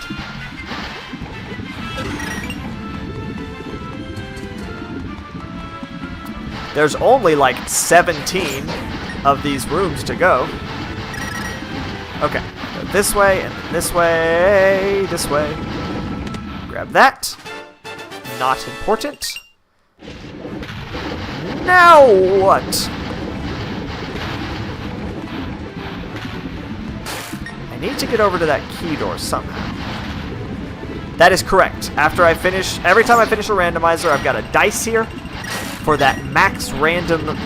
There's only like 17 of these rooms to go. Okay, go this way, and this way, this way. Grab that. Not important. Now what? I need to get over to that key door somehow. That is correct. After I finish, every time I finish a randomizer, I've got a dice here for that max random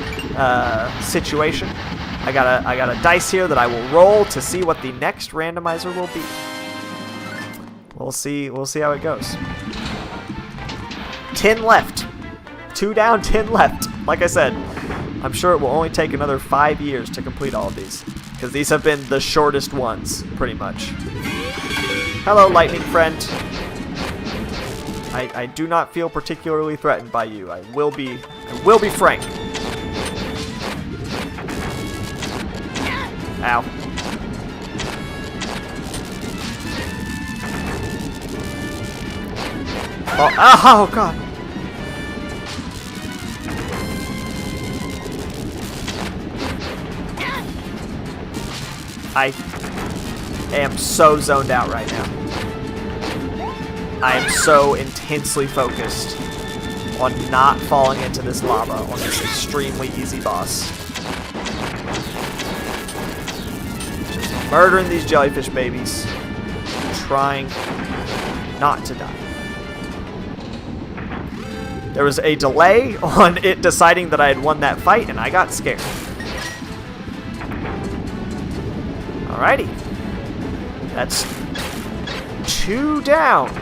situation. I got a dice here that I will roll to see what the next randomizer will be. We'll see how it goes. 10 left. 2 down, 10 left. Like I said, I'm sure it will only take another 5 years to complete all of these, because these have been the shortest ones, pretty much. Hello, lightning friend. I do not feel particularly threatened by you. I will be frank. Ow. Oh god. I am so zoned out right now. I am so intensely focused on not falling into this lava on this extremely easy boss. Just Murdering these jellyfish babies. Trying not to die. There was a delay on it deciding that I had won that fight, and I got scared. Alrighty. That's 2 down.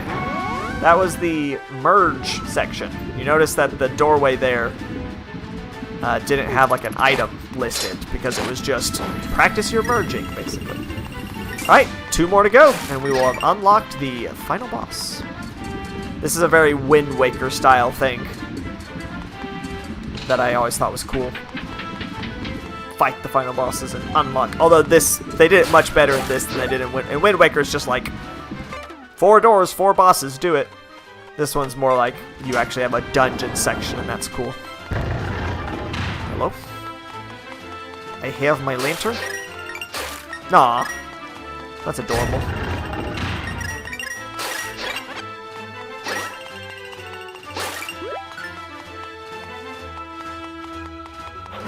That was the merge section. You notice that the doorway there didn't have like an item listed because it was just practice your merging, basically. Alright, 2 more to go, and we will have unlocked the final boss. This is a very Wind Waker style thing that I always thought was cool. Fight the final bosses and unlock. Although they did it much better in this than they did in Wind Waker. It's just like 4 doors, 4 bosses, do it. This one's more like you actually have a dungeon section, and that's cool. Hello? I have my lantern. Nah, that's adorable.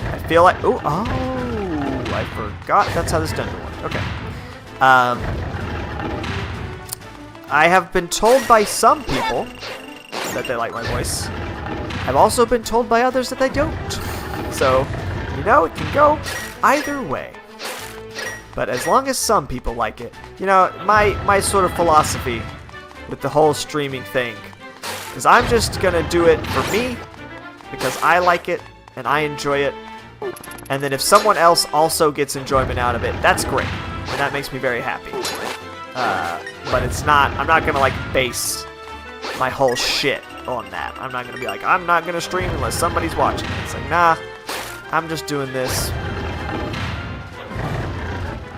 I feel like oh, I forgot that's how this dungeon works. Okay. I have been told by some people that they like my voice. I've also been told by others that they don't. So, you know, it can go either way. But as long as some people like it, you know, my sort of philosophy with the whole streaming thing is I'm just gonna do it for me because I like it and I enjoy it. And then if someone else also gets enjoyment out of it, that's great. And that makes me very happy. But it's not, I'm not gonna like base my whole shit on that. I'm not gonna be like, I'm not gonna stream unless somebody's watching it. It's like, nah, I'm just doing this.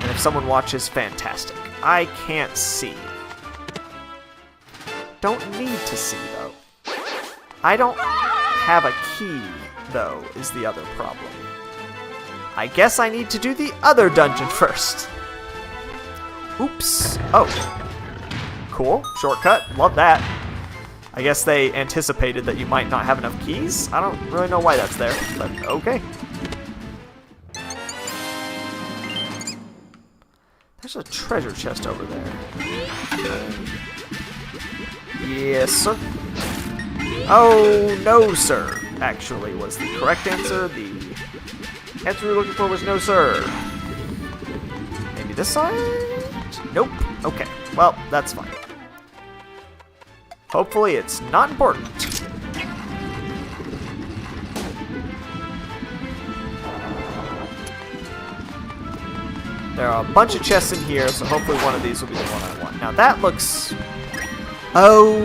And if someone watches, fantastic. I can't see. Don't need to see, though. I don't have a key, though, is the other problem. I guess I need to do the other dungeon first. Oops. Oh. Cool. Shortcut. Love that. I guess they anticipated that you might not have enough keys. I don't really know why that's there, but okay. There's a treasure chest over there. Yes, sir. Oh, no, sir, actually was the correct answer. The answer we were looking for was no, sir. Maybe this side? Nope. Okay. Well, that's fine. Hopefully it's not important. There are a bunch of chests in here, so hopefully one of these will be the one I want. Now that looks... Oh...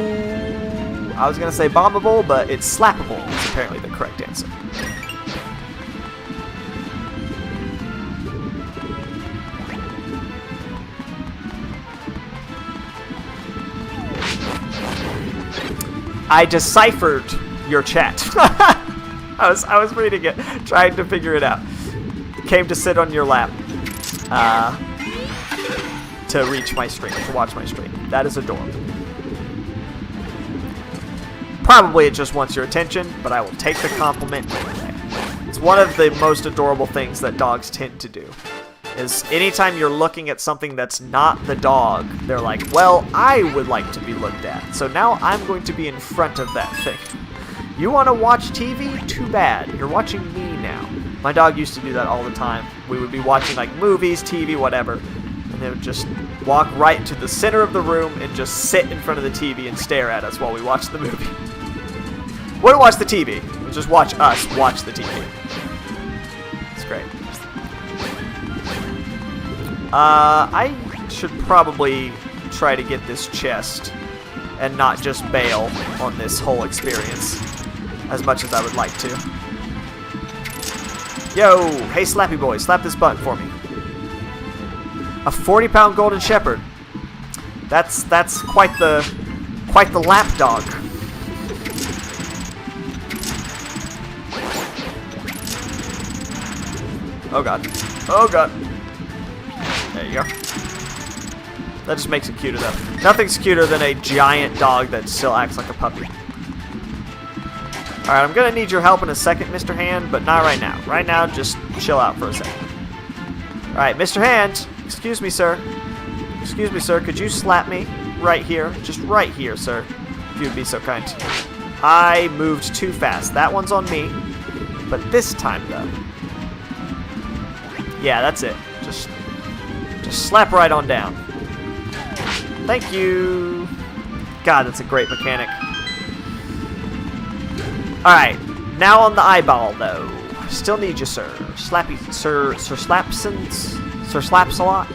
I was going to say bombable, but it's slappable is apparently the correct answer. I deciphered your chat. I was reading it, trying to figure it out. Came to sit on your lap to reach my stream, to watch my stream. That is adorable. Probably it just wants your attention, but I will take the compliment anyway. It's one of the most adorable things that dogs tend to do. Is anytime you're looking at something that's not the dog, they're like, well, I would like to be looked at, so now I'm going to be in front of that thing. You want to watch TV? Too bad. You're watching me now. My dog used to do that all the time. We would be watching like movies, TV, whatever, and they would just walk right to the center of the room and just sit in front of the TV and stare at us while we watched the movie. Wouldn't watch the TV. We'd just watch us watch the TV. It's great. I should probably try to get this chest and not just bail on this whole experience as much as I would like to. Yo, hey Slappy Boy, slap this button for me. A 40-pound golden shepherd. That's quite the lap dog. Oh god. Oh god. There you go. That just makes it cuter though. Nothing's cuter than a giant dog that still acts like a puppy. Alright, I'm gonna need your help in a second, Mr. Hand, but not right now. Right now, just chill out for a second. Alright, Mr. Hand, Excuse me, sir. Excuse me, sir. Could you slap me right here? Just right here, sir. If you'd be so kind. I moved too fast. That one's on me. But this time, though. Yeah, that's it. Just slap right on down. Thank you. God, that's a great mechanic. Alright. Now on the eyeball, though. Still need you, sir. Slappy, Sir Slapsons? Sir Slaps-a-lot?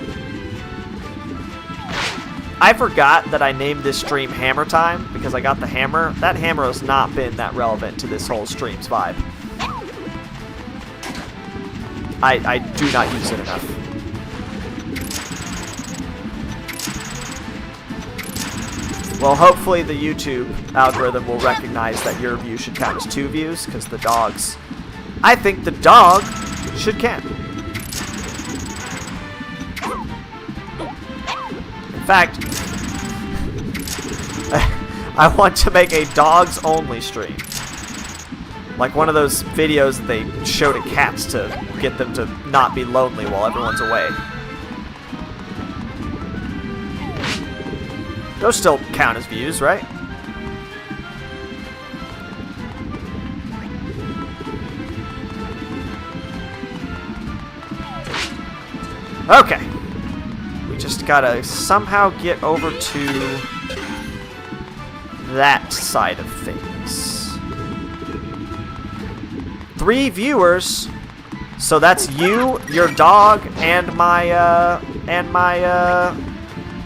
I forgot that I named this stream Hammer Time because I got the hammer. That hammer has not been that relevant to this whole stream's vibe. I do not use it enough. Well, hopefully the YouTube algorithm will recognize that your view should count as 2 views, because the dogs... I think the dog should count. In fact, I want to make a dogs-only stream. Like one of those videos that they show to cats to get them to not be lonely while everyone's away. Those still count as views, right? Okay. We just gotta somehow get over to that side of things. 3 viewers. So that's you, your dog, and my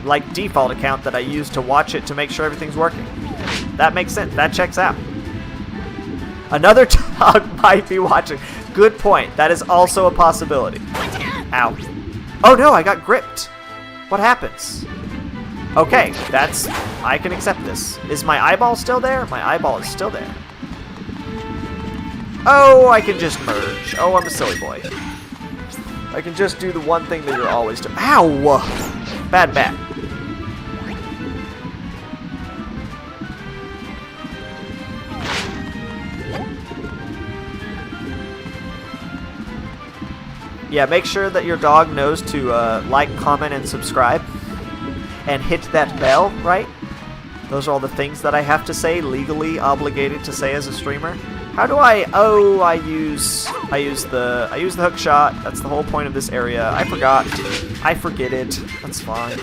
like default account that I use to watch it to make sure everything's working. That makes sense. That checks out. Another dog might be watching. Good point. That is also a possibility. Ow. Oh no, I got gripped. What happens? Okay, that's... I can accept this. Is my eyeball still there? My eyeball is still there. Oh, I can just merge. Oh, I'm a silly boy. I can just do the one thing that you're always doing. Ow! Bad bat. Yeah, make sure that your dog knows to like, comment, and subscribe. And hit that bell, right? Those are all the things that I have to say, legally obligated to say as a streamer. How do I... Oh, I use the hook shot. That's the whole point of this area. I forgot. I forget it. That's fine.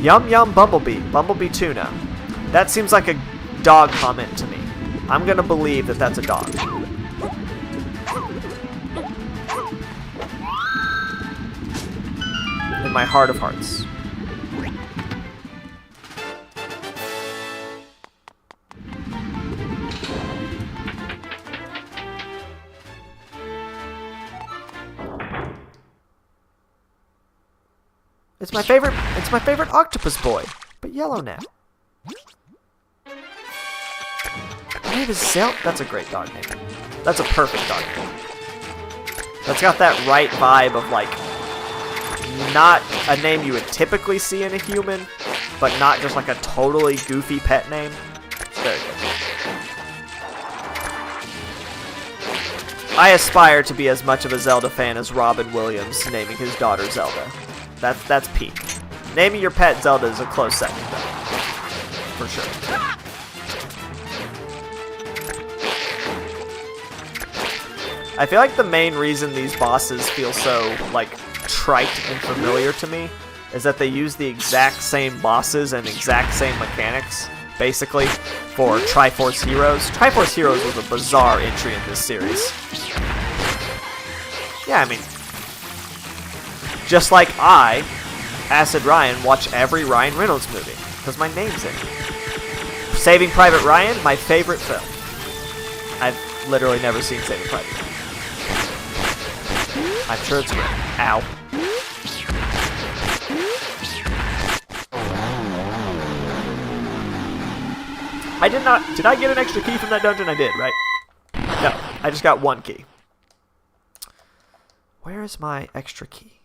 Yum yum bumblebee. Bumblebee tuna. That seems like a dog comment to me. I'm gonna believe that that's a dog. In my heart of hearts. It's my favorite octopus boy, but yellow now. My name is Zelda. That's a great dog name. That's a perfect dog name. That's got that right vibe of like, not a name you would typically see in a human, but not just like a totally goofy pet name. It's very good. I aspire to be as much of a Zelda fan as Robin Williams naming his daughter Zelda. That's peak. Naming your pet Zelda is a close second, though. For sure. I feel like the main reason these bosses feel so, like, trite and familiar to me is that they use the exact same bosses and exact same mechanics, basically, for Triforce Heroes. Triforce Heroes was a bizarre entry in this series. Yeah, I mean... Just like I, Acid Ryan, watch every Ryan Reynolds movie, because my name's in it. Saving Private Ryan, my favorite film. I've literally never seen Saving Private Ryan. I'm sure it's great. Ow. I did not... Did I get an extra key from that dungeon? I did, right? No, I just got 1 key. Where is my extra key?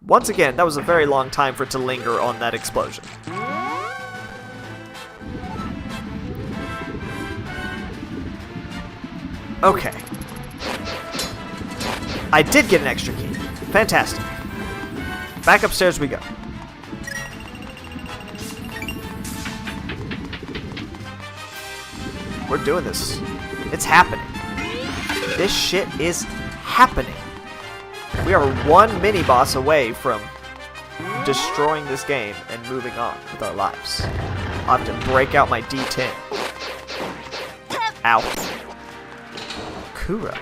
Once again, that was a very long time for it to linger on that explosion. Okay. I did get an extra key. Fantastic. Back upstairs we go. We're doing this. It's happening. This shit is happening. We are one mini-boss away from destroying this game and moving on with our lives. I'll have to break out my D10. Ow. Kura.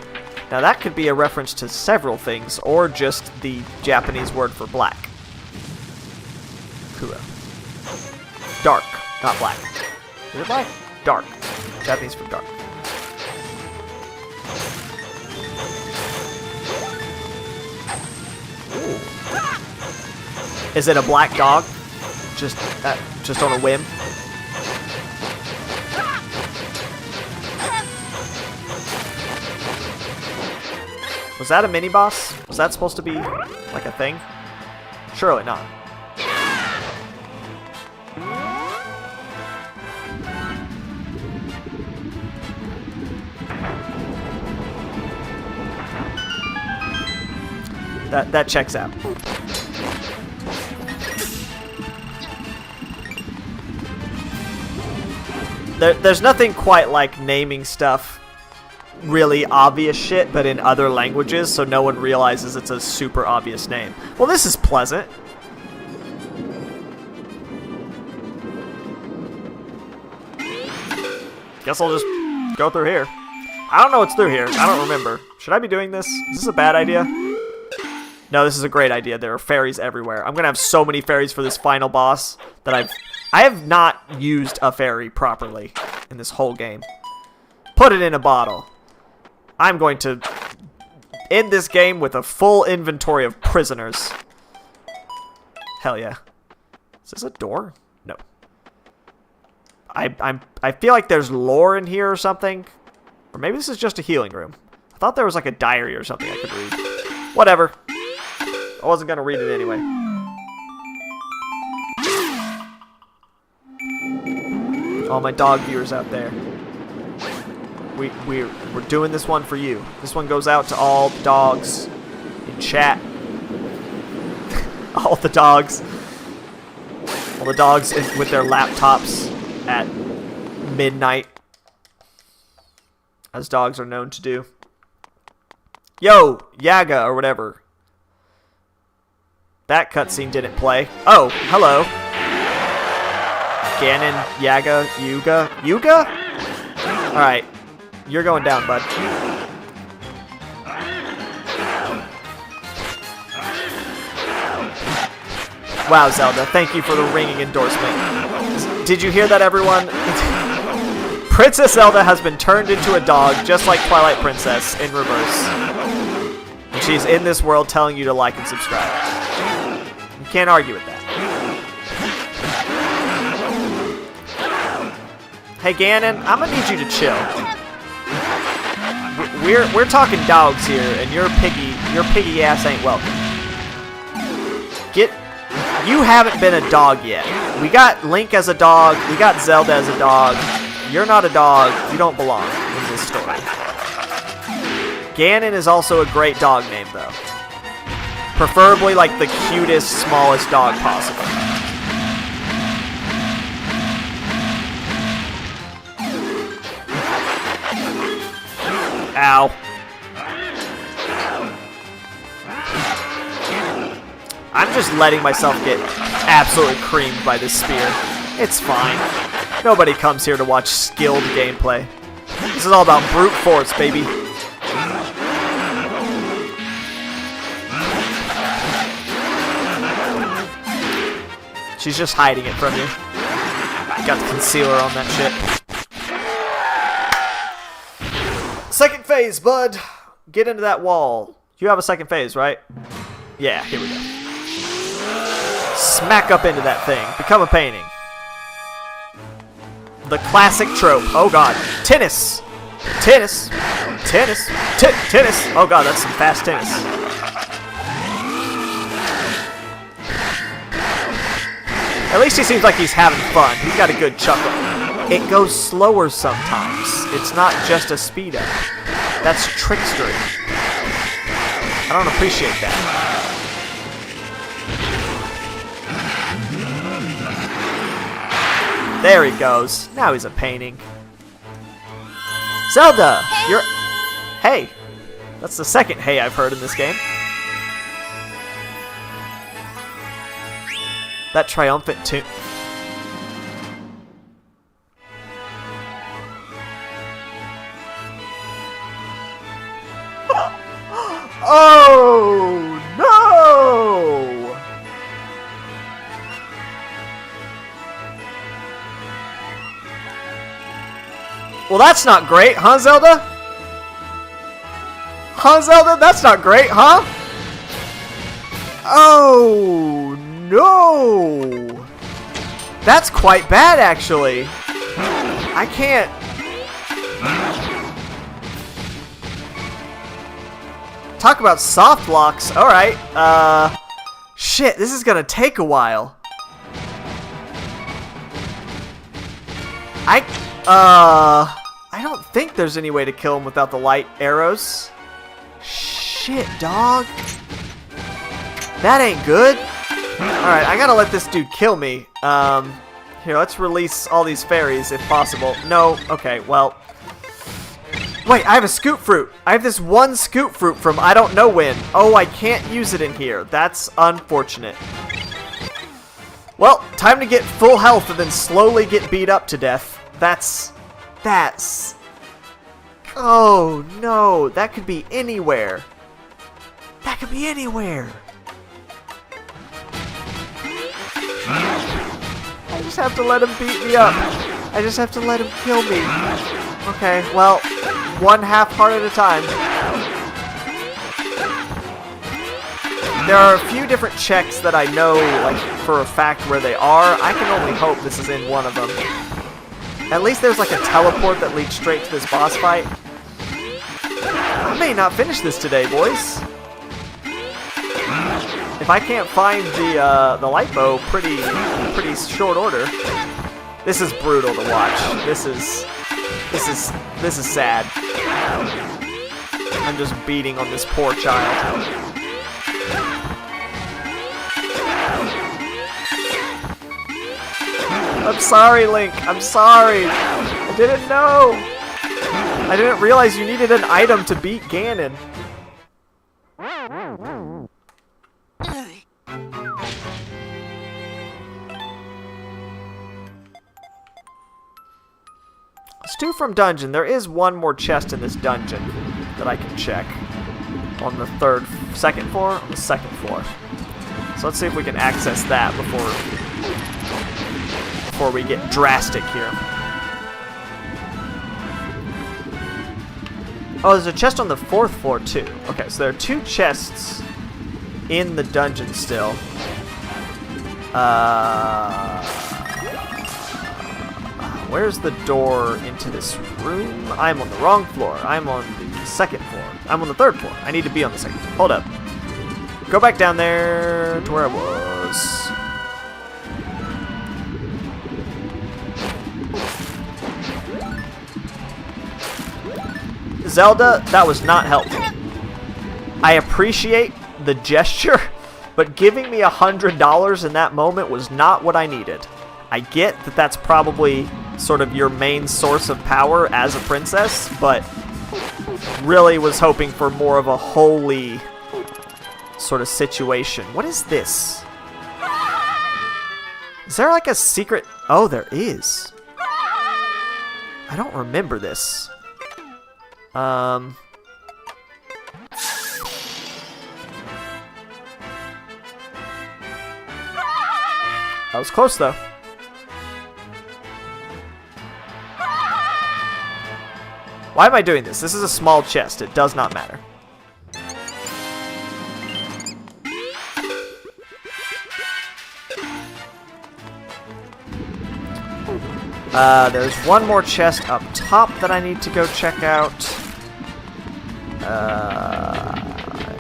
Now that could be a reference to several things, or just the Japanese word for black. Kura. Dark, not black. Is it black? Dark. Japanese for dark. Ooh. Is it a black dog? Just on a whim? Was that a mini-boss? Was that supposed to be like a thing? Surely not. That checks out. There's nothing quite like naming stuff really obvious shit, but in other languages, so no one realizes it's a super obvious name. Well, this is pleasant. Guess I'll just go through here. I don't know what's through here. I don't remember. Should I be doing this? Is this a bad idea? No, this is a great idea. There are fairies everywhere. I'm gonna have so many fairies for this final boss that I have not used a fairy properly in this whole game. Put it in a bottle. I'm going to end this game with a full inventory of prisoners. Hell yeah. Is this a door? No. I feel like there's lore in here or something. Or maybe this is just a healing room. I thought there was like a diary or something I could read. Whatever. I wasn't going to read it anyway. All my dog viewers out there. We're doing this one for you. This one goes out to all the dogs in chat. All the dogs. All the dogs with their laptops at midnight. As dogs are known to do. Yo, Yaga, or whatever. That cutscene didn't play. Oh, hello. Ganon, Yaga, Yuga. Yuga? Alright. You're going down, bud. Wow, Zelda. Thank you for the ringing endorsement. Did you hear that, everyone? Princess Zelda has been turned into a dog, just like Twilight Princess, in reverse. And she's in this world telling you to like and subscribe. You can't argue with that. Hey, Ganon, I'm gonna need you to chill. We're talking dogs here, and your piggy ass ain't welcome. You haven't been a dog yet. We got Link as a dog. We got Zelda as a dog. You're not a dog. You don't belong in this story. Ganon is also a great dog name, though. Preferably like the cutest, smallest dog possible. Ow. I'm just letting myself get absolutely creamed by this spear. It's fine. Nobody comes here to watch skilled gameplay. This is all about brute force, baby. She's just hiding it from you. Got the concealer on that shit. Second phase, bud. Get into that wall. You have a second phase, right? Yeah, here we go. Smack up into that thing. Become a painting. The classic trope. Oh god. Tennis. Tennis. Tennis. Tennis. Oh god, that's some fast tennis. At least he seems like he's having fun. He's got a good chuckle. It goes slower sometimes. It's not just a speed up. That's trickstery. don't appreciate that. There he goes. Now he's a painting. Zelda! You're... Hey! That's the second hey I've heard in this game. That triumphant tune. Oh no! Well, that's not great, huh, Zelda? Huh, Zelda? That's not great, huh? Oh no! That's quite bad, actually. I can't... Talk about soft locks. Alright. Shit, this is gonna take a while. I don't think there's any way to kill him without the light arrows. Shit, dog. That ain't good. Alright, I gotta let this dude kill me. Here, let's release all these fairies if possible. No, okay, well... Wait, I have a scoop fruit. I have this one scoop fruit from I don't know when. Oh, I can't use it in here. That's unfortunate. Well, time to get full health and then slowly get beat up to death. That's... Oh, no. That could be anywhere. That could be anywhere. I just have to let him beat me up. I just have to let him kill me. Okay, well... One half heart at a time. There are a few different checks that I know, like, for a fact where they are. I can only hope this is in one of them. At least there's, like, a teleport that leads straight to this boss fight. I may not finish this today, boys. If I can't find the light bow pretty short order. This is brutal to watch. This is sad. I'm just beating on this poor child. I'm sorry, Link. I'm sorry. I didn't know. I didn't realize you needed an item to beat Ganon. Stew from dungeon. There is one more chest in this dungeon that I can check on the second floor, on the second floor. So let's see if we can access that before we get drastic here. Oh, there's a chest on the fourth floor too. Okay, so there are two chests in the dungeon still. Where's the door into this room? I'm on the wrong floor. I'm on the second floor. I'm on the third floor. I need to be on the second floor. Hold up. Go back down there to where I was. Zelda, that was not helpful. I appreciate the gesture, but giving me $100 in that moment was not what I needed. I get that that's probably sort of your main source of power as a princess, but really was hoping for more of a holy sort of situation. What is this? Is there like a secret? Oh, there is. I don't remember this. That was close though. Why am I doing this? This is a small chest. It does not matter. There's one more chest up top that I need to go check out.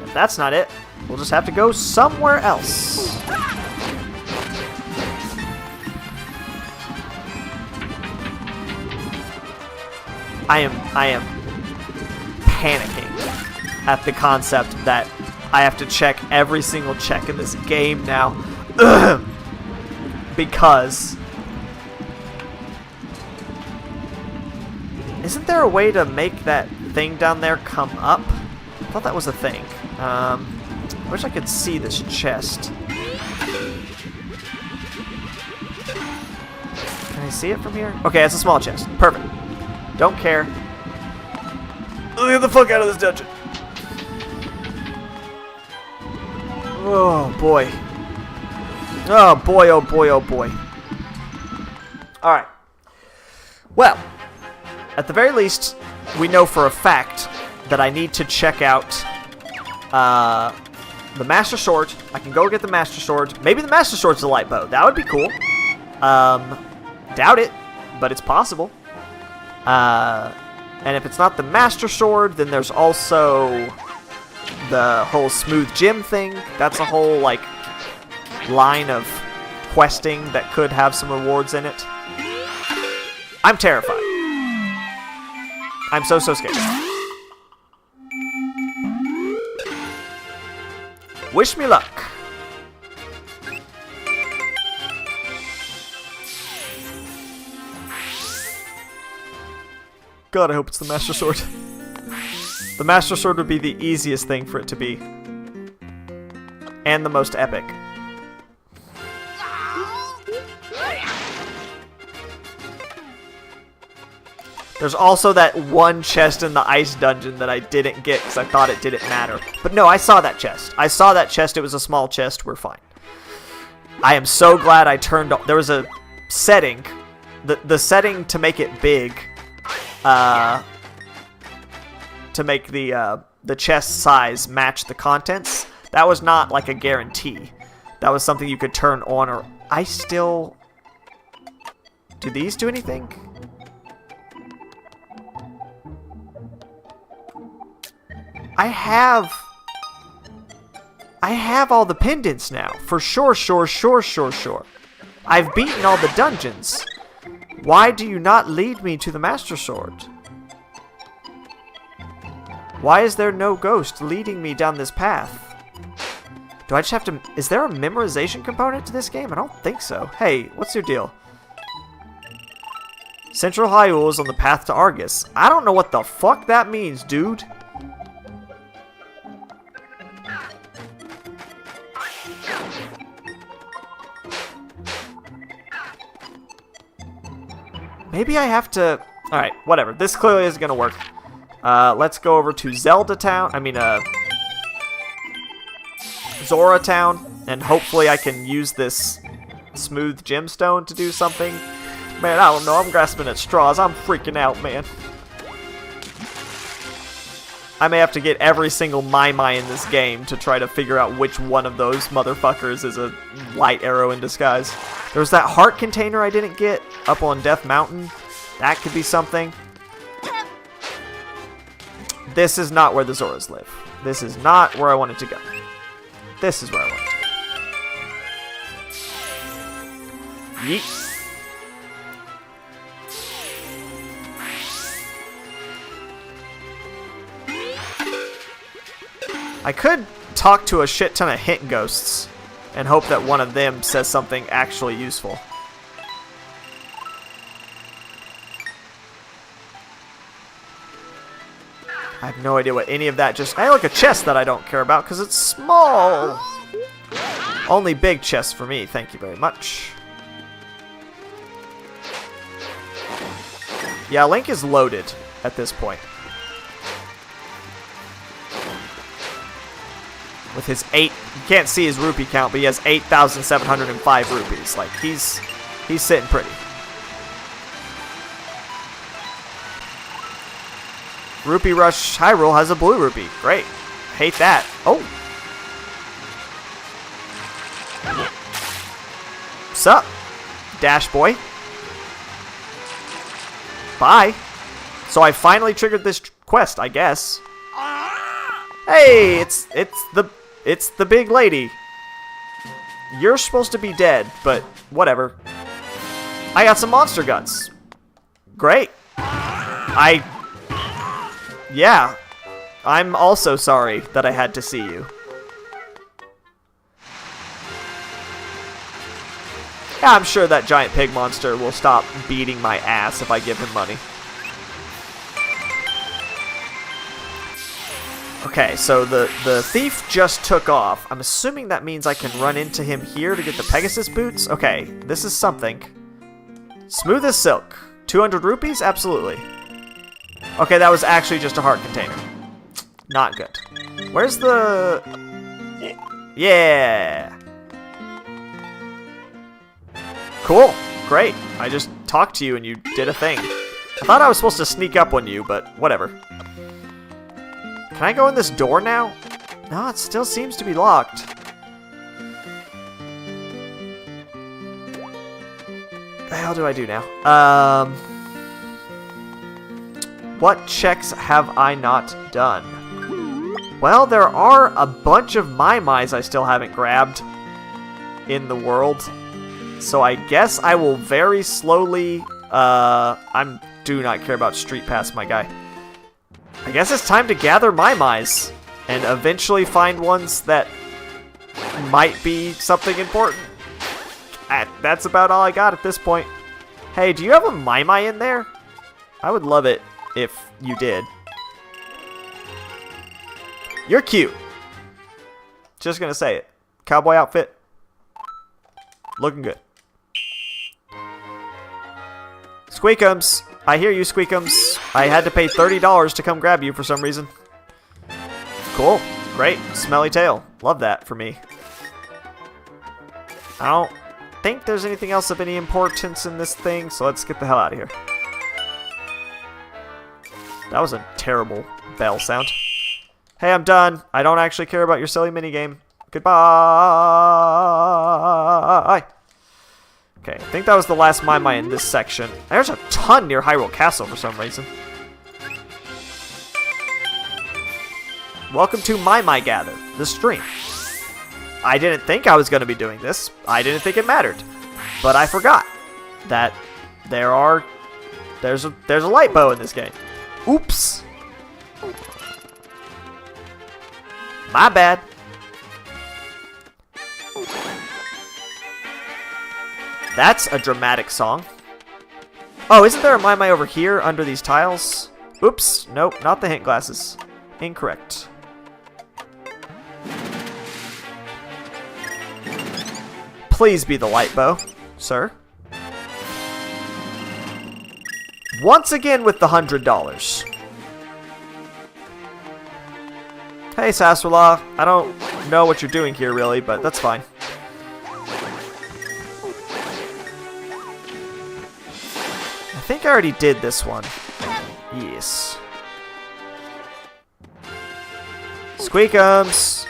If that's not it, we'll just have to go somewhere else. I am panicking at the concept that I have to check every single check in this game now. Because... Isn't there a way to make that thing down there come up? I thought that was a thing. I wish I could see this chest. Can I see it from here? Okay, it's a small chest. Perfect. Don't care. Let's get the fuck out of this dungeon. Oh boy. Oh boy, oh boy, oh boy. Alright. Well, at the very least, we know for a fact that I need to check out the Master Sword. I can go get the Master Sword. Maybe the Master Sword's the light bow. That would be cool. Doubt it, but it's possible. And if it's not the Master Sword, then there's also the whole Smooth Gym thing. That's a whole, like, line of questing that could have some rewards in it. I'm terrified. I'm so scared. Wish me luck. God, I hope it's the Master Sword. The Master Sword would be the easiest thing for it to be. And the most epic. There's also that one chest in the ice dungeon that I didn't get because I thought it didn't matter. But no, I saw that chest. I saw that chest. It was a small chest. We're fine. I am so glad I turned on... There was a setting. The setting to make it big... to make the chest size match the contents. That was not like a guarantee. That was something you could turn on or... I still... Do these do anything? I have all the pendants now. For sure. I've beaten all the dungeons. Why do you not lead me to the Master Sword? Why is there no ghost leading me down this path? Do I just have to... Is there a memorization component to this game? I don't think so. Hey, what's your deal? Central Hyrule is on the path to Argus. I don't know what the fuck that means, dude. Maybe I have to... Alright, whatever. This clearly isn't going to work. Let's go over to Zelda Town. Zora Town. And hopefully I can use this smooth gemstone to do something. Man, I don't know. I'm grasping at straws. I'm freaking out, man. I may have to get every single Mai in this game to try to figure out which one of those motherfuckers is a light arrow in disguise. There was that heart container I didn't get up on Death Mountain. That could be something. This is not where the Zoras live. This is not where I wanted to go. This is where I wanted to go. Yeet. I could talk to a shit ton of hint ghosts and hope that one of them says something actually useful. I have no idea what any of that just... Hey, look, a chest that I don't care about because it's small. Only big chests for me, thank you very much. Yeah, Link is loaded at this point. With his 8... You can't see his rupee count, but he has 8,705 rupees. Like, he's sitting pretty. Rupee Rush Hyrule has a blue rupee. Great. Hate that. Oh. Sup, Dash Boy? Bye. So I finally triggered this quest, I guess. Hey, it's the big lady. You're supposed to be dead, but whatever. I got some monster guts. Great. Yeah. I'm also sorry that I had to see you. Yeah, I'm sure that giant pig monster will stop beating my ass if I give him money. Okay, so the thief just took off. I'm assuming that means I can run into him here to get the Pegasus boots. Okay, this is something. Smooth as silk. 200 rupees? Absolutely. Okay, that was actually just a heart container. Not good. Where's the... Yeah! Cool. Great. I just talked to you and you did a thing. I thought I was supposed to sneak up on you, but whatever. Can I go in this door now? No, it still seems to be locked. What the hell do I do now? What checks have I not done? Well, there are a bunch of Mai-Mais I still haven't grabbed in the world. So I guess I will very slowly... I do not care about Street Pass, my guy. I guess it's time to gather Mai-Mais and eventually find ones that might be something important. That's about all I got at this point. Hey, do you have a Mai-Mai in there? I would love it if you did. You're cute. Just gonna say it. Cowboy outfit. Looking good. Squeakums. I hear you, Squeakums. I had to pay $30 to come grab you for some reason. Cool. Great. Smelly tail. Love that for me. I don't think there's anything else of any importance in this thing, so let's get the hell out of here. That was a terrible bell sound. Hey, I'm done. I don't actually care about your silly minigame. Goodbye. Okay, I think that was the last Mai-Mai in this section. There's a ton near Hyrule Castle for some reason. Welcome to Mai-Mai Gather, the stream. I didn't think I was going to be doing this. I didn't think it mattered. But I forgot that there's a light bow in this game. Oops. My bad. That's a dramatic song. Oh, isn't there a Mai-Mai over here under these tiles? Oops. Nope, not the hint glasses. Incorrect. Please be the light bow, sir. Once again with the $100. Hey, Saswala. I don't know what you're doing here, really, but that's fine. I think I already did this one. Yes. Squeakums!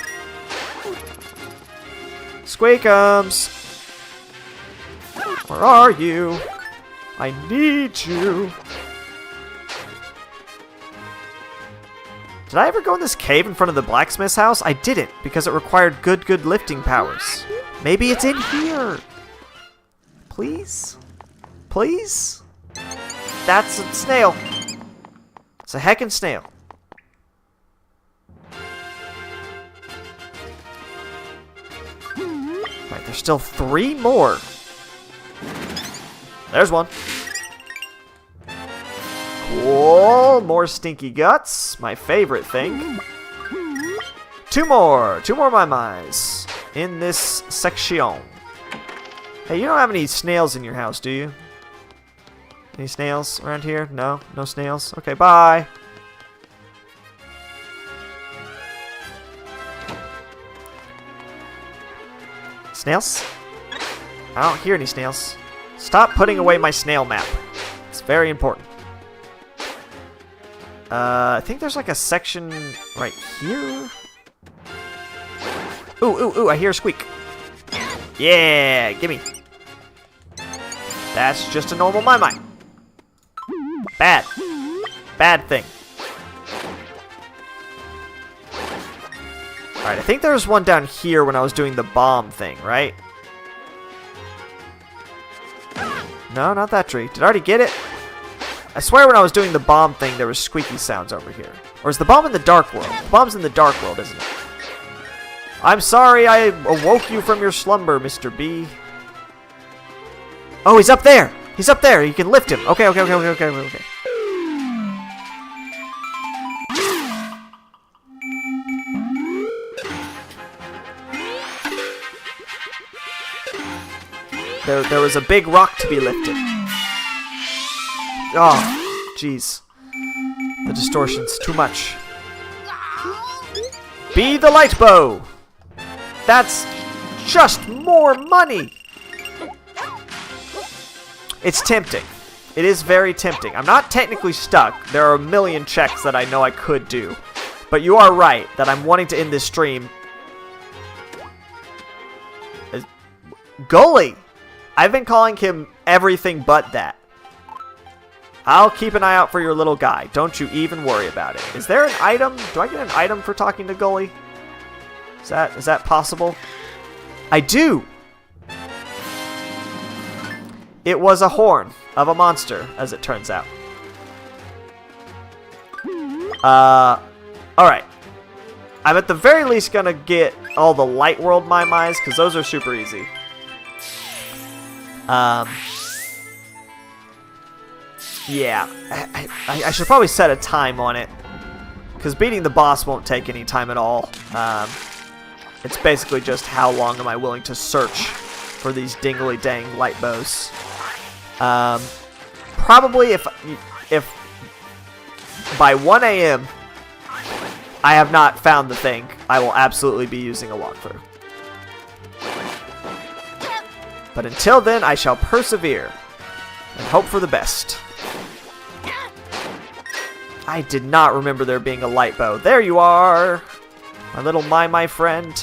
Squeakums! Where are you? I need you. Did I ever go in this cave in front of the blacksmith's house? I didn't, because it required good lifting powers. Maybe it's in here. Please? Please? That's a snail. It's a heckin' snail. Right, there's still 3 more. There's one. Cool. More stinky guts. My favorite thing. 2 more. 2 more Mai-Mais in this section. Hey, you don't have any snails in your house, do you? Any snails around here? No? No snails? Okay, bye. Snails? I don't hear any snails. Stop putting away my snail map. It's very important. I think there's like a section right here. Ooh, I hear a squeak. Yeah, gimme. That's just a normal Mai-Mai. Bad. Bad thing. Alright, I think there was one down here when I was doing the bomb thing, right? No, not that tree. Did I already get it? I swear when I was doing the bomb thing, there was squeaky sounds over here. Or is the bomb in the dark world? The bomb's in the dark world, isn't it? I'm sorry I awoke you from your slumber, Mr. B. Oh, he's up there! He's up there! You can lift him! Okay, okay, okay, okay, okay, okay. There was a big rock to be lifted. Oh, jeez. The distortion's too much. Be the light bow! That's just more money! It's tempting. It is very tempting. I'm not technically stuck. There are a million checks that I know I could do. But you are right that I'm wanting to end this stream. Goalie! I've been calling him everything but that. I'll keep an eye out for your little guy. Don't you even worry about it. Is there an item? Do I get an item for talking to Goalie? Is that possible? I do! It was a horn of a monster, as it turns out. Alright. I'm at the very least gonna get all the Light World Mai-Mais, because those are super easy. Yeah, I should probably set a time on it, because beating the boss won't take any time at all. It's basically just how long am I willing to search for these dingly dang light bows. Probably if by 1 a.m. I have not found the thing, I will absolutely be using a walkthrough. But until then, I shall persevere and hope for the best. I did not remember there being a light bow. There you are, my little my friend.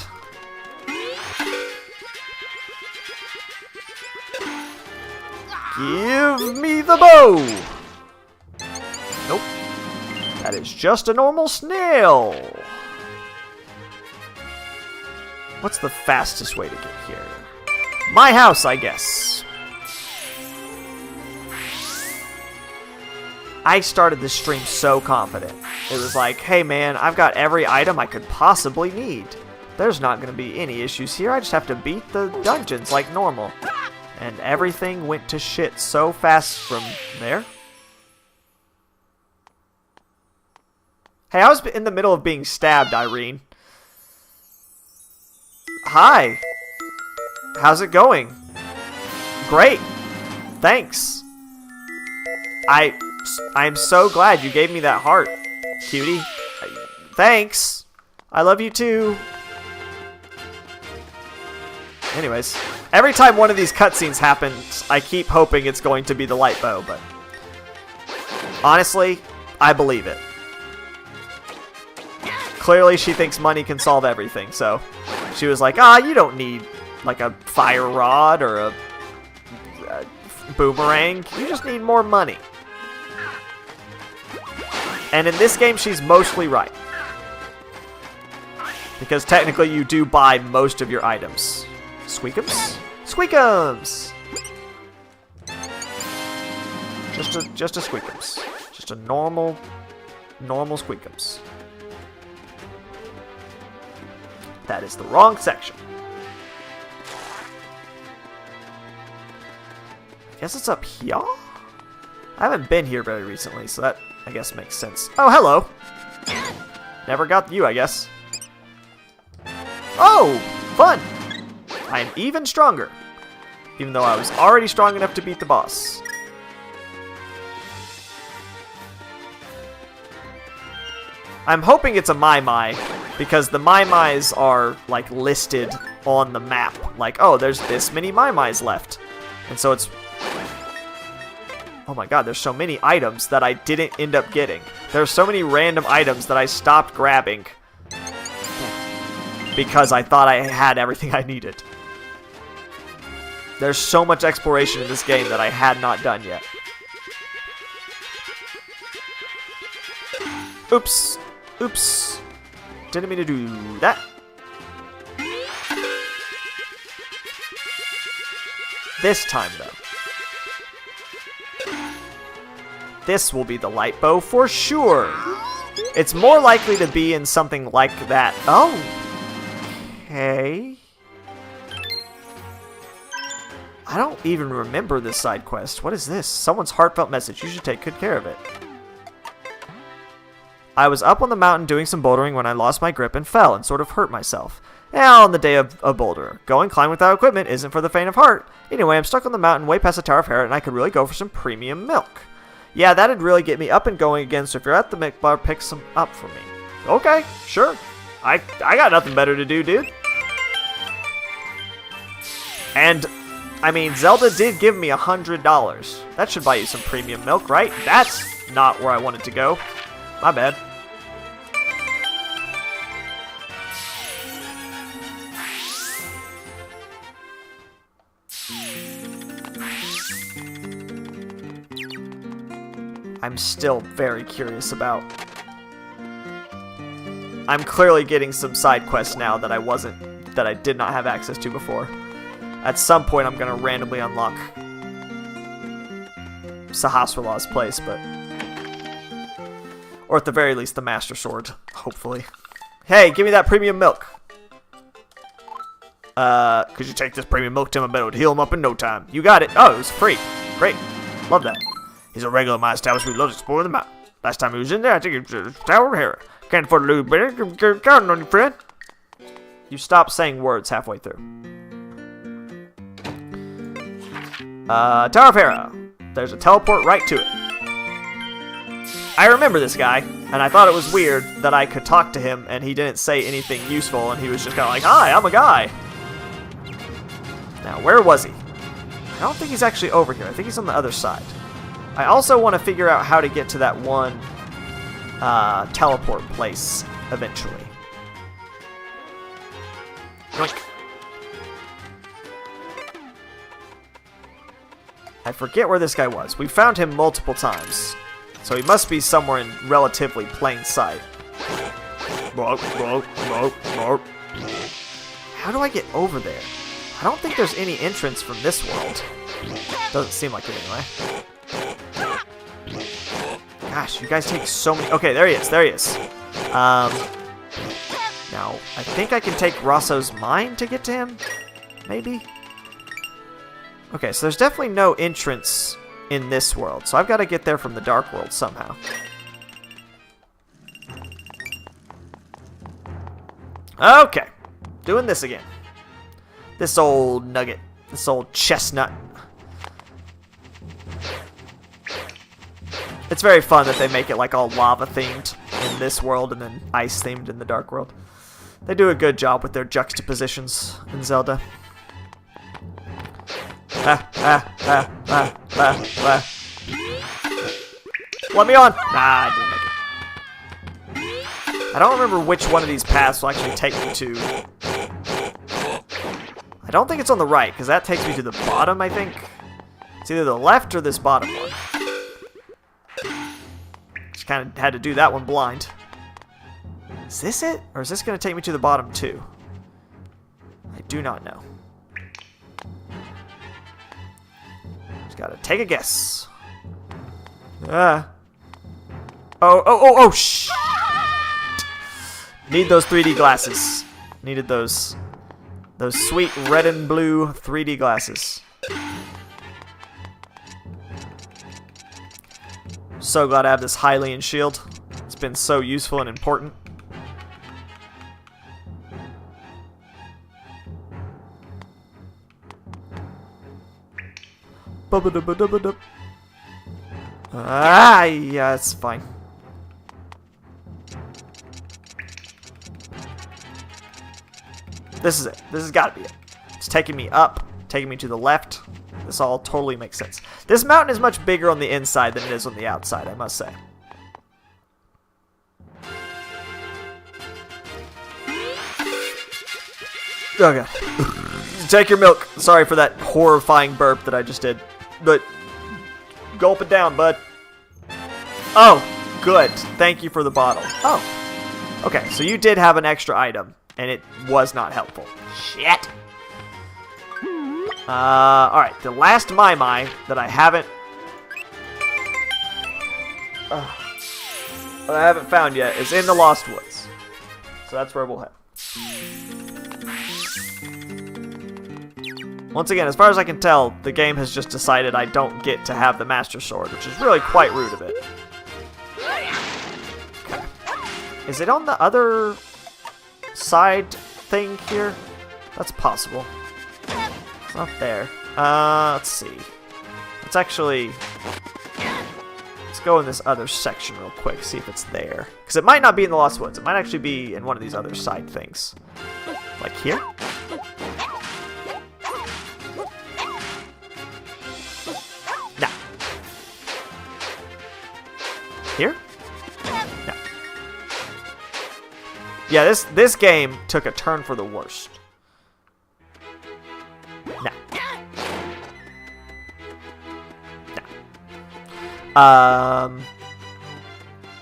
Give me the bow! Nope. That is just a normal snail. What's the fastest way to get here? My house, I guess. I started this stream so confident. It was like, hey man, I've got every item I could possibly need. There's not going to be any issues here. I just have to beat the dungeons like normal. And everything went to shit so fast from there. Hey, I was in the middle of being stabbed, Irene. Hi. How's it going? Great. Thanks. I'm so glad you gave me that heart, cutie. Thanks. I love you too. Anyways, every time one of these cutscenes happens, I keep hoping it's going to be the light bow, but honestly, I believe it. Clearly, she thinks money can solve everything, so she was like, you don't need like a fire rod or a boomerang. You just need more money. And in this game, she's mostly right. Because technically, you do buy most of your items. Squeakums? Squeakums! Just a squeakums. Just a normal squeakums. That is the wrong section. I guess it's up here? I haven't been here very recently, so that, I guess, makes sense. Oh, hello! Never got you, I guess. Oh! Fun! I am even stronger. Even though I was already strong enough to beat the boss. I'm hoping it's a Mai, because the Mai are, like, listed on the map. Like, oh, there's this many Mai left. And so it's... Oh my god, there's so many items that I didn't end up getting. There's so many random items that I stopped grabbing. Because I thought I had everything I needed. There's so much exploration in this game that I had not done yet. Oops. Oops. Didn't mean to do that. This time, though. This will be the light bow for sure. It's more likely to be in something like that. Oh. Okay. I don't even remember this side quest. What is this? Someone's heartfelt message. You should take good care of it. I was up on the mountain doing some bouldering when I lost my grip and fell and sort of hurt myself. On the day of a boulder. Going climbing without equipment isn't for the faint of heart. Anyway, I'm stuck on the mountain way past the Tower of Hera, and I could really go for some premium milk. Yeah, that'd really get me up and going again, so if you're at the milk bar, pick some up for me. Okay, sure. I got nothing better to do, dude. And, I mean, Zelda did give me $100. That should buy you some premium milk, right? That's not where I wanted to go. My bad. I'm still very curious about. I'm clearly getting some side quests now that I did not have access to before. At some point I'm gonna randomly unlock Sahasrarl's place, but or at the very least the Master Sword, hopefully. Hey, give me that premium milk. Could you take this premium milk to him? I bet it would heal him up in no time. You got it. Oh, it was free. Great. Love that. He's a regular at my establishment. We love exploring the mountain. Last time he was in there, I think it was Tower of Hera. Can't afford to lose better. Counting on you, friend. You stop saying words halfway through. Tower of Hera. There's a teleport right to it. I remember this guy, and I thought it was weird that I could talk to him and he didn't say anything useful, and he was just kind of like, "Hi, I'm a guy." Now, where was he? I don't think he's actually over here. I think he's on the other side. I also want to figure out how to get to that one teleport place eventually. Yoink. I forget where this guy was. We found him multiple times, so he must be somewhere in relatively plain sight. How do I get over there? I don't think there's any entrance from this world. Doesn't seem like it anyway. Gosh, you guys take so many... Okay, there he is. There he is. Now, I think I can take Rosso's mine to get to him? Maybe? Okay, so there's definitely no entrance in this world, so I've got to get there from the Dark World somehow. Okay, doing this again. This old nugget. This old chestnut. It's very fun that they make it like all lava themed in this world and then ice themed in the Dark World. They do a good job with their juxtapositions in Zelda. Let me on! Nah, I didn't make it. I don't remember which one of these paths will actually take me to. I don't think it's on the right, because that takes me to the bottom, I think. It's either the left or this bottom one. Just kind of had to do that one blind. Is this it? Or is this going to take me to the bottom too? I do not know. Just gotta take a guess. Oh, shh! Need those 3D glasses. Needed those sweet red and blue 3D glasses. So glad I have this Hylian shield. It's been so useful and important. Yeah, it's fine. This is it. This has got to be it. It's taking me up, taking me to the left. This all totally makes sense. This mountain is much bigger on the inside than it is on the outside, I must say. Oh god. Take your milk. Sorry for that horrifying burp that I just did. But gulp it down, bud. Oh, good. Thank you for the bottle. Oh. Okay, so you did have an extra item, and it was not helpful. Shit. Alright, the last Mai that I haven't found yet is in the Lost Woods. So that's where we'll head. Once again, as far as I can tell, the game has just decided I don't get to have the Master Sword, which is really quite rude of it. Okay. Is it on the other side thing here? That's possible. It's not there. Let's see. Let's actually... Let's go in this other section real quick, see if it's there. Because it might not be in the Lost Woods. It might actually be in one of these other side things. Like here? No. Here? No. Yeah, this game took a turn for the worst. No.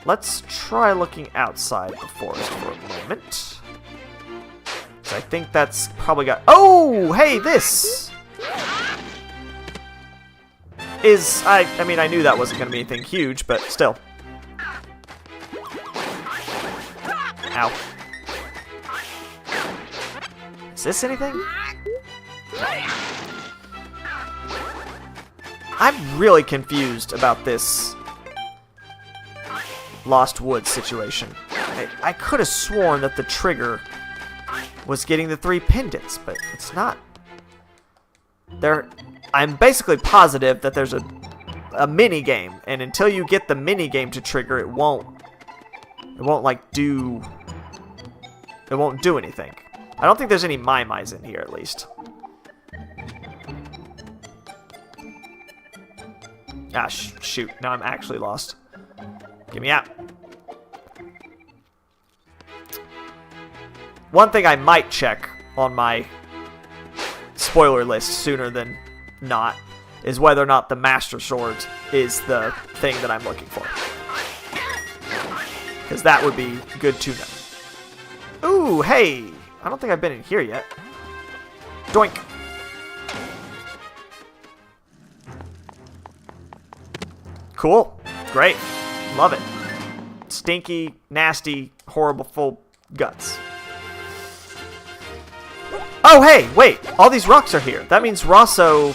Let's try looking outside the forest for a moment. So I think that's probably got... Oh, hey, this is... I mean, I knew that wasn't going to be anything huge, but still. Ow. Is this anything? I'm really confused about this Lost Woods situation. I could have sworn that the trigger was getting the 3 pendants, but it's not. I'm basically positive that there's a mini game, and until you get the mini game to trigger, it won't do anything. I don't think there's any Mai-Mai's in here, at least. Ah, shoot. Now I'm actually lost. Get me out. One thing I might check on my spoiler list sooner than not is whether or not the Master Sword is the thing that I'm looking for. Because that would be good to know. Ooh, hey! I don't think I've been in here yet. Doink! Cool. Great. Love it. Stinky, nasty, horrible, full guts. Oh, hey, wait. All these rocks are here. That means Rosso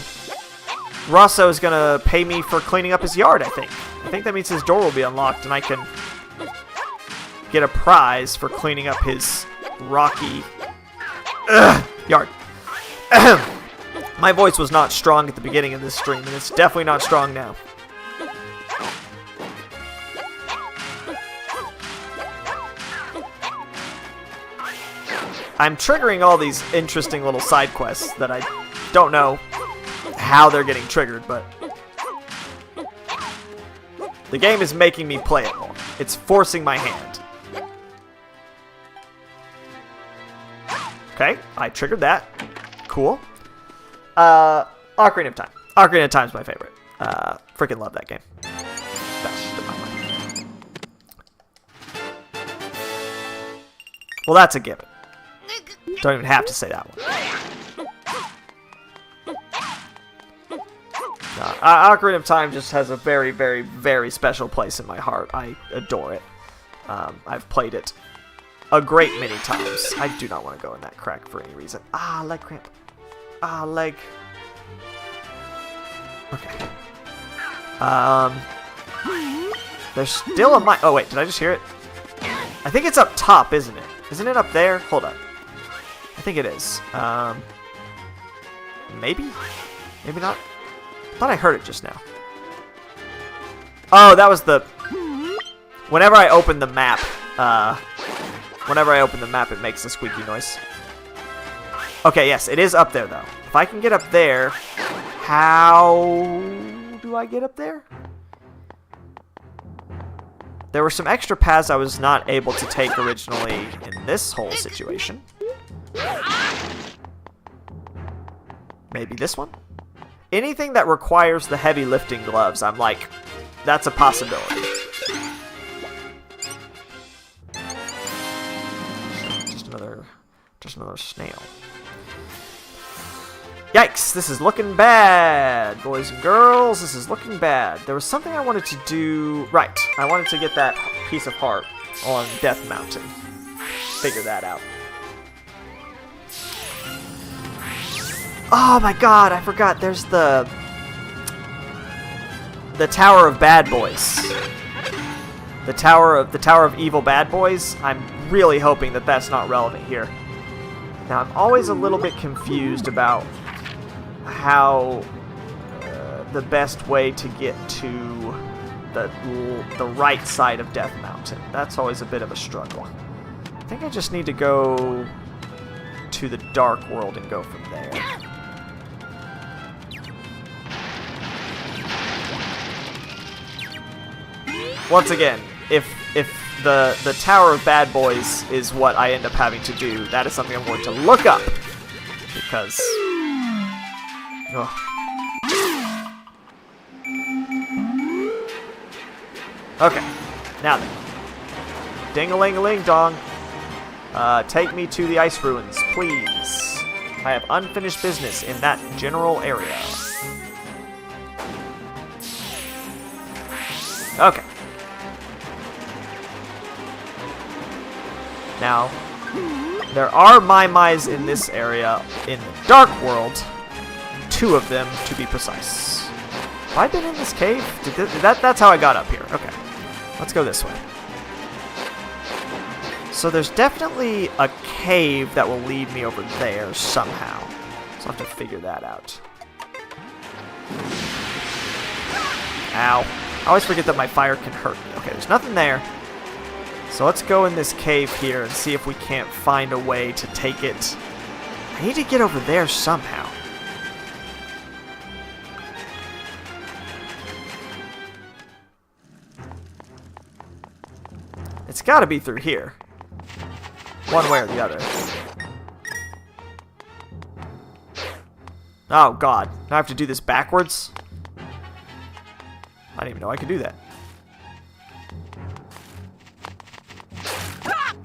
is going to pay me for cleaning up his yard, I think. I think that means his door will be unlocked and I can get a prize for cleaning up his rocky yard. My voice was not strong at the beginning of this stream, and it's definitely not strong now. I'm triggering all these interesting little side quests that I don't know how they're getting triggered, but the game is making me play it more. It's forcing my hand. Okay, I triggered that. Cool. Ocarina of Time. Ocarina of Time's my favorite. Freaking love that game. Best of my life. Well, that's a given. Don't even have to say that one. Ocarina of Time just has a very, very, very special place in my heart. I adore it. I've played it a great many times. I do not want to go in that crack for any reason. Ah, leg cramp. Ah, leg. Okay. There's still a mine. Oh, wait. Did I just hear it? I think it's up top, isn't it? Isn't it up there? Hold up. I think it is. Maybe? Maybe not? I thought I heard it just now. Oh, that was the... Whenever I open the map, it makes a squeaky noise. Okay, yes, it is up there, though. If I can get up there, how do I get up there? There were some extra paths I was not able to take originally in this whole situation. Maybe this one? Anything that requires the heavy lifting gloves, I'm like, that's a possibility. Just another snail. Yikes, this is looking bad, boys and girls. This is looking bad. There was something I wanted to do. Right, I wanted to get that piece of heart on Death Mountain. Figure that out. Oh my god, I forgot. There's the Tower of Bad Boys. The Tower of Evil Bad Boys. I'm really hoping that that's not relevant here. Now, I'm always a little bit confused about how the best way to get to the right side of Death Mountain. That's always a bit of a struggle. I think I just need to go to the Dark World and go from there. Once again, if the Tower of Bad Boys is what I end up having to do, that is something I'm going to look up. Because... ugh. Okay, now then. Ding-a-ling-a-ling-dong. Take me to the ice ruins, please. I have unfinished business in that general area. Okay. Now, there are Mai-Mais in this area in the Dark World. 2 of them, to be precise. Have I been in this cave? That's how I got up here. Okay. Let's go this way. So there's definitely a cave that will lead me over there somehow. So I'll have to figure that out. Ow. I always forget that my fire can hurt me. Okay, there's nothing there. So let's go in this cave here and see if we can't find a way to take it. I need to get over there somehow. It's got to be through here. One way or the other. Oh, God. Now I have to do this backwards? I didn't even know I could do that.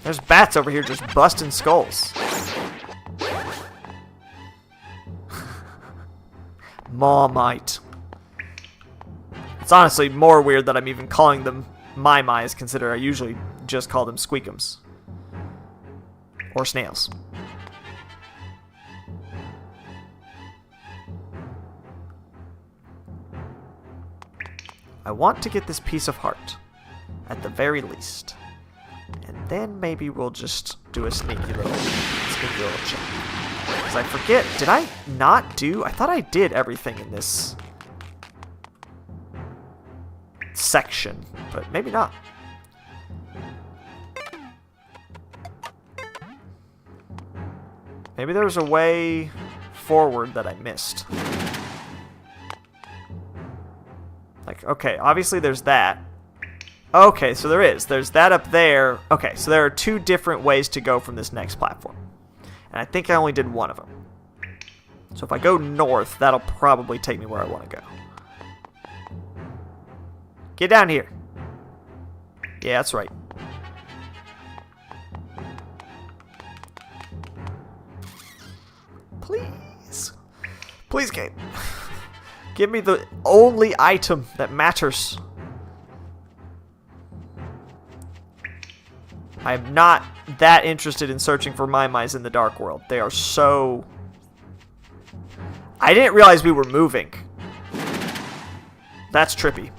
There's bats over here just busting skulls. Mawmite. It's honestly more weird that I'm even calling them Mai-Mais, consider I usually just call them Squeakums. Or snails. I want to get this piece of heart, at the very least. And then maybe we'll just do a sneaky little check. Because I forget, did I not do... I thought I did everything in this section, but maybe not. Maybe there was a way forward that I missed. Like, okay, obviously there's that. Okay, so there is. There's that up there. Okay, so there are 2 different ways to go from this next platform. And I think I only did one of them. So if I go north, that'll probably take me where I want to go. Get down here. Yeah, that's right. Please. Please, game. Give me the only item that matters. I am not that interested in searching for Mai-Mais in the Dark World. They are so... I didn't realize we were moving. That's trippy.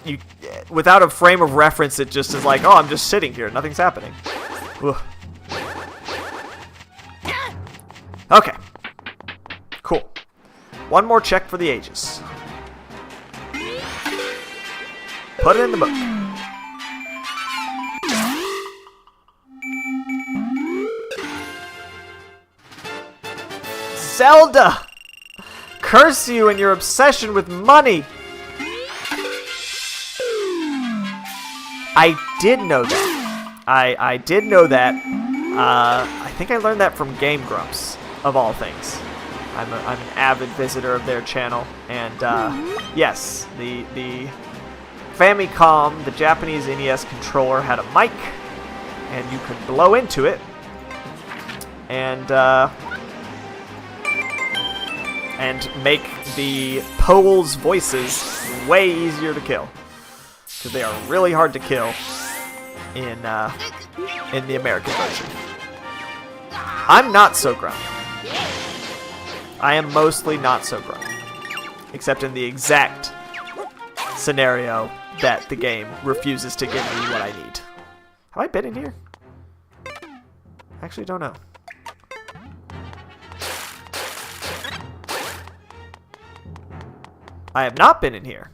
You, without a frame of reference, it just is like, oh, I'm just sitting here. Nothing's happening. Ugh. Okay. Cool. One more check for the ages. Put it in the book. Zelda! Curse you and your obsession with money! I did know that. I did know that. I think I learned that from Game Grumps, of all things. I'm an avid visitor of their channel, and yes, the Famicom, the Japanese NES controller, had a mic, and you could blow into it, and make the Poles' voices way easier to kill, because they are really hard to kill in the American version. I'm not so grumpy. I am mostly not so grown. Except in the exact scenario that the game refuses to give me what I need. Have I been in here? I actually don't know. I have not been in here.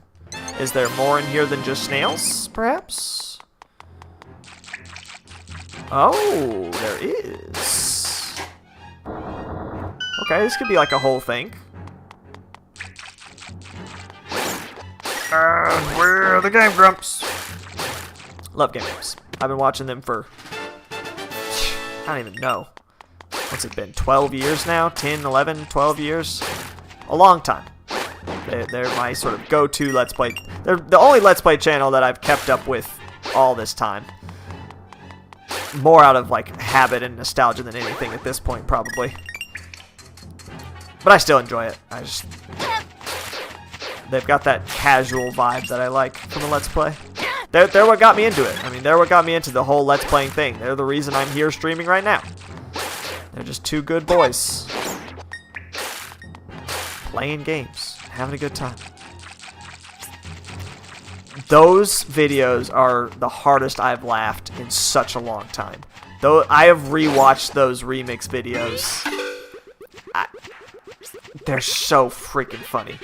Is there more in here than just snails, perhaps? Oh, there is. Okay, this could be like a whole thing. And we're the Game Grumps. Love Game Grumps. I've been watching them for, I don't even know. What's it been, 12 years now? 10, 11, 12 years? A long time. They're my sort of go-to Let's Play. They're the only Let's Play channel that I've kept up with all this time. More out of like habit and nostalgia than anything at this point, probably. But I still enjoy it. They've got that casual vibe that I like from a Let's Play. They're what got me into it. I mean, they're what got me into the whole Let's Playing thing. They're the reason I'm here streaming right now. They're just two good boys. Playing games. Having a good time. Those videos are the hardest I've laughed in such a long time. Though I have rewatched those remix videos. They're so freaking funny.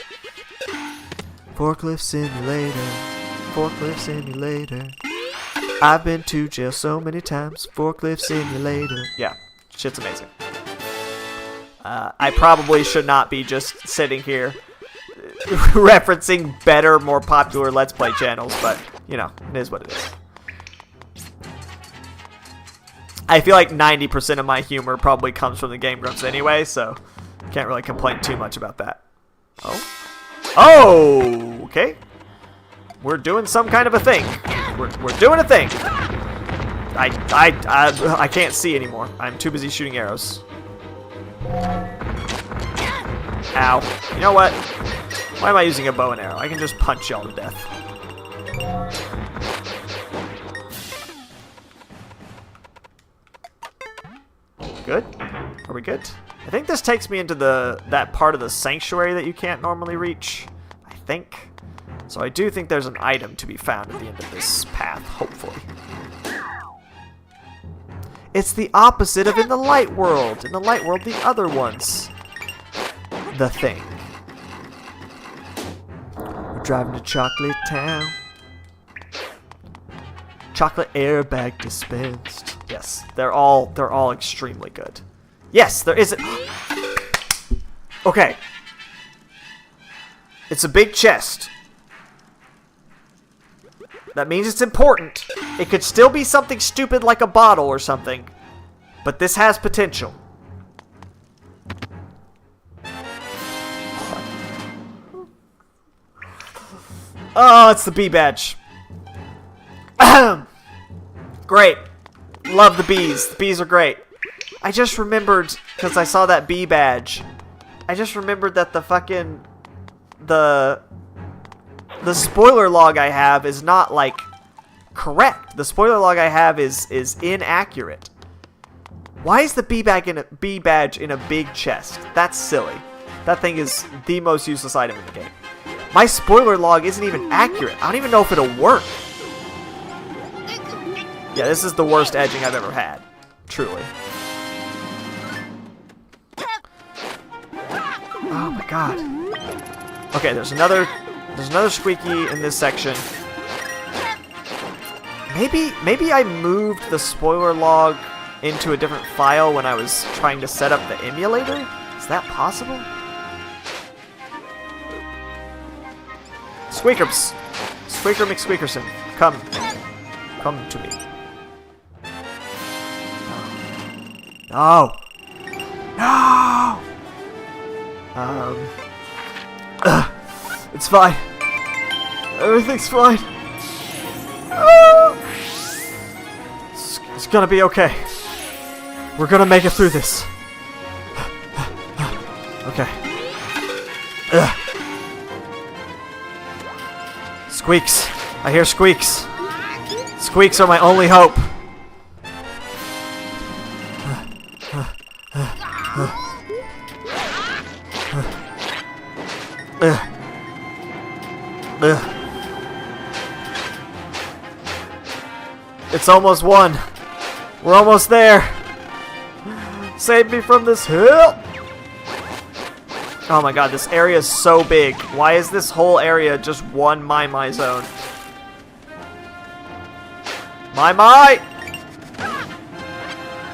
Forklift simulator. Forklift simulator. I've been to jail so many times. Forklift simulator. Yeah, shit's amazing. I probably should not be just sitting here referencing better, more popular Let's Play channels, but, you know, it is what it is. I feel like 90% of my humor probably comes from the Game Grumps anyway, so can't really complain too much about that. Oh. Oh! Okay. We're doing some kind of a thing. We're doing a thing. I can't see anymore. I'm too busy shooting arrows. Ow. You know what? Why am I using a bow and arrow? I can just punch y'all to death. Good? Are we good? I think this takes me into that part of the sanctuary that you can't normally reach. I think. So I do think there's an item to be found at the end of this path, hopefully. It's the opposite of in the light world. In the light world, the other one's the thing. We're driving to Chocolate Town. Chocolate airbag dispensed. Yes, they're all extremely good. Yes, there is a... Okay. It's a big chest. That means it's important. It could still be something stupid like a bottle or something. But this has potential. Oh, it's the bee badge. Great. Love the bees. The bees are great. I just remembered, because I saw that bee badge, I just remembered that the fucking... The spoiler log I have is not, like, correct. The spoiler log I have is inaccurate. Why is the bee badge in a big chest? That's silly. That thing is the most useless item in the game. My spoiler log isn't even accurate. I don't even know if it'll work. Yeah, this is the worst edging I've ever had. Truly. Oh my god. Okay, there's another squeaky in this section. Maybe I moved the spoiler log into a different file when I was trying to set up the emulator? Is that possible? Squeakers! Squeaker McSqueakerson, come to me. No! No! It's fine. Everything's fine. It's gonna be okay. We're gonna make it through this. Okay. Squeaks. I hear squeaks. Squeaks are my only hope. It's almost won. We're almost there. Save me from this hill. Oh my god, this area is so big. Why is this whole area just one my zone? My!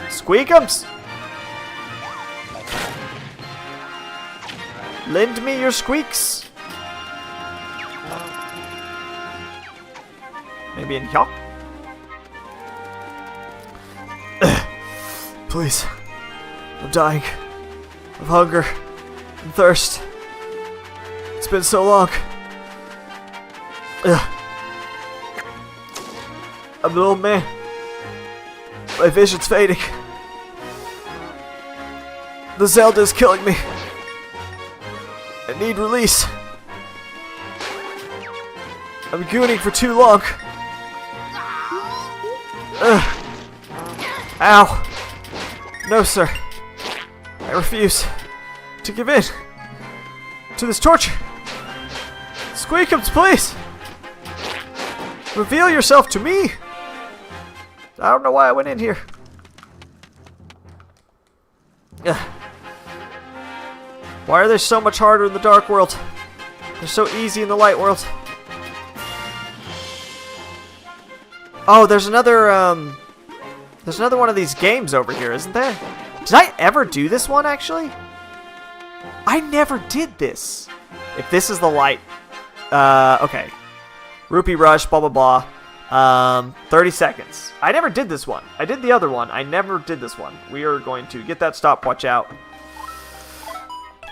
Squeakums! Lend me your squeaks. Maybe in here? Please. I'm dying. Of hunger. And thirst. It's been so long. I'm an old man. My vision's fading. The Zelda is killing me. I need release. I'm gooning for too long. Ow. No, sir. I refuse to give in to this torture. Squeakums, please. Reveal yourself to me. I don't know why I went in here. Why are they so much harder in the dark world? They're so easy in the light world. Oh, there's another one of these games over here, isn't there? Did I ever do this one, actually? I never did this. If this is the light... okay. Rupee Rush, blah, blah, blah. 30 seconds. I never did this one. I did the other one. I never did this one. We are going to get that stopwatch out.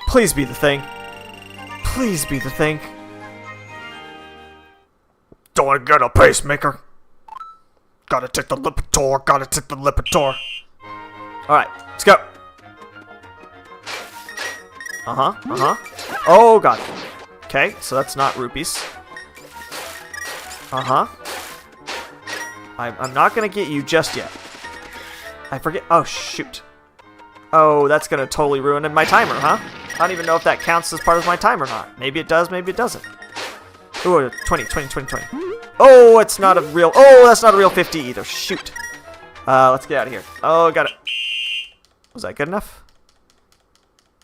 Please be the thing. Please be the thing. Don't I get a pacemaker? Gotta take the Lipitor. Gotta take the Lipitor. Alright, let's go. Oh, God. Okay, so that's not rupees. I'm not gonna get you just yet. I forget. Oh, shoot. Oh, that's gonna totally ruin my timer, huh? I don't even know if that counts as part of my timer or not. Maybe it does, maybe it doesn't. Ooh, 20. Oh, it's not a real... Oh, that's not a real 50 either. Shoot. Let's get out of here. Oh, got it. Was that good enough?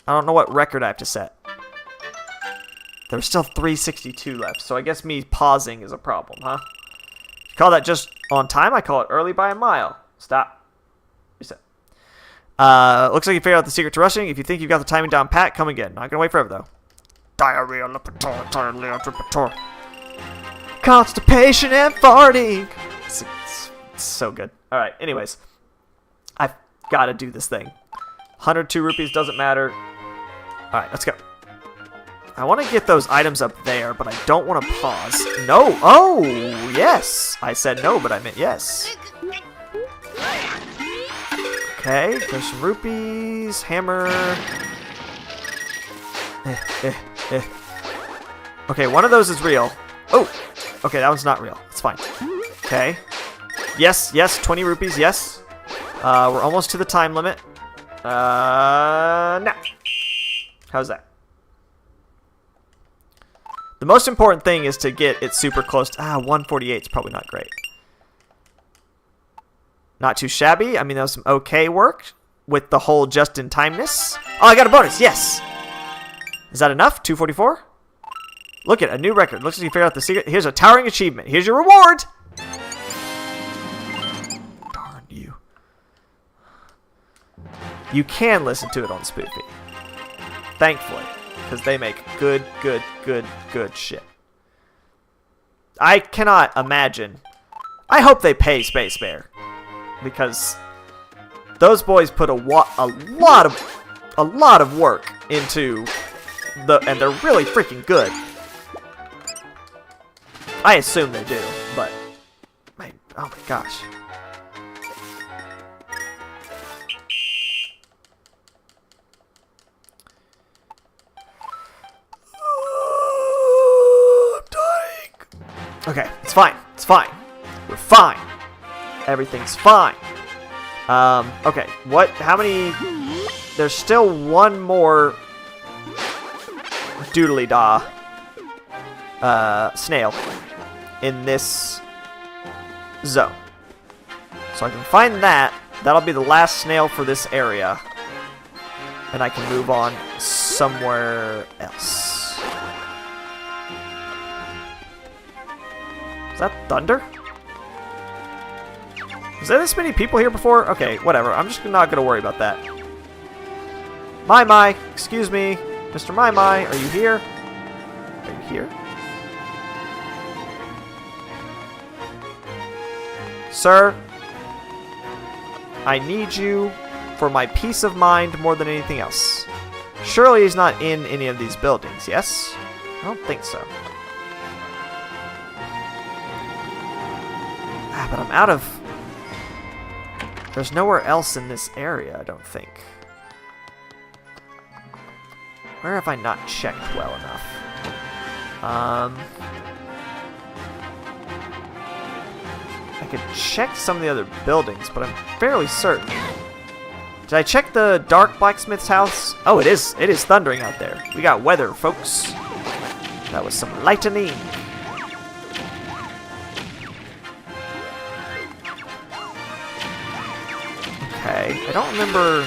I don't know what record I have to set. There's still 362 left, so I guess me pausing is a problem, huh? You call that just on time? I call it early by a mile. Stop. Reset. Looks like you figured out the secret to rushing. If you think you've got the timing down pat, come again. Not gonna wait forever, though. Diarrhea, Lipitor. Constipation and farting. It's so good. Alright, anyways. I've got to do this thing. 102 rupees doesn't matter. Alright, let's go. I want to get those items up there, but I don't want to pause. No! Oh, yes! I said no, but I meant yes. Okay, there's some rupees. Hammer. Okay, one of those is real. Oh! Okay, that one's not real. It's fine. Okay. Yes, 20 rupees, yes. We're almost to the time limit. Now. How's that? The most important thing is to get it super close to... 148 is probably not great. Not too shabby. I mean, that was some okay work with the whole just-in-timeness. Oh, I got a bonus. Yes. Is that enough? 244? Look at a new record. Looks like you figured out the secret. Here's a towering achievement. Here's your reward. Darn you. You can listen to it on Spoofy. Thankfully. Because they make good shit. I cannot imagine. I hope they pay Space Bear. Because those boys put a lot of work into and they're really freaking good. I assume they do, but oh my gosh. I'm dying. Okay, it's fine. It's fine. We're fine. Everything's fine. Okay, what? How many? There's still one more doodly-da snail in this zone. So I can find that. That'll be the last snail for this area. And I can move on somewhere else. Is that thunder? Was there this many people here before? Okay, whatever. I'm just not going to worry about that. My, excuse me. Mr. My, are you here? Are you here? Sir, I need you for my peace of mind more than anything else. Surely he's not in any of these buildings, yes? I don't think so. Ah, but I'm out of... There's nowhere else in this area, I don't think. Where have I not checked well enough? I could check some of the other buildings, but I'm fairly certain. Did I check the Dark Blacksmith's house? Oh, it is thundering out there. We got weather, folks. That was some lightning. Okay, I don't remember...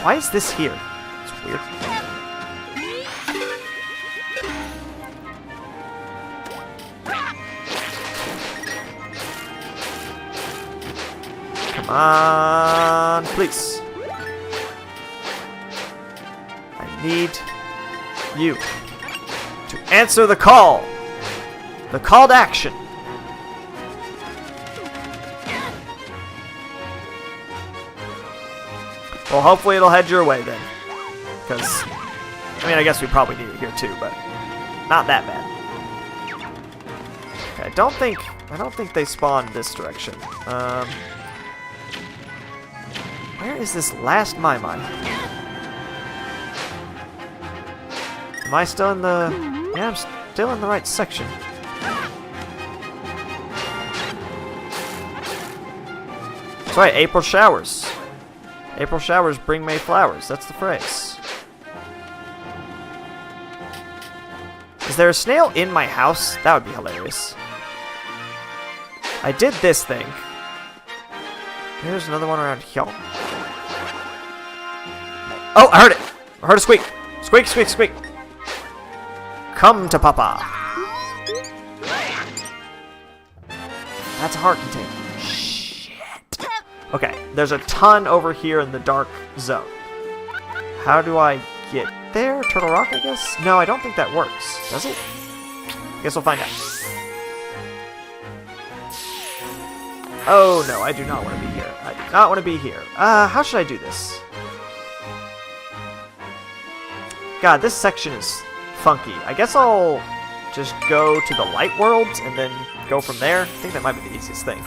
Why is this here? It's weird. Come on, please. I need you to answer the call. The call to action. Well, hopefully it'll head your way then. Because, I mean, I guess we probably need it here too, but not that bad. Okay, I don't think they spawned this direction. Where is this last My? Am I still in the... Yeah, I'm still in the right section. That's right, April showers. April showers bring May flowers. That's the phrase. Is there a snail in my house? That would be hilarious. I did this thing. There's another one around here. Oh, I heard it! I heard a squeak. Squeak, squeak, squeak. Come to Papa. That's a heart container. Okay, there's a ton over here in the dark zone. How do I get there? Turtle Rock, I guess? No, I don't think that works. Does it? Guess we'll find out. Oh, no, I do not want to be here. I do not want to be here. How should I do this? God, this section is funky. I guess I'll just go to the light worlds and then go from there. I think that might be the easiest thing.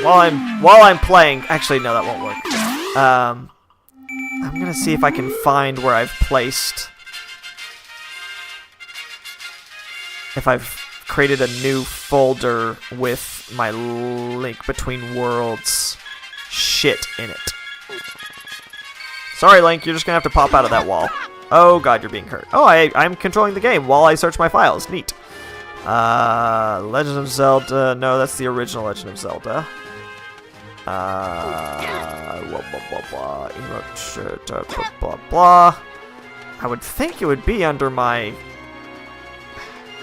While I'm playing, actually no, that won't work. I'm gonna see if I can find where I've placed. If I've created a new folder with my Link Between Worlds shit in it. Sorry, Link, you're just gonna have to pop out of that wall. Oh god, you're being hurt. Oh, I'm controlling the game while I search my files. Neat. Legend of Zelda. No, that's the original Legend of Zelda. Blah, blah, blah. I would think it would be under my...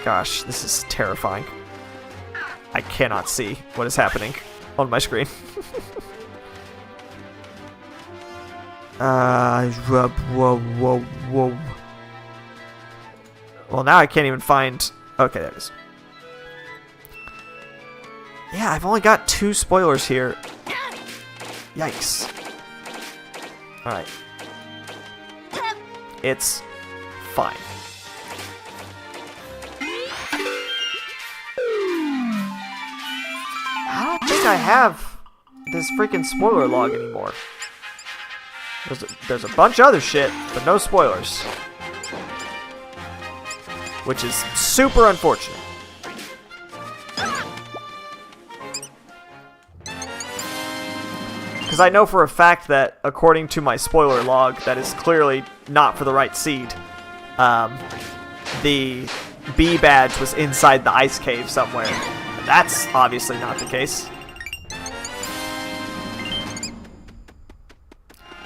Gosh, this is terrifying. I cannot see what is happening on my screen. Whoa. Well, now I can't even find... Okay, there it is. Yeah, I've only got 2 spoilers here. Yikes. Alright. It's fine. I don't think I have this freaking spoiler log anymore. There's a bunch of other shit, but no spoilers. Which is super unfortunate. because I know for a fact that, according to my spoiler log, that is clearly not for the right seed. The B badge was inside the ice cave somewhere. That's obviously not the case.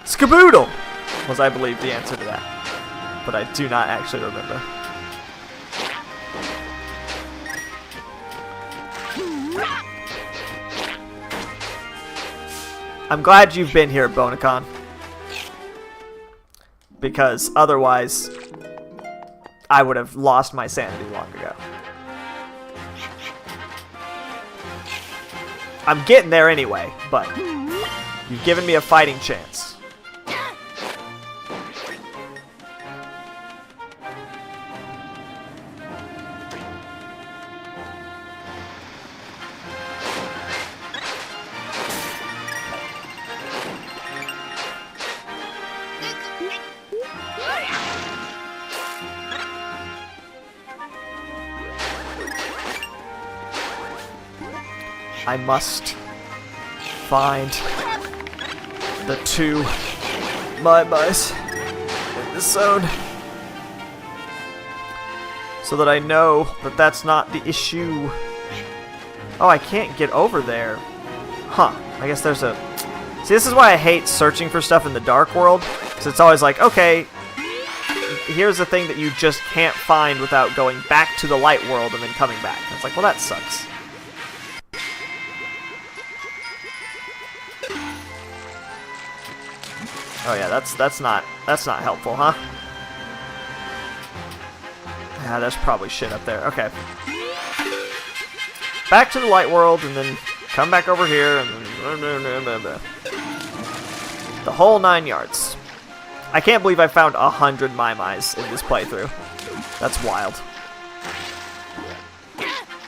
Skaboodle was, I believe, the answer to that. But I do not actually remember. I'm glad you've been here, Bonacon. Because otherwise, I would have lost my sanity long ago. I'm getting there anyway, but you've given me a fighting chance. I must find the 2 My-Mice in this zone so that I know that that's not the issue. Oh, I can't get over there. Huh. I guess there's a... See, this is why I hate searching for stuff in the Dark World, because it's always like, okay, here's the thing that you just can't find without going back to the Light World and then coming back. And it's like, well, that sucks. Oh yeah, that's not helpful, huh? Yeah, there's probably shit up there. Okay. Back to the Light World and then come back over here and then the whole 9 yards. I can't believe I found 100 My-Mice in this playthrough. That's wild.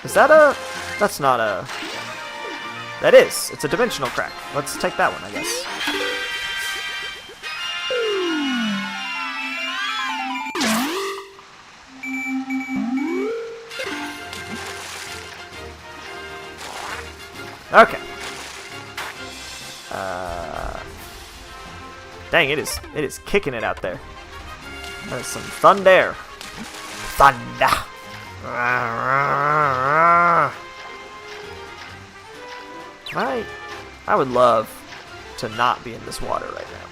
Is that a... That's not a... That is. It's a dimensional crack. Let's take that one, I guess. Okay. Dang, it is kicking it out there. There's some thunder. Thunder. I would love to not be in this water right now.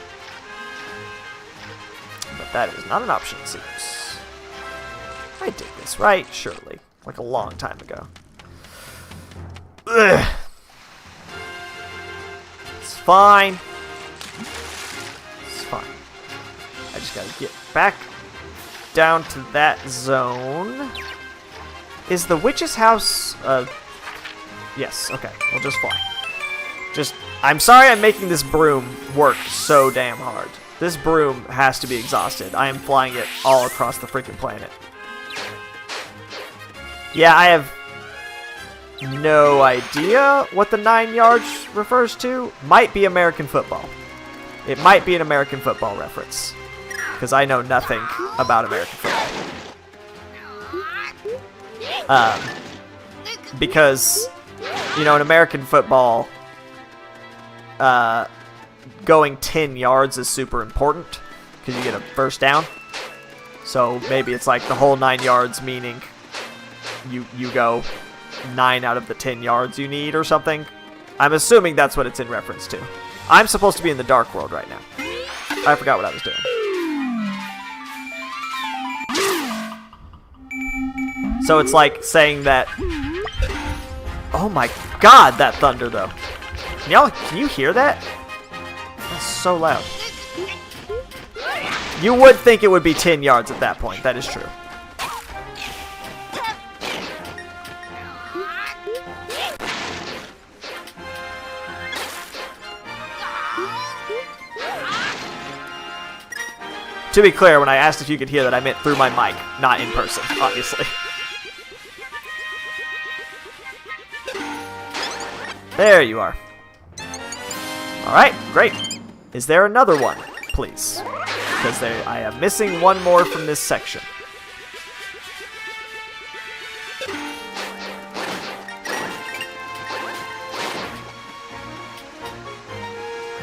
But that is not an option, it seems. I did this, right? Surely. Like a long time ago. Ugh. It's fine. It's fine. I just gotta get back down to that zone. Is the witch's house... Yes, okay. We'll just fly. I'm sorry I'm making this broom work so damn hard. This broom has to be exhausted. I am flying it all across the freaking planet. Yeah, I have no idea what the 9 yards refers to. Might be American football. It might be an American football reference. Because I know nothing about American football. Because, you know, in American football, going 10 yards is super important. Because you get a first down. So maybe it's like the whole 9 yards, meaning you go 9 out of the 10 yards you need or something. I'm assuming that's what it's in reference to. I'm supposed to be in the Dark World right now. I forgot what I was doing. So it's like saying that... Oh my god, that thunder though. Can you hear that? That's so loud. You would think it would be 10 yards at that point. That is true. To be clear, when I asked if you could hear that, I meant through my mic, not in person, obviously. There you are. Alright, great. Is there another one, please? Because I am missing one more from this section.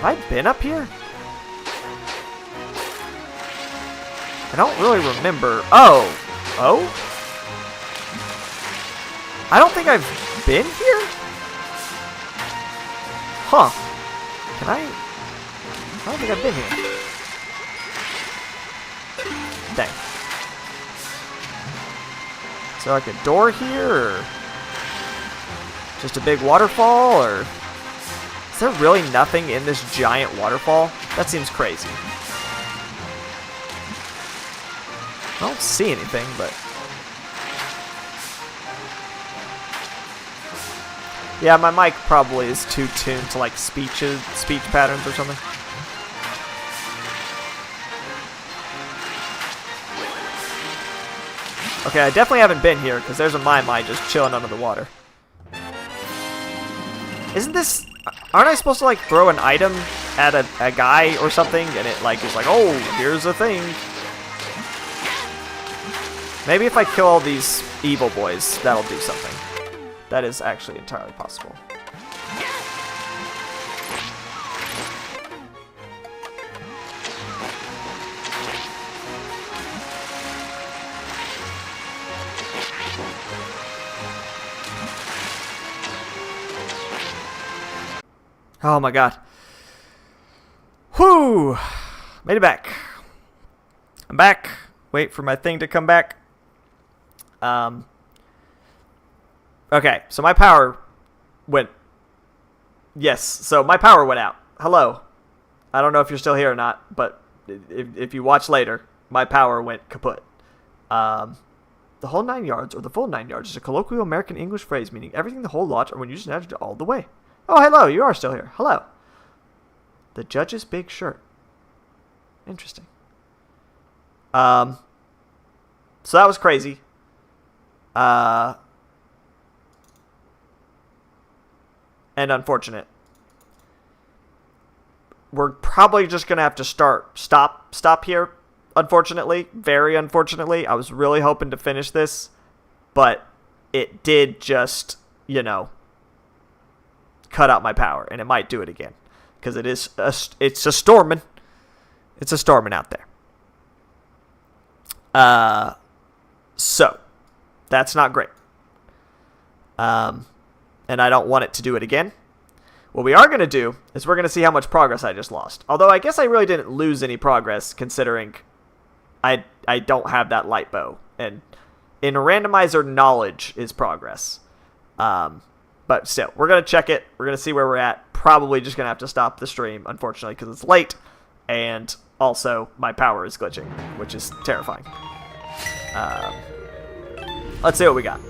I been up here? I don't really remember. Oh. Oh? I don't think I've been here? Huh. Can I? I don't think I've been here. Dang. Is there like a door here, or just a big waterfall, or is there really nothing in this giant waterfall? That seems crazy. I don't see anything, but yeah, my mic probably is too tuned to like speech patterns or something. Okay, I definitely haven't been here because there's a Mai just chilling under the water. Isn't this? Aren't I supposed to like throw an item at a guy or something, and it like is like, oh, here's a thing. Maybe if I kill all these evil boys, that'll do something. That is actually entirely possible. Oh my god. Whew! Made it back. I'm back. Wait for my thing to come back. Okay, so my power went... Yes, so my power went out. Hello. I don't know if you're still here or not, but if you watch later, my power went kaput. The whole 9 yards, or the full 9 yards, is a colloquial American English phrase meaning everything the whole lot or when used naturally all the way. Oh, hello, you are still here. Hello. The judge's big shirt. Interesting. So that was crazy. And unfortunate. We're probably just gonna have to stop here. Unfortunately, very unfortunately. I was really hoping to finish this, but it did just, you know, cut out my power, and it might do it again because it's a storming. It's a storming out there. So that's not great. And I don't want it to do it again. What we are going to do is we're going to see how much progress I just lost. Although I guess I really didn't lose any progress considering I don't have that light bow. And in Randomizer, knowledge is progress. But still, we're going to check it. We're going to see where we're at. Probably just going to have to stop the stream, unfortunately, because it's late. And also, my power is glitching, which is terrifying. Let's see what we got.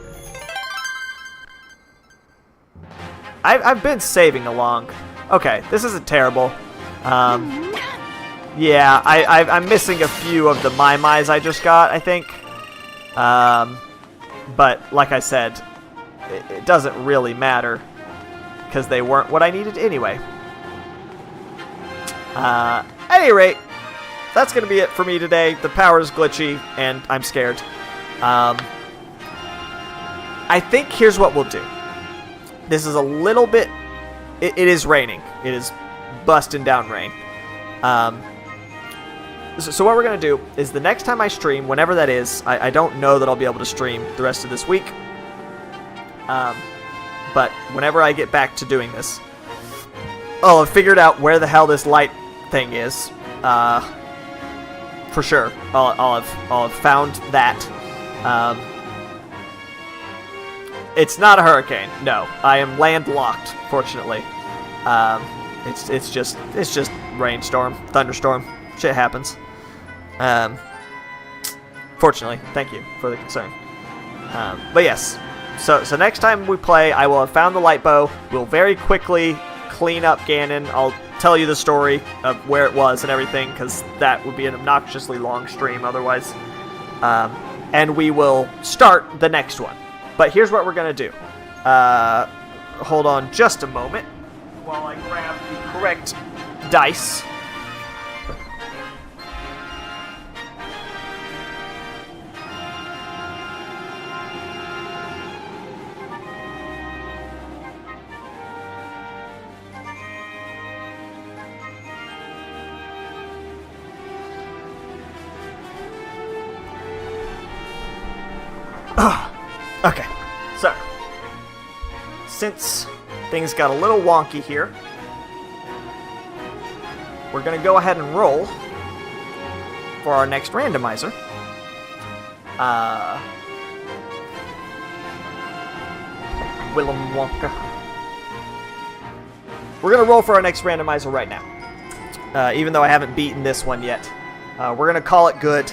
I've been saving along. Okay, this isn't terrible. Yeah, I'm missing a few of the Mai-Mais I just got, I think. But, like I said, it doesn't really matter because they weren't what I needed anyway. At any rate, that's going to be it for me today. The power is glitchy, and I'm scared. I think here's what we'll do. This is a little bit... It is raining. It is busting down rain. So what we're going to do is the next time I stream, whenever that is, I don't know that I'll be able to stream the rest of this week. But whenever I get back to doing this, I'll have figured out where the hell this light thing is. For sure. I'll have found that. It's not a hurricane. No, I am landlocked. Fortunately, it's just rainstorm, thunderstorm. Shit happens. Fortunately, thank you for the concern. But yes, so next time we play, I will have found the light bow. We'll very quickly clean up Ganon. I'll tell you the story of where it was and everything, because that would be an obnoxiously long stream otherwise. And we will start the next one. But here's what we're going to do. Hold on just a moment while I grab the correct dice. Okay, so since things got a little wonky here, we're going to go ahead and roll for our next randomizer. Willem Wonka. We're going to roll for our next randomizer right now. Even though I haven't beaten this one yet. We're going to call it good.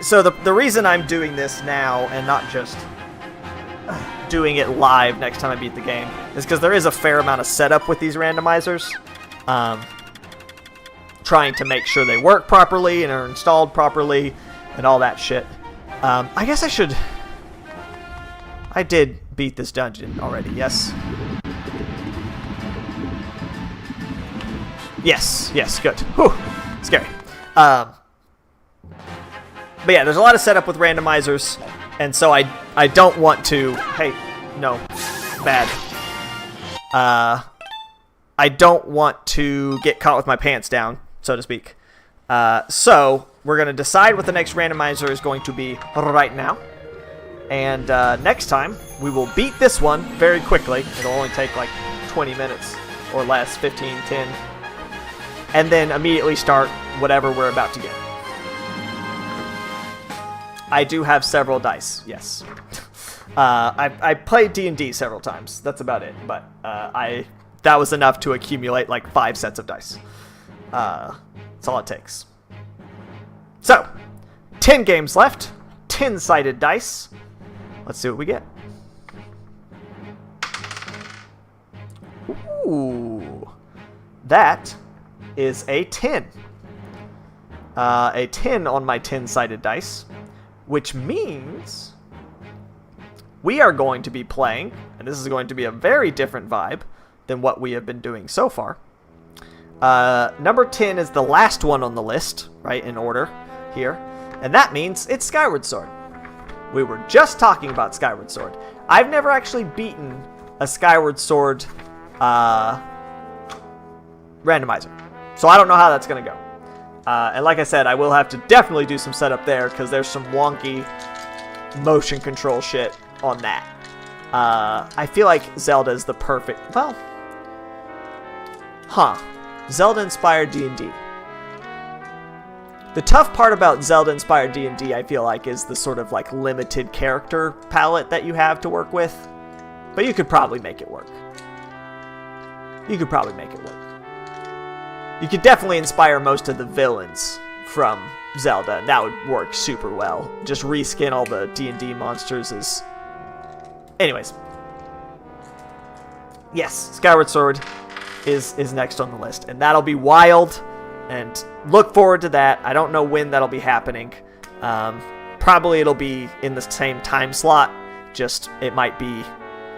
So the reason I'm doing this now and not just doing it live next time I beat the game is because there is a fair amount of setup with these randomizers. Trying to make sure they work properly and are installed properly and all that shit. I guess I should... I did beat this dungeon already, yes? Yes, good. Whew, scary. But yeah, there's a lot of setup with randomizers, and so I don't want to... Hey, no. Bad. I don't want to get caught with my pants down, so to speak. So, we're going to decide what the next randomizer is going to be right now. And next time, we will beat this one very quickly. It'll only take like 20 minutes or less, 15, 10. And then immediately start whatever we're about to get. I do have several dice, yes. I played D&D several times. That's about it. But that was enough to accumulate like 5 sets of dice. That's all it takes. So, 10 games left. 10-sided dice. Let's see what we get. Ooh. That is a 10. A 10 on my 10-sided dice. Which means we are going to be playing, and this is going to be a very different vibe than what we have been doing so far. Number 10 is the last one on the list, right, in order here. And that means it's Skyward Sword. We were just talking about Skyward Sword. I've never actually beaten a Skyward Sword randomizer. So I don't know how that's going to go. And like I said, I will have to definitely do some setup there because there's some wonky motion control shit on that. I feel like Zelda is the perfect... Well... Zelda-inspired D&D. The tough part about Zelda-inspired D&D, I feel like, is the sort of like limited character palette that you have to work with. But you could probably make it work. You could definitely inspire most of the villains from Zelda, and that would work super well. Just reskin all the D&D monsters is... Anyways. Yes, Skyward Sword is next on the list, and that'll be wild, and look forward to that. I don't know when that'll be happening. Probably it'll be in the same time slot, just it might be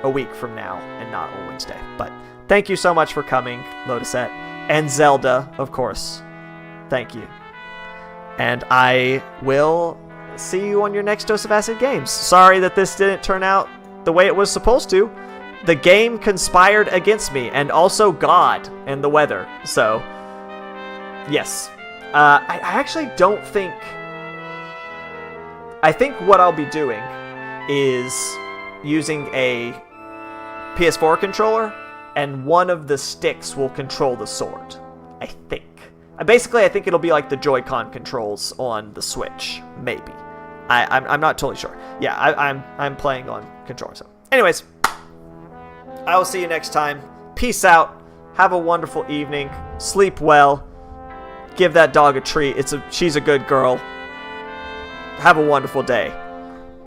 a week from now and not on Wednesday. But thank you so much for coming, Lotuset, and Zelda, of course. Thank you. And I will see you on your next dose of Acid Games. Sorry that this didn't turn out the way it was supposed to. The game conspired against me, and also God and the weather. So, yes. I actually don't think... I think what I'll be doing is using a PS4 controller, and one of the sticks will control the sword. I think. Basically, I think it'll be like the Joy-Con controls on the Switch. Maybe. I'm not totally sure. Yeah, I'm playing on controller. So, anyways... I will see you next time. Peace out. Have a wonderful evening. Sleep well. Give that dog a treat. She's a good girl. Have a wonderful day.